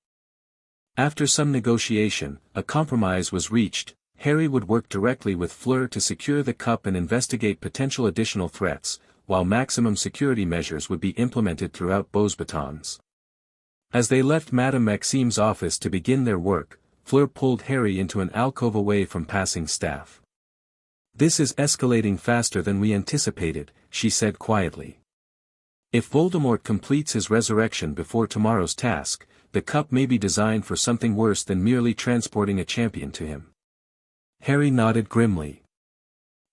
After some negotiation, a compromise was reached. Harry would work directly with Fleur to secure the cup and investigate potential additional threats, while maximum security measures would be implemented throughout Beauxbatons. As they left Madame Maxime's office to begin their work, Fleur pulled Harry into an alcove away from passing staff. This is escalating faster than we anticipated, she said quietly. If Voldemort completes his resurrection before tomorrow's task, the cup may be designed for something worse than merely transporting a champion to him. Harry nodded grimly.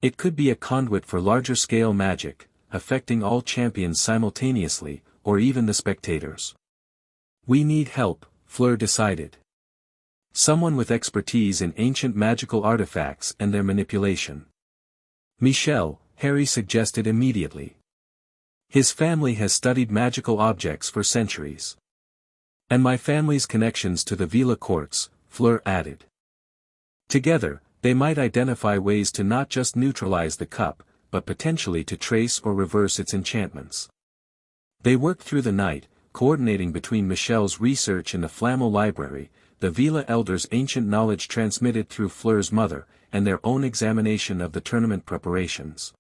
It could be a conduit for larger-scale magic, affecting all champions simultaneously, or even the spectators. We need help, Fleur decided. Someone with expertise in ancient magical artifacts and their manipulation. Michel, Harry suggested immediately. His family has studied magical objects for centuries. And my family's connections to the Veela courts, Fleur added. Together, they might identify ways to not just neutralize the cup, but potentially to trace or reverse its enchantments. They worked through the night, coordinating between Michel's research in the Flamel Library, the Veela elders' ancient knowledge transmitted through Fleur's mother, and their own examination of the tournament preparations.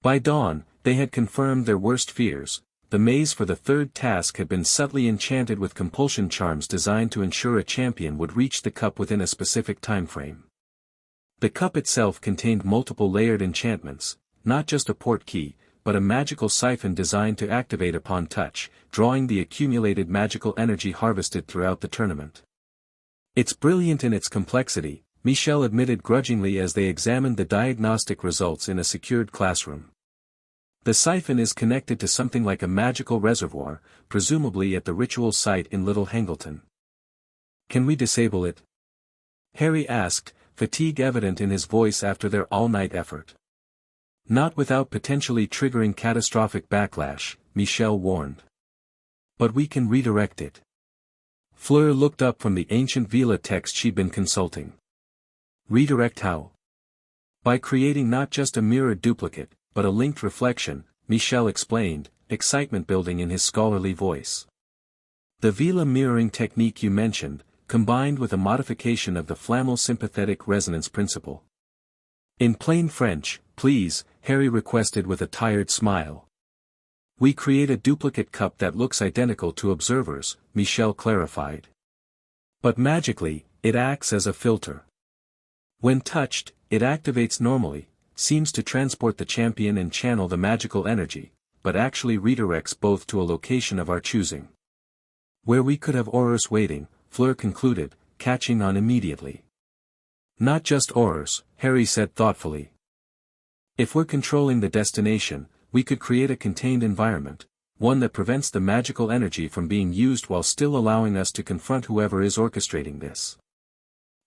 By dawn, they had confirmed their worst fears. The maze for the third task had been subtly enchanted with compulsion charms designed to ensure a champion would reach the cup within a specific timeframe. The cup itself contained multiple layered enchantments, not just a port key, but a magical siphon designed to activate upon touch, drawing the accumulated magical energy harvested throughout the tournament. It's brilliant in its complexity, Michel admitted grudgingly as they examined the diagnostic results in a secured classroom. The siphon is connected to something like a magical reservoir, presumably at the ritual site in Little Hangleton. Can we disable it? Harry asked, fatigue evident in his voice after their all-night effort. Not without potentially triggering catastrophic backlash, Michel warned. But we can redirect it. Fleur looked up from the ancient Veela text she'd been consulting. Redirect how? By creating not just a mirrored duplicate, but a linked reflection, Michel explained, excitement building in his scholarly voice. The Veela mirroring technique you mentioned, combined with a modification of the Flamel sympathetic resonance principle. In plain French, please, Harry requested with a tired smile. We create a duplicate cup that looks identical to observers, Michel clarified. But magically, it acts as a filter. When touched, it activates normally, seems to transport the champion and channel the magical energy, but actually redirects both to a location of our choosing. Where we could have Aurors waiting, Fleur concluded, catching on immediately. Not just Aurors, Harry said thoughtfully. If we're controlling the destination, we could create a contained environment, one that prevents the magical energy from being used while still allowing us to confront whoever is orchestrating this.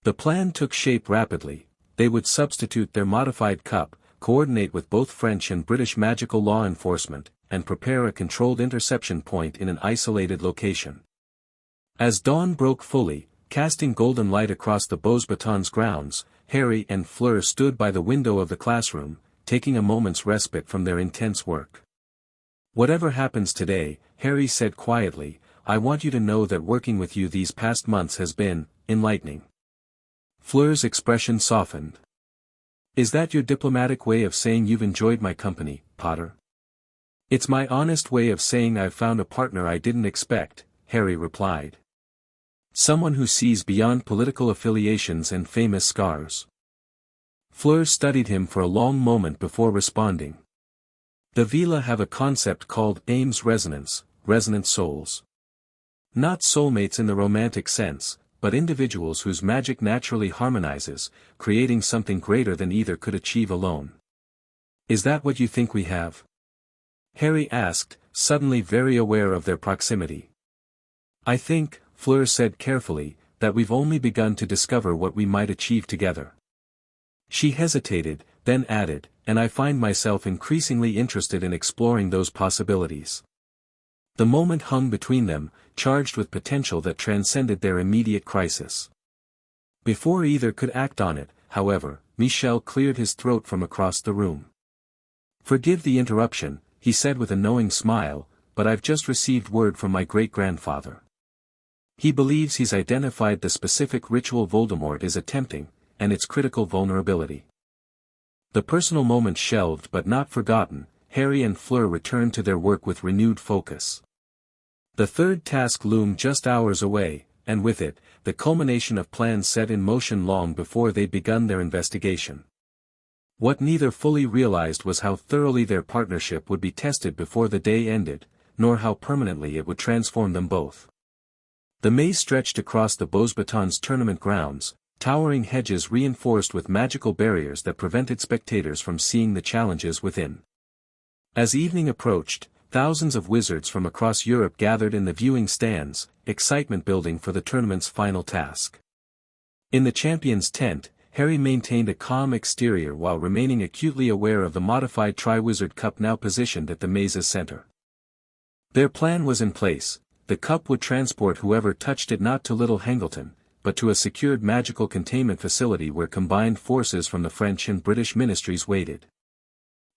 The plan took shape rapidly. They would substitute their modified cup, coordinate with both French and British magical law enforcement, and prepare a controlled interception point in an isolated location. As dawn broke fully, casting golden light across the Beauxbatons grounds, Harry and Fleur stood by the window of the classroom, taking a moment's respite from their intense work. Whatever happens today, Harry said quietly, I want you to know that working with you these past months has been enlightening. Fleur's expression softened. Is that your diplomatic way of saying you've enjoyed my company, Potter? It's my honest way of saying I've found a partner I didn't expect, Harry replied. Someone who sees beyond political affiliations and famous scars. Fleur studied him for a long moment before responding. The Veela have a concept called Ames resonance, resonant souls. Not soulmates in the romantic sense, but individuals whose magic naturally harmonizes, creating something greater than either could achieve alone. Is that what you think we have? Harry asked, suddenly very aware of their proximity. I think, Fleur said carefully, that we've only begun to discover what we might achieve together. She hesitated, then added, and I find myself increasingly interested in exploring those possibilities. The moment hung between them, charged with potential that transcended their immediate crisis. Before either could act on it, however, Michel cleared his throat from across the room. Forgive the interruption, he said with a knowing smile, but I've just received word from my great-grandfather. He believes he's identified the specific ritual Voldemort is attempting, and its critical vulnerability. The personal moment shelved but not forgotten, Harry and Fleur returned to their work with renewed focus. The third task loomed just hours away, and with it, the culmination of plans set in motion long before they'd begun their investigation. What neither fully realized was how thoroughly their partnership would be tested before the day ended, nor how permanently it would transform them both. The maze stretched across the Beauxbatons tournament grounds, towering hedges reinforced with magical barriers that prevented spectators from seeing the challenges within. As evening approached, thousands of wizards from across Europe gathered in the viewing stands, excitement building for the tournament's final task. In the champion's tent, Harry maintained a calm exterior while remaining acutely aware of the modified Triwizard Cup now positioned at the maze's center. Their plan was in place. The cup would transport whoever touched it not to Little Hangleton, but to a secured magical containment facility where combined forces from the French and British ministries waited.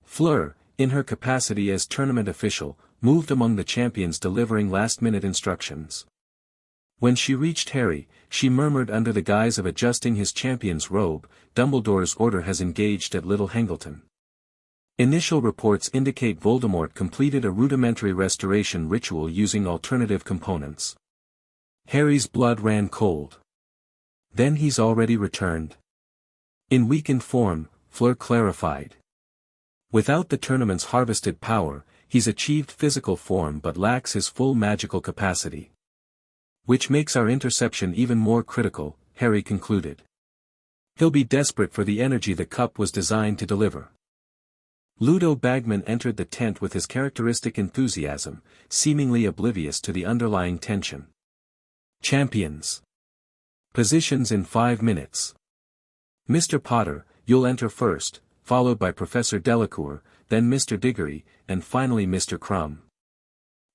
Fleur, in her capacity as tournament official, moved among the champions delivering last-minute instructions. When she reached Harry, she murmured under the guise of adjusting his champion's robe, Dumbledore's order has engaged at Little Hangleton. Initial reports indicate Voldemort completed a rudimentary restoration ritual using alternative components. Harry's blood ran cold. Then he's already returned. In weakened form, Fleur clarified. Without the tournament's harvested power, he's achieved physical form but lacks his full magical capacity. Which makes our interception even more critical, Harry concluded. He'll be desperate for the energy the cup was designed to deliver. Ludo Bagman entered the tent with his characteristic enthusiasm, seemingly oblivious to the underlying tension. Champions. Positions in 5 minutes. Mr. Potter, you'll enter first, followed by Professor Delacour, then Mr. Diggory, and finally Mr. Crumb.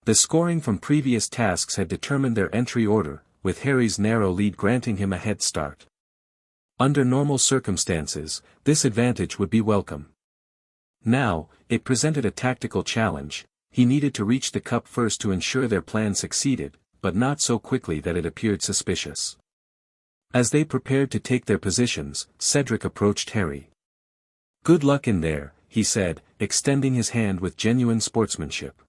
The scoring from previous tasks had determined their entry order, with Harry's narrow lead granting him a head start. Under normal circumstances, this advantage would be welcome. Now, it presented a tactical challenge. He needed to reach the cup first to ensure their plan succeeded, but not so quickly that it appeared suspicious. As they prepared to take their positions, Cedric approached Harry. Good luck in there, he said, extending his hand with genuine sportsmanship.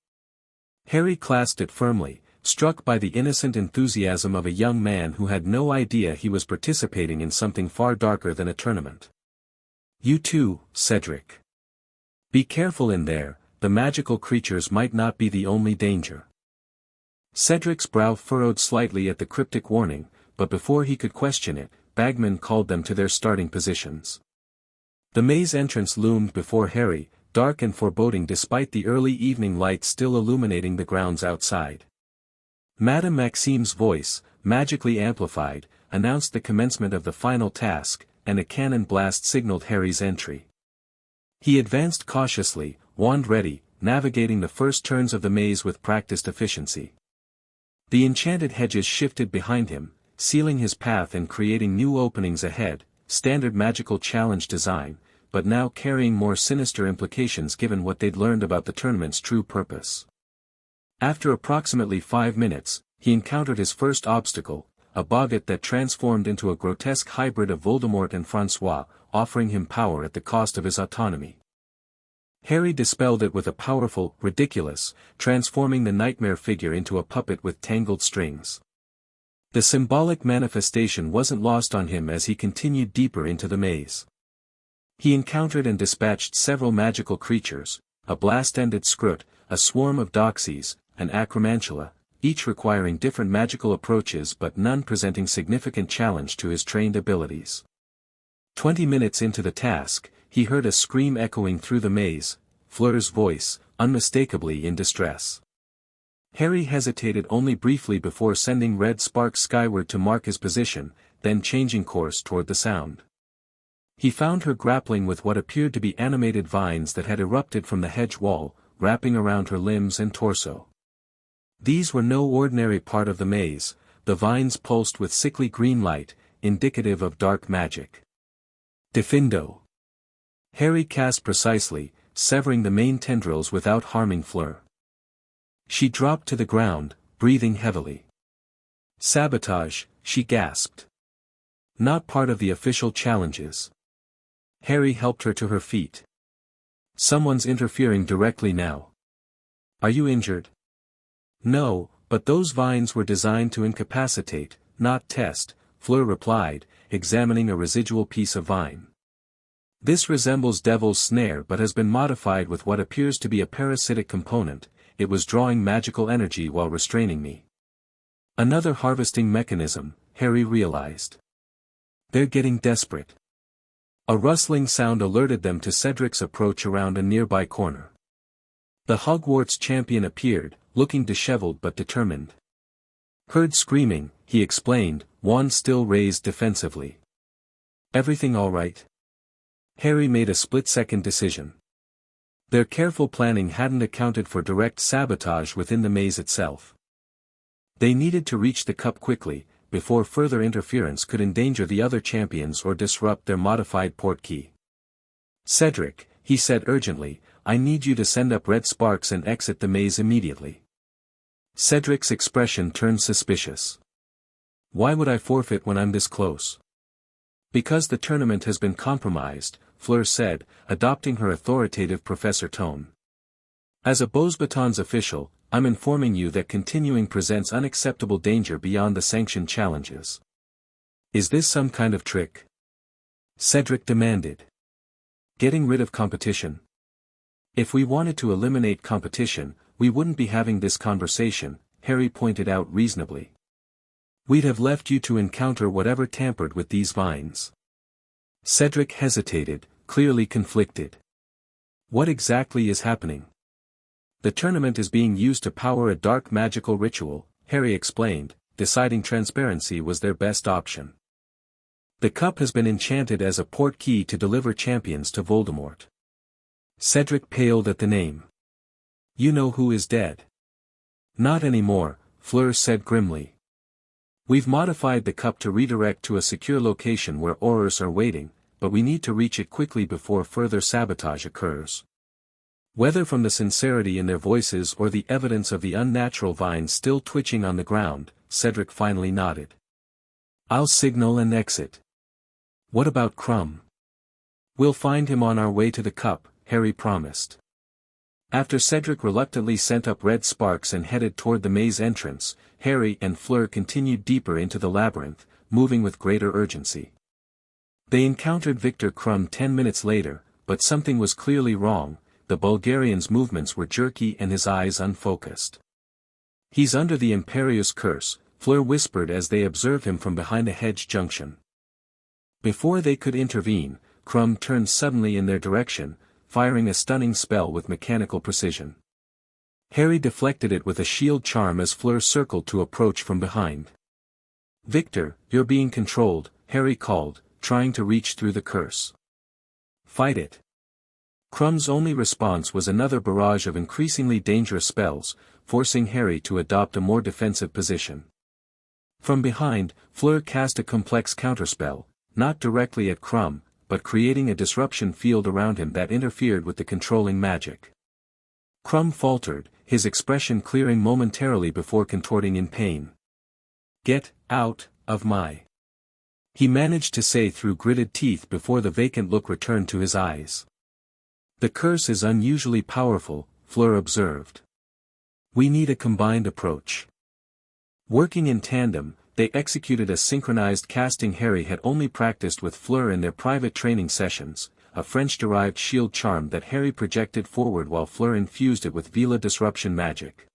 Harry clasped it firmly, struck by the innocent enthusiasm of a young man who had no idea he was participating in something far darker than a tournament. You too, Cedric. Be careful in there, the magical creatures might not be the only danger. Cedric's brow furrowed slightly at the cryptic warning, but before he could question it, Bagman called them to their starting positions. The maze entrance loomed before Harry, dark and foreboding despite the early evening light still illuminating the grounds outside. Madame Maxime's voice, magically amplified, announced the commencement of the final task, and a cannon blast signaled Harry's entry. He advanced cautiously, wand ready, navigating the first turns of the maze with practiced efficiency. The enchanted hedges shifted behind him, sealing his path and creating new openings ahead, standard magical challenge design, but now carrying more sinister implications given what they'd learned about the tournament's true purpose. After approximately 5 minutes, he encountered his first obstacle, a boggart that transformed into a grotesque hybrid of Voldemort and François, offering him power at the cost of his autonomy. Harry dispelled it with a powerful, ridiculous, transforming the nightmare figure into a puppet with tangled strings. The symbolic manifestation wasn't lost on him as he continued deeper into the maze. He encountered and dispatched several magical creatures, a blast-ended scrut, a swarm of doxies, an acromantula, each requiring different magical approaches but none presenting significant challenge to his trained abilities. 20 minutes into the task, he heard a scream echoing through the maze, Fleur's voice, unmistakably in distress. Harry hesitated only briefly before sending red sparks skyward to mark his position, then changing course toward the sound. He found her grappling with what appeared to be animated vines that had erupted from the hedge wall, wrapping around her limbs and torso. These were no ordinary part of the maze, the vines pulsed with sickly green light, indicative of dark magic. Defendo. Harry cast precisely, severing the main tendrils without harming Fleur. She dropped to the ground, breathing heavily. Sabotage, she gasped. Not part of the official challenges. Harry helped her to her feet. Someone's interfering directly now. Are you injured? No, but those vines were designed to incapacitate, not test, Fleur replied, examining a residual piece of vine. This resembles Devil's Snare but has been modified with what appears to be a parasitic component. It was drawing magical energy while restraining me. Another harvesting mechanism, Harry realized. They're getting desperate. A rustling sound alerted them to Cedric's approach around a nearby corner. The Hogwarts champion appeared, looking disheveled but determined. Heard screaming, he explained, wand still raised defensively. Everything all right? Harry made a split-second decision. Their careful planning hadn't accounted for direct sabotage within the maze itself. They needed to reach the cup quickly, before further interference could endanger the other champions or disrupt their modified portkey. Cedric, he said urgently, I need you to send up red sparks and exit the maze immediately. Cedric's expression turned suspicious. Why would I forfeit when I'm this close? Because the tournament has been compromised, Fleur said, adopting her authoritative professor tone. As a Beauxbatons official, I'm informing you that continuing presents unacceptable danger beyond the sanctioned challenges. Is this some kind of trick? Cedric demanded. Getting rid of competition? If we wanted to eliminate competition, we wouldn't be having this conversation, Harry pointed out reasonably. We'd have left you to encounter whatever tampered with these vines. Cedric hesitated, clearly conflicted. What exactly is happening? The tournament is being used to power a dark magical ritual, Harry explained, deciding transparency was their best option. The cup has been enchanted as a portkey to deliver champions to Voldemort. Cedric paled at the name. You know who is dead. Not anymore, Fleur said grimly. We've modified the cup to redirect to a secure location where Aurors are waiting, but we need to reach it quickly before further sabotage occurs. Whether from the sincerity in their voices or the evidence of the unnatural vines still twitching on the ground, Cedric finally nodded. I'll signal and exit. What about Crumb? We'll find him on our way to the cup, Harry promised. After Cedric reluctantly sent up red sparks and headed toward the maze entrance, Harry and Fleur continued deeper into the labyrinth, moving with greater urgency. They encountered Victor Crumb 10 minutes later, but something was clearly wrong. The Bulgarian's movements were jerky and his eyes unfocused. He's under the Imperious curse, Fleur whispered as they observed him from behind a hedge junction. Before they could intervene, Crumb turned suddenly in their direction, firing a stunning spell with mechanical precision. Harry deflected it with a shield charm as Fleur circled to approach from behind. Victor, you're being controlled, Harry called, trying to reach through the curse. Fight it. Crumb's only response was another barrage of increasingly dangerous spells, forcing Harry to adopt a more defensive position. From behind, Fleur cast a complex counterspell, not directly at Crumb, but creating a disruption field around him that interfered with the controlling magic. Crumb faltered, his expression clearing momentarily before contorting in pain. Get out of my... He managed to say through gritted teeth before the vacant look returned to his eyes. The curse is unusually powerful, Fleur observed. We need a combined approach. Working in tandem, they executed a synchronized casting Harry had only practiced with Fleur in their private training sessions, a French-derived shield charm that Harry projected forward while Fleur infused it with Veela disruption magic.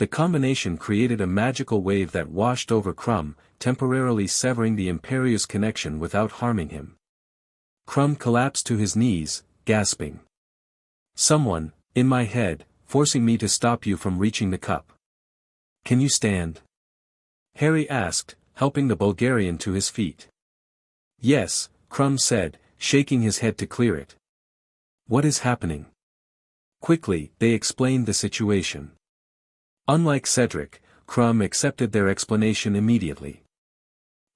The combination created a magical wave that washed over Crumb, temporarily severing the Imperio's connection without harming him. Crumb collapsed to his knees, gasping. "Someone, in my head, forcing me to stop you from reaching the cup. Can you stand?" Harry asked, helping the Bulgarian to his feet. "Yes," Crumb said, shaking his head to clear it. "What is happening?" Quickly, they explained the situation. Unlike Cedric, Crumb accepted their explanation immediately.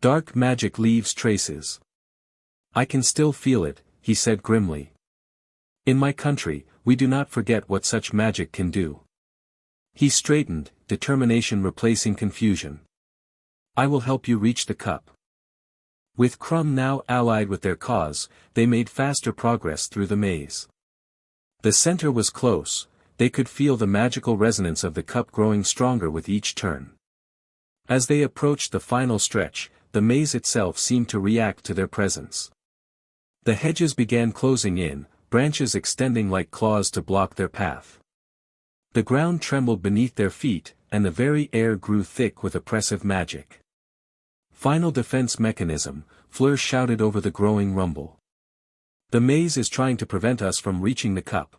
"Dark magic leaves traces. I can still feel it," he said grimly. "In my country, we do not forget what such magic can do." He straightened, determination replacing confusion. "I will help you reach the cup." With Crumb now allied with their cause, they made faster progress through the maze. The center was close, they could feel the magical resonance of the cup growing stronger with each turn. As they approached the final stretch, the maze itself seemed to react to their presence. The hedges began closing in, branches extending like claws to block their path. The ground trembled beneath their feet, and the very air grew thick with oppressive magic. "Final defense mechanism," Fleur shouted over the growing rumble. "The maze is trying to prevent us from reaching the cup."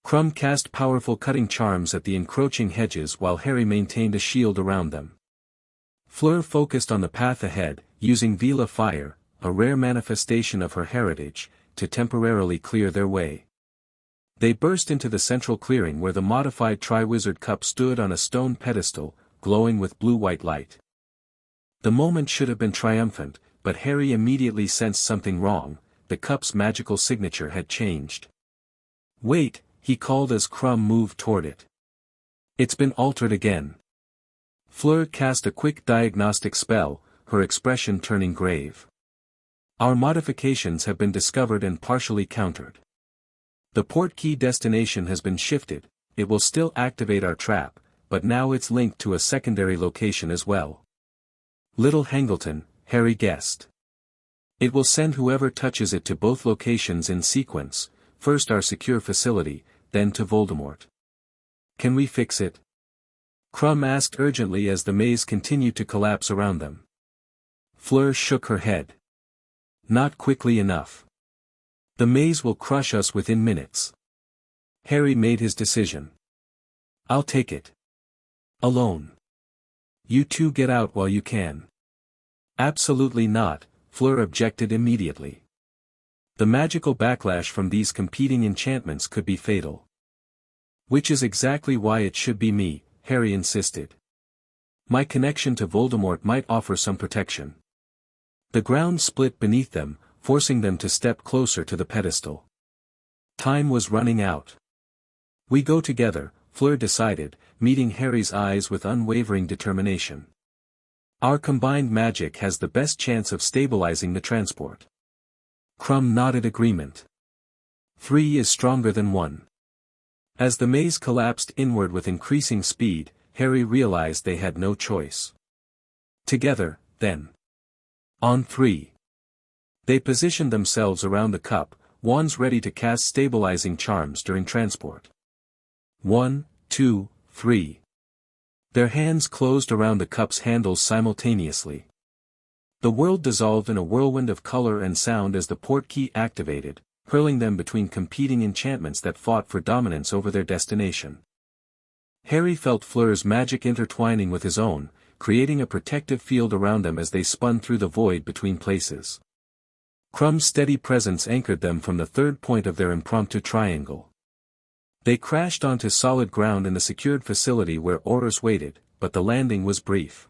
Crumb cast powerful cutting charms at the encroaching hedges while Harry maintained a shield around them. Fleur focused on the path ahead, using Veela fire, a rare manifestation of her heritage, to temporarily clear their way. They burst into the central clearing where the modified Triwizard Cup stood on a stone pedestal, glowing with blue-white light. The moment should have been triumphant, but Harry immediately sensed something wrong. The cup's magical signature had changed. "Wait," he called as Crumb moved toward it. "It's been altered again." Fleur cast a quick diagnostic spell, her expression turning grave. "Our modifications have been discovered and partially countered. The portkey destination has been shifted. It will still activate our trap, but now it's linked to a secondary location as well. Little Hangleton," Harry guessed. "It will send whoever touches it to both locations in sequence, first our secure facility, then to Voldemort. Can we fix it?" Crumb asked urgently as the maze continued to collapse around them. Fleur shook her head. "Not quickly enough. The maze will crush us within minutes." Harry made his decision. "I'll take it. Alone. You two get out while you can." "Absolutely not," Fleur objected immediately. "The magical backlash from these competing enchantments could be fatal." "Which is exactly why it should be me," Harry insisted. "My connection to Voldemort might offer some protection." The ground split beneath them, forcing them to step closer to the pedestal. Time was running out. "We go together," Fleur decided, meeting Harry's eyes with unwavering determination. "Our combined magic has the best chance of stabilizing the transport." Crumb nodded agreement. "Three is stronger than one." As the maze collapsed inward with increasing speed, Harry realized they had no choice. "Together, then. On three." They positioned themselves around the cup, wands ready to cast stabilizing charms during transport. 1, 2, 3. Their hands closed around the cup's handles simultaneously. The world dissolved in a whirlwind of color and sound as the portkey activated, hurling them between competing enchantments that fought for dominance over their destination. Harry felt Fleur's magic intertwining with his own, creating a protective field around them as they spun through the void between places. Crumb's steady presence anchored them from the third point of their impromptu triangle. They crashed onto solid ground in the secured facility where Aurors waited, but the landing was brief.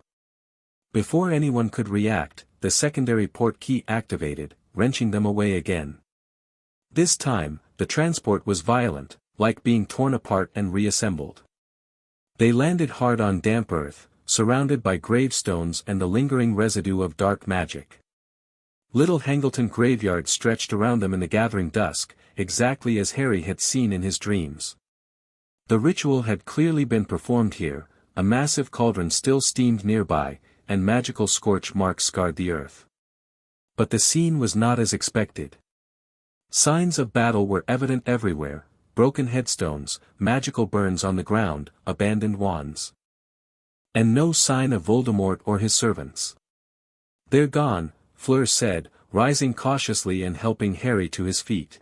Before anyone could react, the secondary portkey activated, wrenching them away again. This time, the transport was violent, like being torn apart and reassembled. They landed hard on damp earth, surrounded by gravestones and the lingering residue of dark magic. Little Hangleton Graveyard stretched around them in the gathering dusk, exactly as Harry had seen in his dreams. The ritual had clearly been performed here, a massive cauldron still steamed nearby, and magical scorch marks scarred the earth. But the scene was not as expected. Signs of battle were evident everywhere, broken headstones, magical burns on the ground, abandoned wands. And no sign of Voldemort or his servants. "They're gone," Fleur said, rising cautiously and helping Harry to his feet.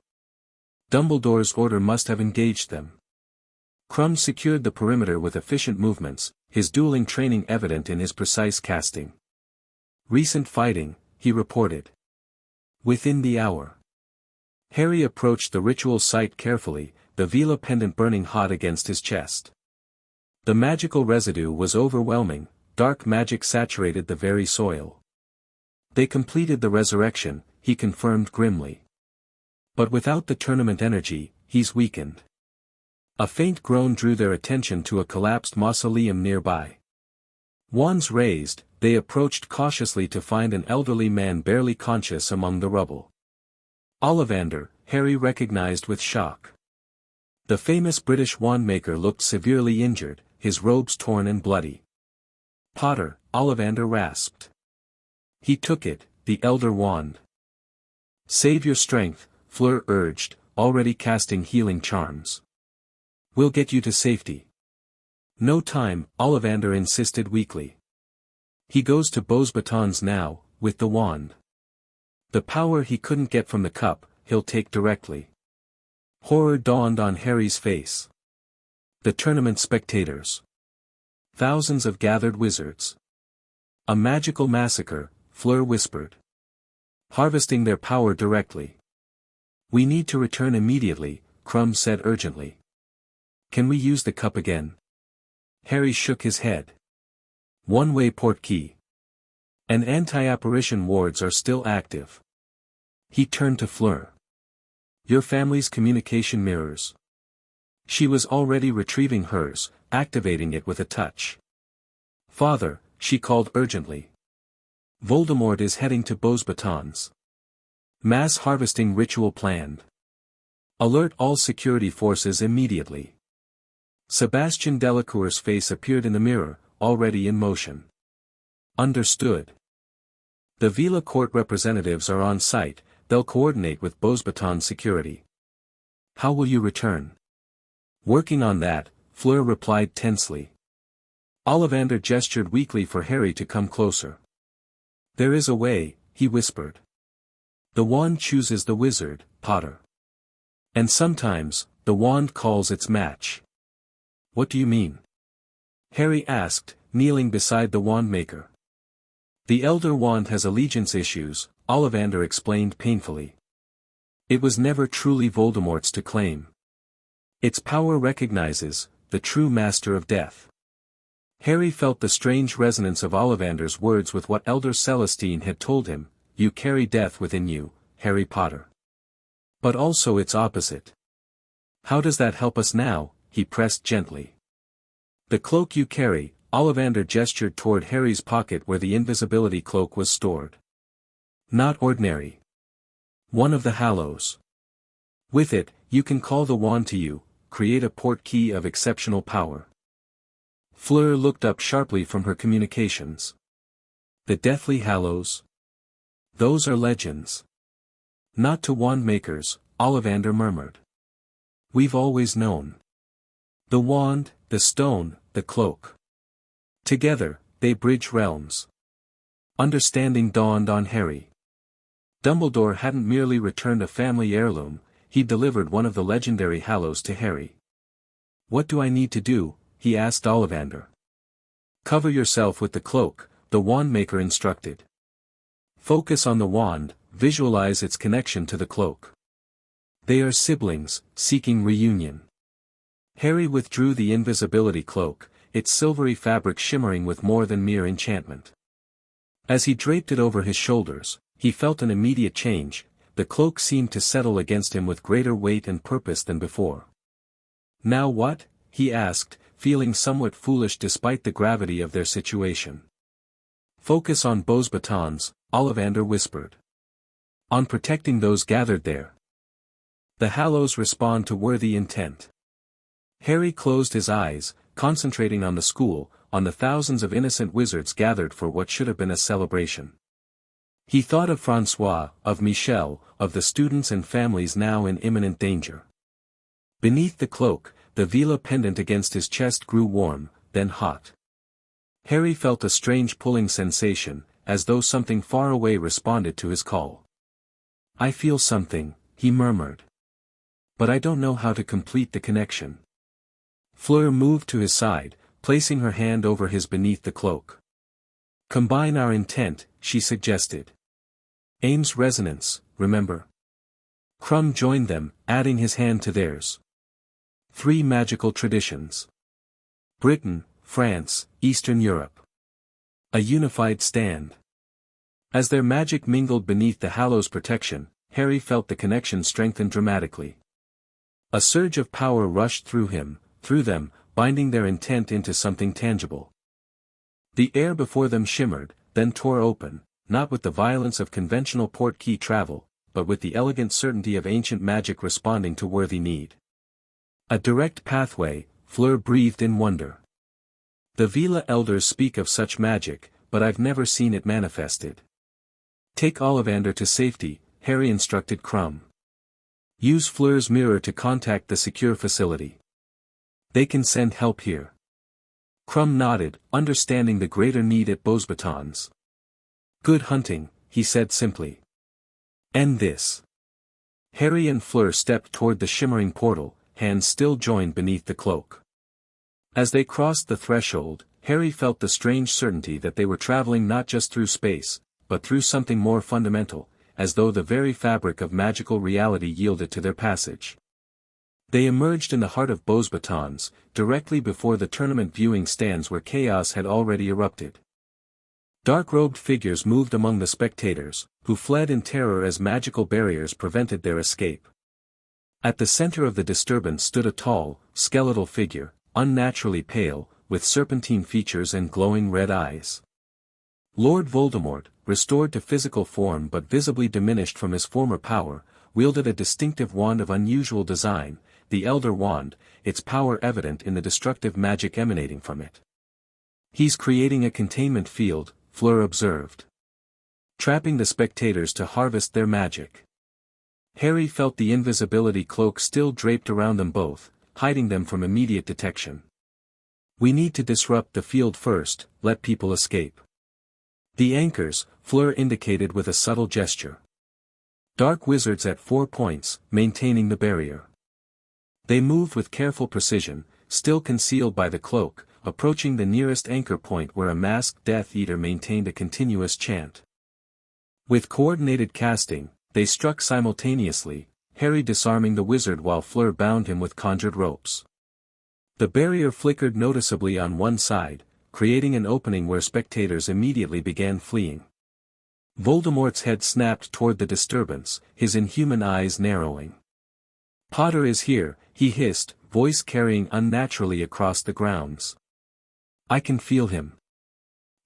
Dumbledore's order must have engaged them. Krum secured the perimeter with efficient movements, his dueling training evident in his precise casting. "Recent fighting," he reported. "Within the hour." Harry approached the ritual site carefully, the Veela pendant burning hot against his chest. The magical residue was overwhelming, dark magic saturated the very soil. "They completed the resurrection," he confirmed grimly. "But without the tournament energy, he's weakened." A faint groan drew their attention to a collapsed mausoleum nearby. Wands raised, they approached cautiously to find an elderly man barely conscious among the rubble. Ollivander, Harry recognized with shock. The famous British wandmaker looked severely injured, his robes torn and bloody. "Potter," Ollivander rasped. He took it, the elder wand. "Save your strength," Fleur urged, already casting healing charms. "We'll get you to safety." "No time," Ollivander insisted weakly. "He goes to Beauxbatons now, with the wand. The power he couldn't get from the cup, he'll take directly." Horror dawned on Harry's face. The tournament spectators. Thousands of gathered wizards. A magical massacre, Fleur whispered. Harvesting their power directly. "We need to return immediately," Krum said urgently. "Can we use the cup again?" Harry shook his head. "One-way portkey. And anti-apparition wards are still active." He turned to Fleur. "Your family's communication mirrors." She was already retrieving hers, activating it with a touch. "Father," she called urgently. "Voldemort is heading to Beauxbatons. Mass harvesting ritual planned. Alert all security forces immediately." Sebastian Delacour's face appeared in the mirror, already in motion. "Understood. The Veela court representatives are on site, they'll coordinate with Beauxbatons security." "How will you return?" "Working on that," Fleur replied tensely. Ollivander gestured weakly for Harry to come closer. "There is a way," he whispered. "The wand chooses the wizard, Potter. And sometimes, the wand calls its match." "What do you mean?" Harry asked, kneeling beside the wandmaker. "The Elder Wand has allegiance issues," Ollivander explained painfully. "It was never truly Voldemort's to claim. Its power recognizes the true master of death." Harry felt the strange resonance of Ollivander's words with what Elder Celestine had told him: "You carry death within you, Harry Potter." But also its opposite. "How does that help us now?" he pressed gently. "The cloak you carry," Ollivander gestured toward Harry's pocket where the invisibility cloak was stored. "Not ordinary. One of the Hallows. With it, you can call the wand to you, create a portkey of exceptional power." Fleur looked up sharply from her communications. "The Deathly Hallows? Those are legends." "Not to wandmakers," Ollivander murmured. "We've always known. The wand, the stone, the cloak. Together, they bridge realms." Understanding dawned on Harry. Dumbledore hadn't merely returned a family heirloom, he delivered one of the legendary Hallows to Harry. "What do I need to do?" he asked Ollivander. "Cover yourself with the cloak," the wandmaker instructed. "Focus on the wand, visualize its connection to the cloak. They are siblings, seeking reunion." Harry withdrew the invisibility cloak, its silvery fabric shimmering with more than mere enchantment. As he draped it over his shoulders, he felt an immediate change, the cloak seemed to settle against him with greater weight and purpose than before. "Now what?" he asked, feeling somewhat foolish despite the gravity of their situation. "Focus on Beauxbatons," Ollivander whispered. "On protecting those gathered there. The Hallows respond to worthy intent." Harry closed his eyes, concentrating on the school, on the thousands of innocent wizards gathered for what should have been a celebration. He thought of François, of Michel, of the students and families now in imminent danger. Beneath the cloak, the Veela pendant against his chest grew warm, then hot. Harry felt a strange pulling sensation, as though something far away responded to his call. "I feel something," he murmured. "But I don't know how to complete the connection." Fleur moved to his side, placing her hand over his beneath the cloak. "Combine our intent," she suggested. "Aim's resonance, remember?" Crumb joined them, adding his hand to theirs. 3 magical traditions. Britain, France, Eastern Europe. A unified stand. As their magic mingled beneath the Hallow's protection, Harry felt the connection strengthen dramatically. A surge of power rushed through them, binding their intent into something tangible. The air before them shimmered, then tore open, not with the violence of conventional portkey travel, but with the elegant certainty of ancient magic responding to worthy need. "A direct pathway," Fleur breathed in wonder. "The Veela elders speak of such magic, but I've never seen it manifested." "Take Ollivander to safety," Harry instructed Crumb. "Use Fleur's mirror to contact the secure facility. They can send help here." Crumb nodded, understanding the greater need at Beauxbatons. "Good hunting," he said simply. "End this." Harry and Fleur stepped toward the shimmering portal, hands still joined beneath the cloak. As they crossed the threshold, Harry felt the strange certainty that they were traveling not just through space, but through something more fundamental, as though the very fabric of magical reality yielded to their passage. They emerged in the heart of Beauxbatons, directly before the tournament viewing stands where chaos had already erupted. Dark-robed figures moved among the spectators, who fled in terror as magical barriers prevented their escape. At the center of the disturbance stood a tall, skeletal figure, unnaturally pale, with serpentine features and glowing red eyes. Lord Voldemort, restored to physical form but visibly diminished from his former power, wielded a distinctive wand of unusual design, the Elder Wand, its power evident in the destructive magic emanating from it. "He's creating a containment field," Fleur observed. "Trapping the spectators to harvest their magic." Harry felt the invisibility cloak still draped around them both, hiding them from immediate detection. "We need to disrupt the field first, let people escape." "The anchors," Fleur indicated with a subtle gesture. "Dark wizards at 4 points, maintaining the barrier." They moved with careful precision, still concealed by the cloak, approaching the nearest anchor point where a masked Death Eater maintained a continuous chant. With coordinated casting, they struck simultaneously, Harry disarming the wizard while Fleur bound him with conjured ropes. The barrier flickered noticeably on one side, creating an opening where spectators immediately began fleeing. Voldemort's head snapped toward the disturbance, his inhuman eyes narrowing. "Potter is here," he hissed, voice carrying unnaturally across the grounds. "I can feel him."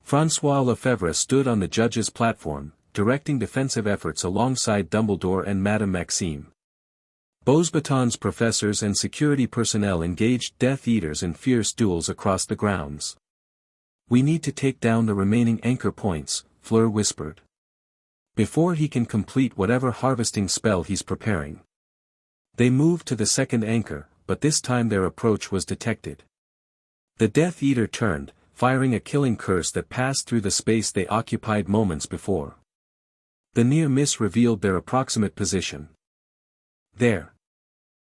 François Lefebvre stood on the judge's platform, directing defensive efforts alongside Dumbledore and Madame Maxime. Beauxbatons professors and security personnel engaged Death Eaters in fierce duels across the grounds. "We need to take down the remaining anchor points," Fleur whispered. "Before he can complete whatever harvesting spell he's preparing." They moved to the second anchor, but this time their approach was detected. The Death Eater turned, firing a killing curse that passed through the space they occupied moments before. The near miss revealed their approximate position. "There!"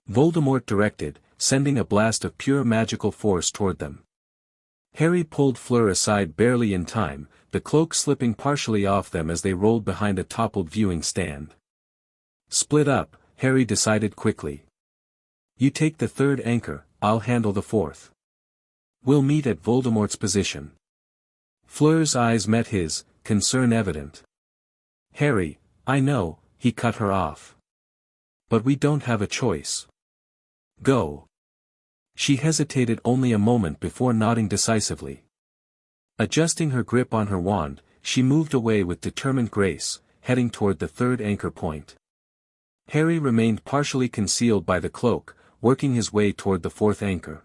Voldemort directed, sending a blast of pure magical force toward them. Harry pulled Fleur aside barely in time, the cloak slipping partially off them as they rolled behind a toppled viewing stand. "Split up," Harry decided quickly. "You take the third anchor, I'll handle the fourth. We'll meet at Voldemort's position." Fleur's eyes met his, concern evident. "Harry, I know," he cut her off. "But we don't have a choice. Go." She hesitated only a moment before nodding decisively. Adjusting her grip on her wand, she moved away with determined grace, heading toward the third anchor point. Harry remained partially concealed by the cloak, working his way toward the fourth anchor.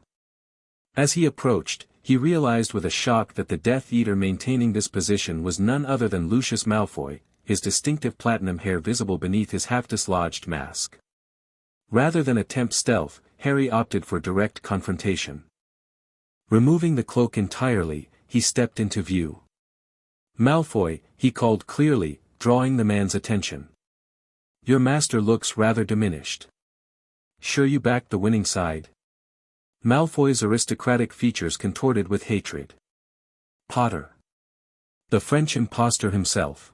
As he approached, he realized with a shock that the Death Eater maintaining this position was none other than Lucius Malfoy, his distinctive platinum hair visible beneath his half-dislodged mask. Rather than attempt stealth, Harry opted for direct confrontation. Removing the cloak entirely, he stepped into view. "Malfoy," he called clearly, drawing the man's attention. "Your master looks rather diminished. Sure you backed the winning side?" Malfoy's aristocratic features contorted with hatred. "Potter. The French impostor himself."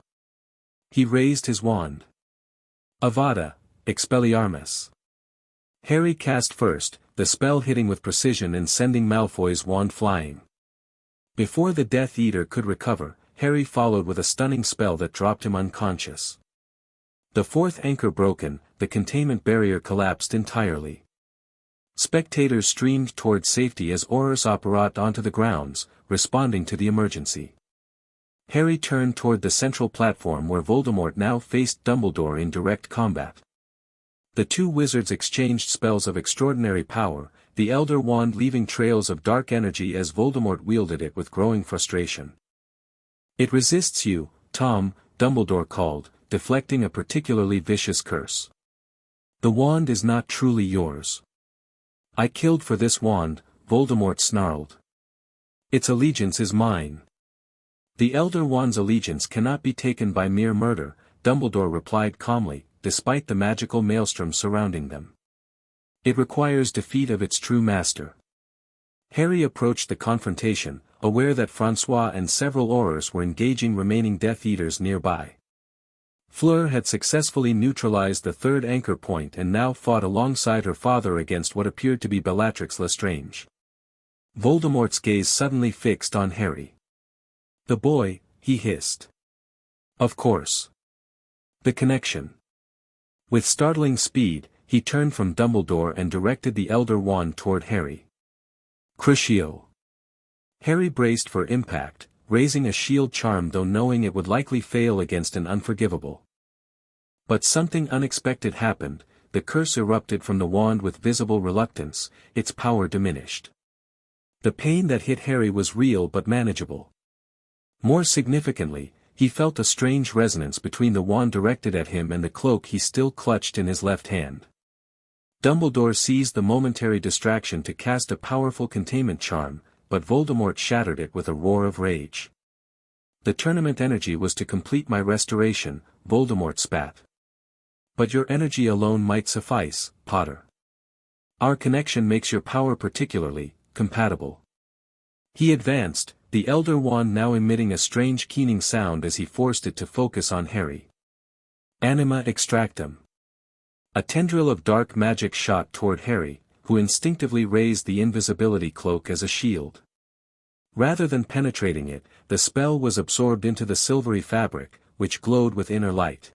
He raised his wand. "Avada, Expelliarmus." Harry cast first, the spell hitting with precision and sending Malfoy's wand flying. Before the Death Eater could recover, Harry followed with a stunning spell that dropped him unconscious. The fourth anchor broken, the containment barrier collapsed entirely. Spectators streamed towards safety as Aurors Operat onto the grounds, responding to the emergency. Harry turned toward the central platform where Voldemort now faced Dumbledore in direct combat. The two wizards exchanged spells of extraordinary power, the Elder Wand leaving trails of dark energy as Voldemort wielded it with growing frustration. "It resists you, Tom," Dumbledore called, deflecting a particularly vicious curse. "The wand is not truly yours." "I killed for this wand," Voldemort snarled. "Its allegiance is mine." "The Elder Wand's allegiance cannot be taken by mere murder," Dumbledore replied calmly, despite the magical maelstrom surrounding them. "It requires defeat of its true master." Harry approached the confrontation, aware that François and several Aurors were engaging remaining Death Eaters nearby. Fleur had successfully neutralized the third anchor point and now fought alongside her father against what appeared to be Bellatrix Lestrange. Voldemort's gaze suddenly fixed on Harry. "The boy," he hissed. "Of course. The connection." With startling speed, he turned from Dumbledore and directed the Elder Wand toward Harry. Crucio. Harry braced for impact, raising a shield charm though knowing it would likely fail against an unforgivable. But something unexpected happened, the curse erupted from the wand with visible reluctance, its power diminished. The pain that hit Harry was real but manageable. More significantly, he felt a strange resonance between the wand directed at him and the cloak he still clutched in his left hand. Dumbledore seized the momentary distraction to cast a powerful containment charm, but Voldemort shattered it with a roar of rage. "The tournament energy was to complete my restoration," Voldemort spat. "But your energy alone might suffice, Potter. Our connection makes your power particularly compatible." He advanced, the Elder Wand now emitting a strange keening sound as he forced it to focus on Harry. "Anima extractum." A tendril of dark magic shot toward Harry, who instinctively raised the invisibility cloak as a shield. Rather than penetrating it, the spell was absorbed into the silvery fabric, which glowed with inner light.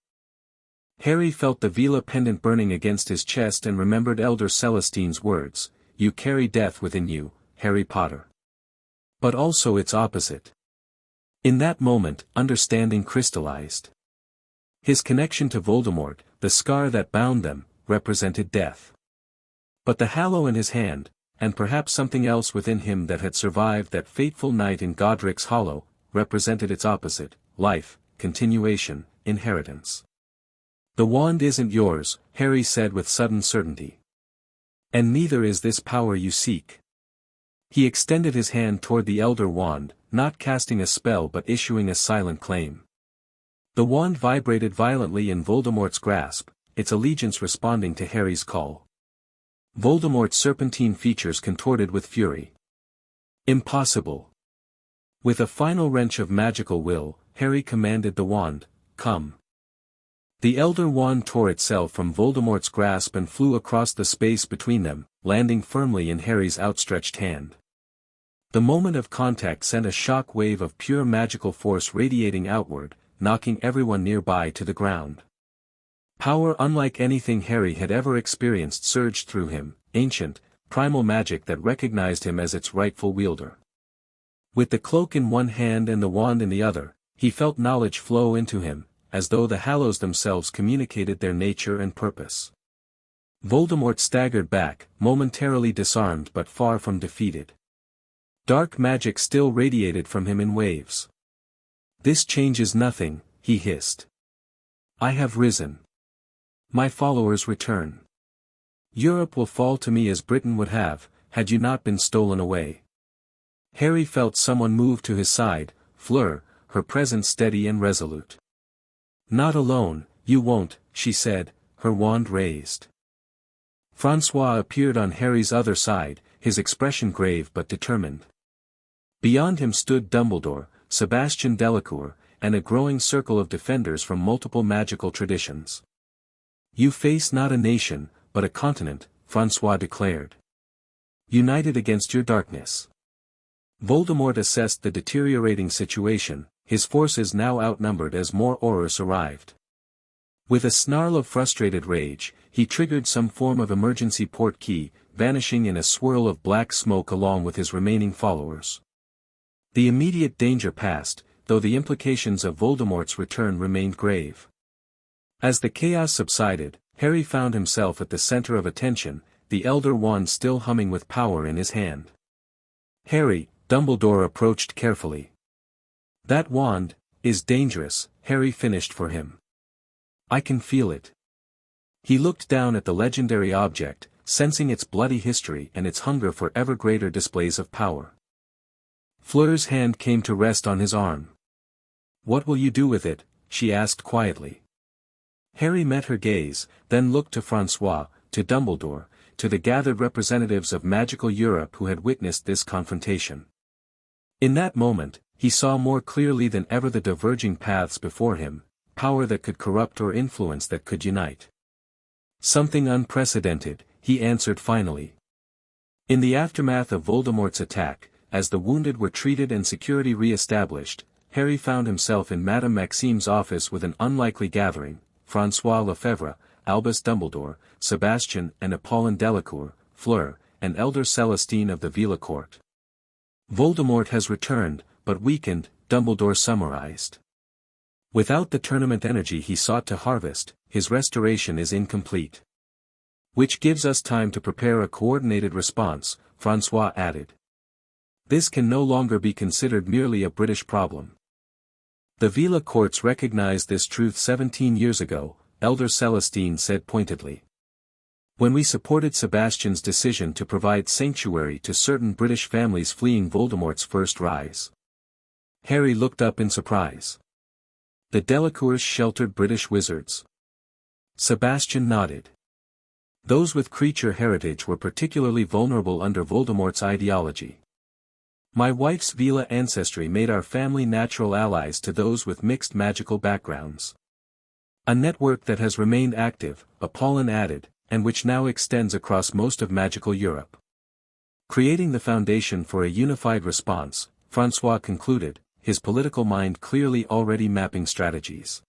Harry felt the Veela pendant burning against his chest and remembered Elder Celestine's words, "You carry death within you, Harry Potter." But also its opposite. In that moment, understanding crystallized. His connection to Voldemort, the scar that bound them, represented death. But the Hallow in his hand, and perhaps something else within him that had survived that fateful night in Godric's Hollow, represented its opposite, life, continuation, inheritance. "The wand isn't yours," Harry said with sudden certainty. "And neither is this power you seek." He extended his hand toward the Elder Wand, not casting a spell but issuing a silent claim. The wand vibrated violently in Voldemort's grasp, its allegiance responding to Harry's call. Voldemort's serpentine features contorted with fury. "Impossible." With a final wrench of magical will, Harry commanded the wand, "Come." The Elder Wand tore itself from Voldemort's grasp and flew across the space between them, landing firmly in Harry's outstretched hand. The moment of contact sent a shock wave of pure magical force radiating outward, knocking everyone nearby to the ground. Power unlike anything Harry had ever experienced surged through him, ancient, primal magic that recognized him as its rightful wielder. With the cloak in one hand and the wand in the other, he felt knowledge flow into him, as though the Hallows themselves communicated their nature and purpose. Voldemort staggered back, momentarily disarmed but far from defeated. Dark magic still radiated from him in waves. "This changes nothing," he hissed. "I have risen. My followers return." Europe will fall to me as Britain would have, had you not been stolen away. Harry felt someone move to his side, Fleur, her presence steady and resolute. Not alone, you won't, she said, her wand raised. François appeared on Harry's other side, his expression grave but determined. Beyond him stood Dumbledore, Sebastian Delacour, and a growing circle of defenders from multiple magical traditions. You face not a nation, but a continent, François declared. United against your darkness. Voldemort assessed the deteriorating situation, his forces now outnumbered as more Aurors arrived. With a snarl of frustrated rage, he triggered some form of emergency port key, vanishing in a swirl of black smoke along with his remaining followers. The immediate danger passed, though the implications of Voldemort's return remained grave. As the chaos subsided, Harry found himself at the center of attention, the Elder Wand still humming with power in his hand. Harry, Dumbledore approached carefully. That wand is dangerous, Harry finished for him. I can feel it. He looked down at the legendary object, sensing its bloody history and its hunger for ever greater displays of power. Fleur's hand came to rest on his arm. What will you do with it? She asked quietly. Harry met her gaze, then looked to François, to Dumbledore, to the gathered representatives of magical Europe who had witnessed this confrontation. In that moment, he saw more clearly than ever the diverging paths before him, power that could corrupt or influence that could unite. Something unprecedented, he answered finally. In the aftermath of Voldemort's attack, as the wounded were treated and security re-established, Harry found himself in Madame Maxime's office with an unlikely gathering, François Lefebvre, Albus Dumbledore, Sebastian and Apollon Delacour, Fleur, and Elder Celestine of the Veela court. Voldemort has returned, but weakened, Dumbledore summarized. Without the tournament energy he sought to harvest, his restoration is incomplete. Which gives us time to prepare a coordinated response, François added. This can no longer be considered merely a British problem. The Veela courts recognized this truth 17 years ago, Elder Celestine said pointedly. When we supported Sebastian's decision to provide sanctuary to certain British families fleeing Voldemort's first rise. Harry looked up in surprise. The Delacours sheltered British wizards. Sebastian nodded. Those with creature heritage were particularly vulnerable under Voldemort's ideology. My wife's Veela ancestry made our family natural allies to those with mixed magical backgrounds. A network that has remained active, Apollon added, and which now extends across most of magical Europe. Creating the foundation for a unified response, François concluded, his political mind clearly already mapping strategies.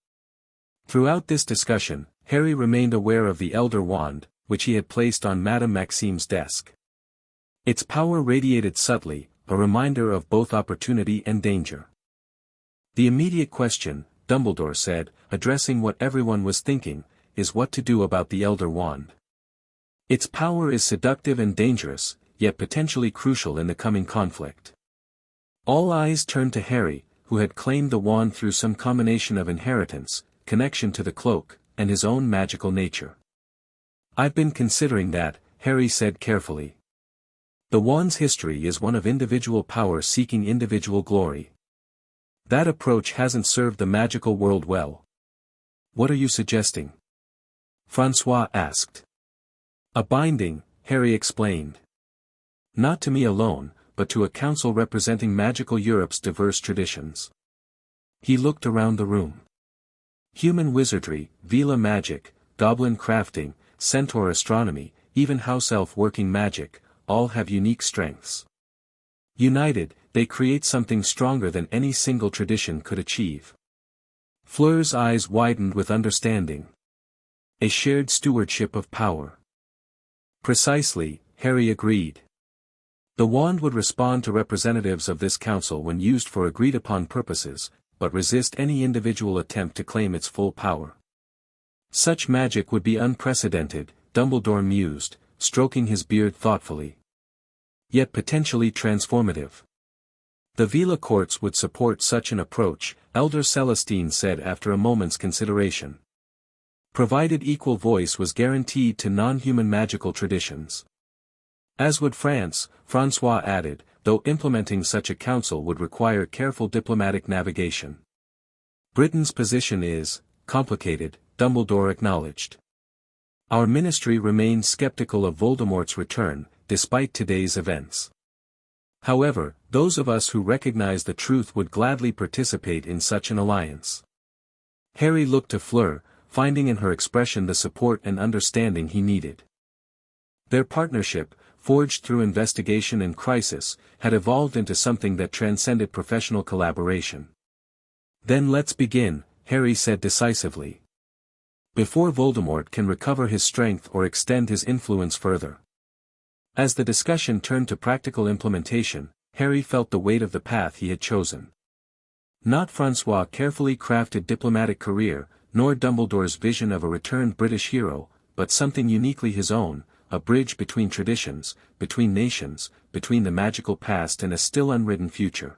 Throughout this discussion, Harry remained aware of the Elder Wand, which he had placed on Madame Maxime's desk. Its power radiated subtly, a reminder of both opportunity and danger. The immediate question, Dumbledore said, addressing what everyone was thinking, is what to do about the Elder Wand. Its power is seductive and dangerous, yet potentially crucial in the coming conflict. All eyes turned to Harry, who had claimed the wand through some combination of inheritance, connection to the cloak, and his own magical nature. I've been considering that, Harry said carefully. The wand's history is one of individual power seeking individual glory. That approach hasn't served the magical world well. What are you suggesting? François asked. A binding, Harry explained. Not to me alone, but to a council representing magical Europe's diverse traditions. He looked around the room. Human wizardry, Veela magic, goblin crafting, centaur astronomy, even house elf working magic, all have unique strengths. United, they create something stronger than any single tradition could achieve. Fleur's eyes widened with understanding. A shared stewardship of power. Precisely, Harry agreed. The wand would respond to representatives of this council when used for agreed-upon purposes, but resist any individual attempt to claim its full power. Such magic would be unprecedented, Dumbledore mused, stroking his beard thoughtfully. Yet potentially transformative. The Veela courts would support such an approach, Elder Celestine said after a moment's consideration. provided equal voice was guaranteed to non-human magical traditions. As would France, François added, though implementing such a council would require careful diplomatic navigation. Britain's position is complicated, Dumbledore acknowledged. Our ministry remains skeptical of Voldemort's return, despite today's events. However, those of us who recognize the truth would gladly participate in such an alliance. Harry looked to Fleur, finding in her expression the support and understanding he needed. Their partnership, forged through investigation and crisis, had evolved into something that transcended professional collaboration. Then let's begin, Harry said decisively. Before Voldemort can recover his strength or extend his influence further. As the discussion turned to practical implementation, Harry felt the weight of the path he had chosen. Not François' carefully crafted diplomatic career, nor Dumbledore's vision of a returned British hero, but something uniquely his own, a bridge between traditions, between nations, between the magical past and a still unwritten future.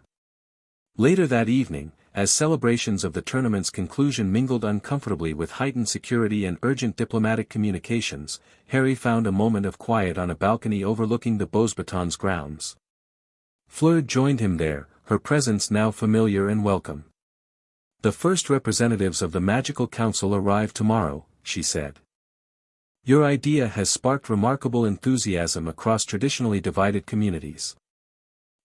Later that evening, as celebrations of the tournament's conclusion mingled uncomfortably with heightened security and urgent diplomatic communications, Harry found a moment of quiet on a balcony overlooking the Beauxbatons grounds. Fleur joined him there, her presence now familiar and welcome. The first representatives of the Magical Council arrive tomorrow, she said. Your idea has sparked remarkable enthusiasm across traditionally divided communities.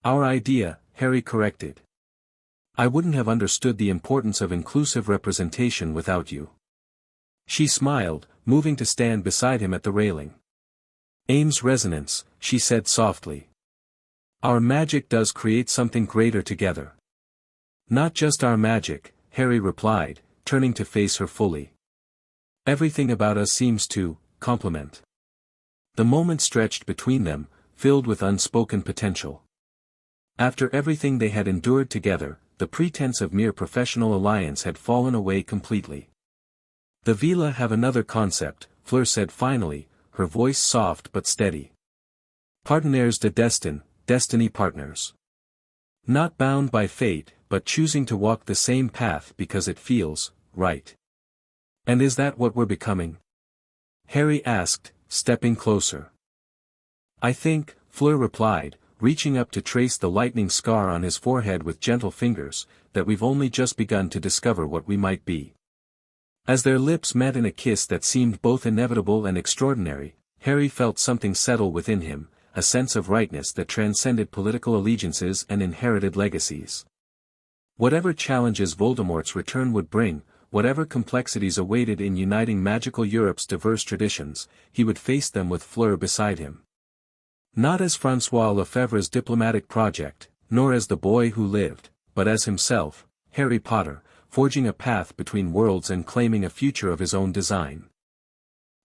Our idea, Harry corrected. I wouldn't have understood the importance of inclusive representation without you. She smiled, moving to stand beside him at the railing. Ames resonance, she said softly. Our magic does create something greater together. Not just our magic, Harry replied, turning to face her fully. Everything about us seems to complement. The moment stretched between them, filled with unspoken potential. After everything they had endured together, the pretense of mere professional alliance had fallen away completely. The Veela have another concept, Fleur said finally, her voice soft but steady. Partenaires de destin, destiny partners. Not bound by fate, but choosing to walk the same path because it feels right. And is that what we're becoming? Harry asked, stepping closer. I think, Fleur replied, reaching up to trace the lightning scar on his forehead with gentle fingers, that we've only just begun to discover what we might be. As their lips met in a kiss that seemed both inevitable and extraordinary, Harry felt something settle within him, a sense of rightness that transcended political allegiances and inherited legacies. Whatever challenges Voldemort's return would bring, whatever complexities awaited in uniting magical Europe's diverse traditions, he would face them with Fleur beside him. Not as François Lefebvre's diplomatic project, nor as the boy who lived, but as himself, Harry Potter, forging a path between worlds and claiming a future of his own design.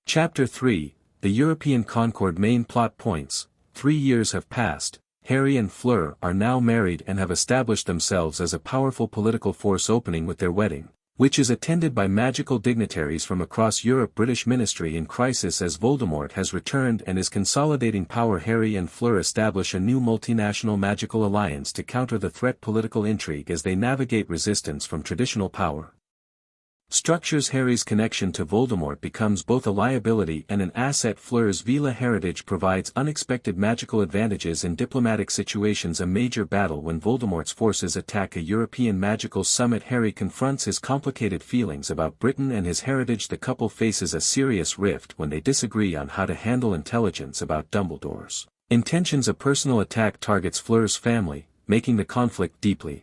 Chapter 3, The European Concord Main plot points. 3 years have passed, Harry and Fleur are now married and have established themselves as a powerful political force opening with their wedding, which is attended by magical dignitaries from across Europe. British ministry in crisis as Voldemort has returned and is consolidating power. Harry and Fleur establish a new multinational magical alliance to counter the threat. Political intrigue as they navigate resistance from traditional power structures. Harry's connection to Voldemort becomes both a liability and an asset. Fleur's Veela heritage provides unexpected magical advantages in diplomatic situations. A major battle when Voldemort's forces attack a European magical summit. Harry confronts his complicated feelings about Britain and his heritage. The couple faces a serious rift when they disagree on how to handle intelligence about Dumbledore's intentions. A personal attack targets Fleur's family, making the conflict deeply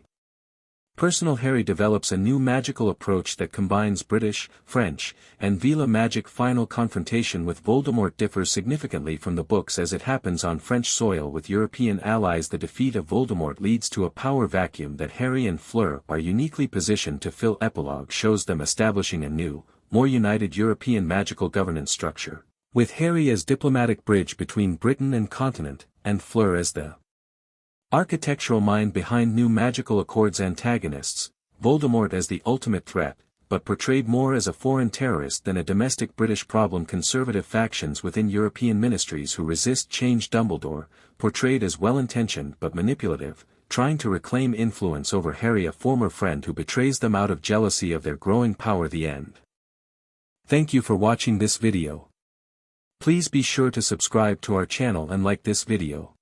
personal. Harry develops a new magical approach that combines British, French, and Veela magic. Final confrontation with Voldemort differs significantly from the books as it happens on French soil with European allies. The defeat of Voldemort leads to a power vacuum that Harry and Fleur are uniquely positioned to fill. Epilogue shows them establishing a new, more united European magical governance structure, with Harry as diplomatic bridge between Britain and continent, and Fleur as the architectural mind behind new magical accords. Antagonists, Voldemort as the ultimate threat, but portrayed more as a foreign terrorist than a domestic British problem. Conservative factions within European ministries who resist change. Dumbledore, portrayed as well-intentioned but manipulative, trying to reclaim influence over Harry, a former friend who betrays them out of jealousy of their growing power. The end. Thank you for watching this video. Please be sure to subscribe to our channel and like this video.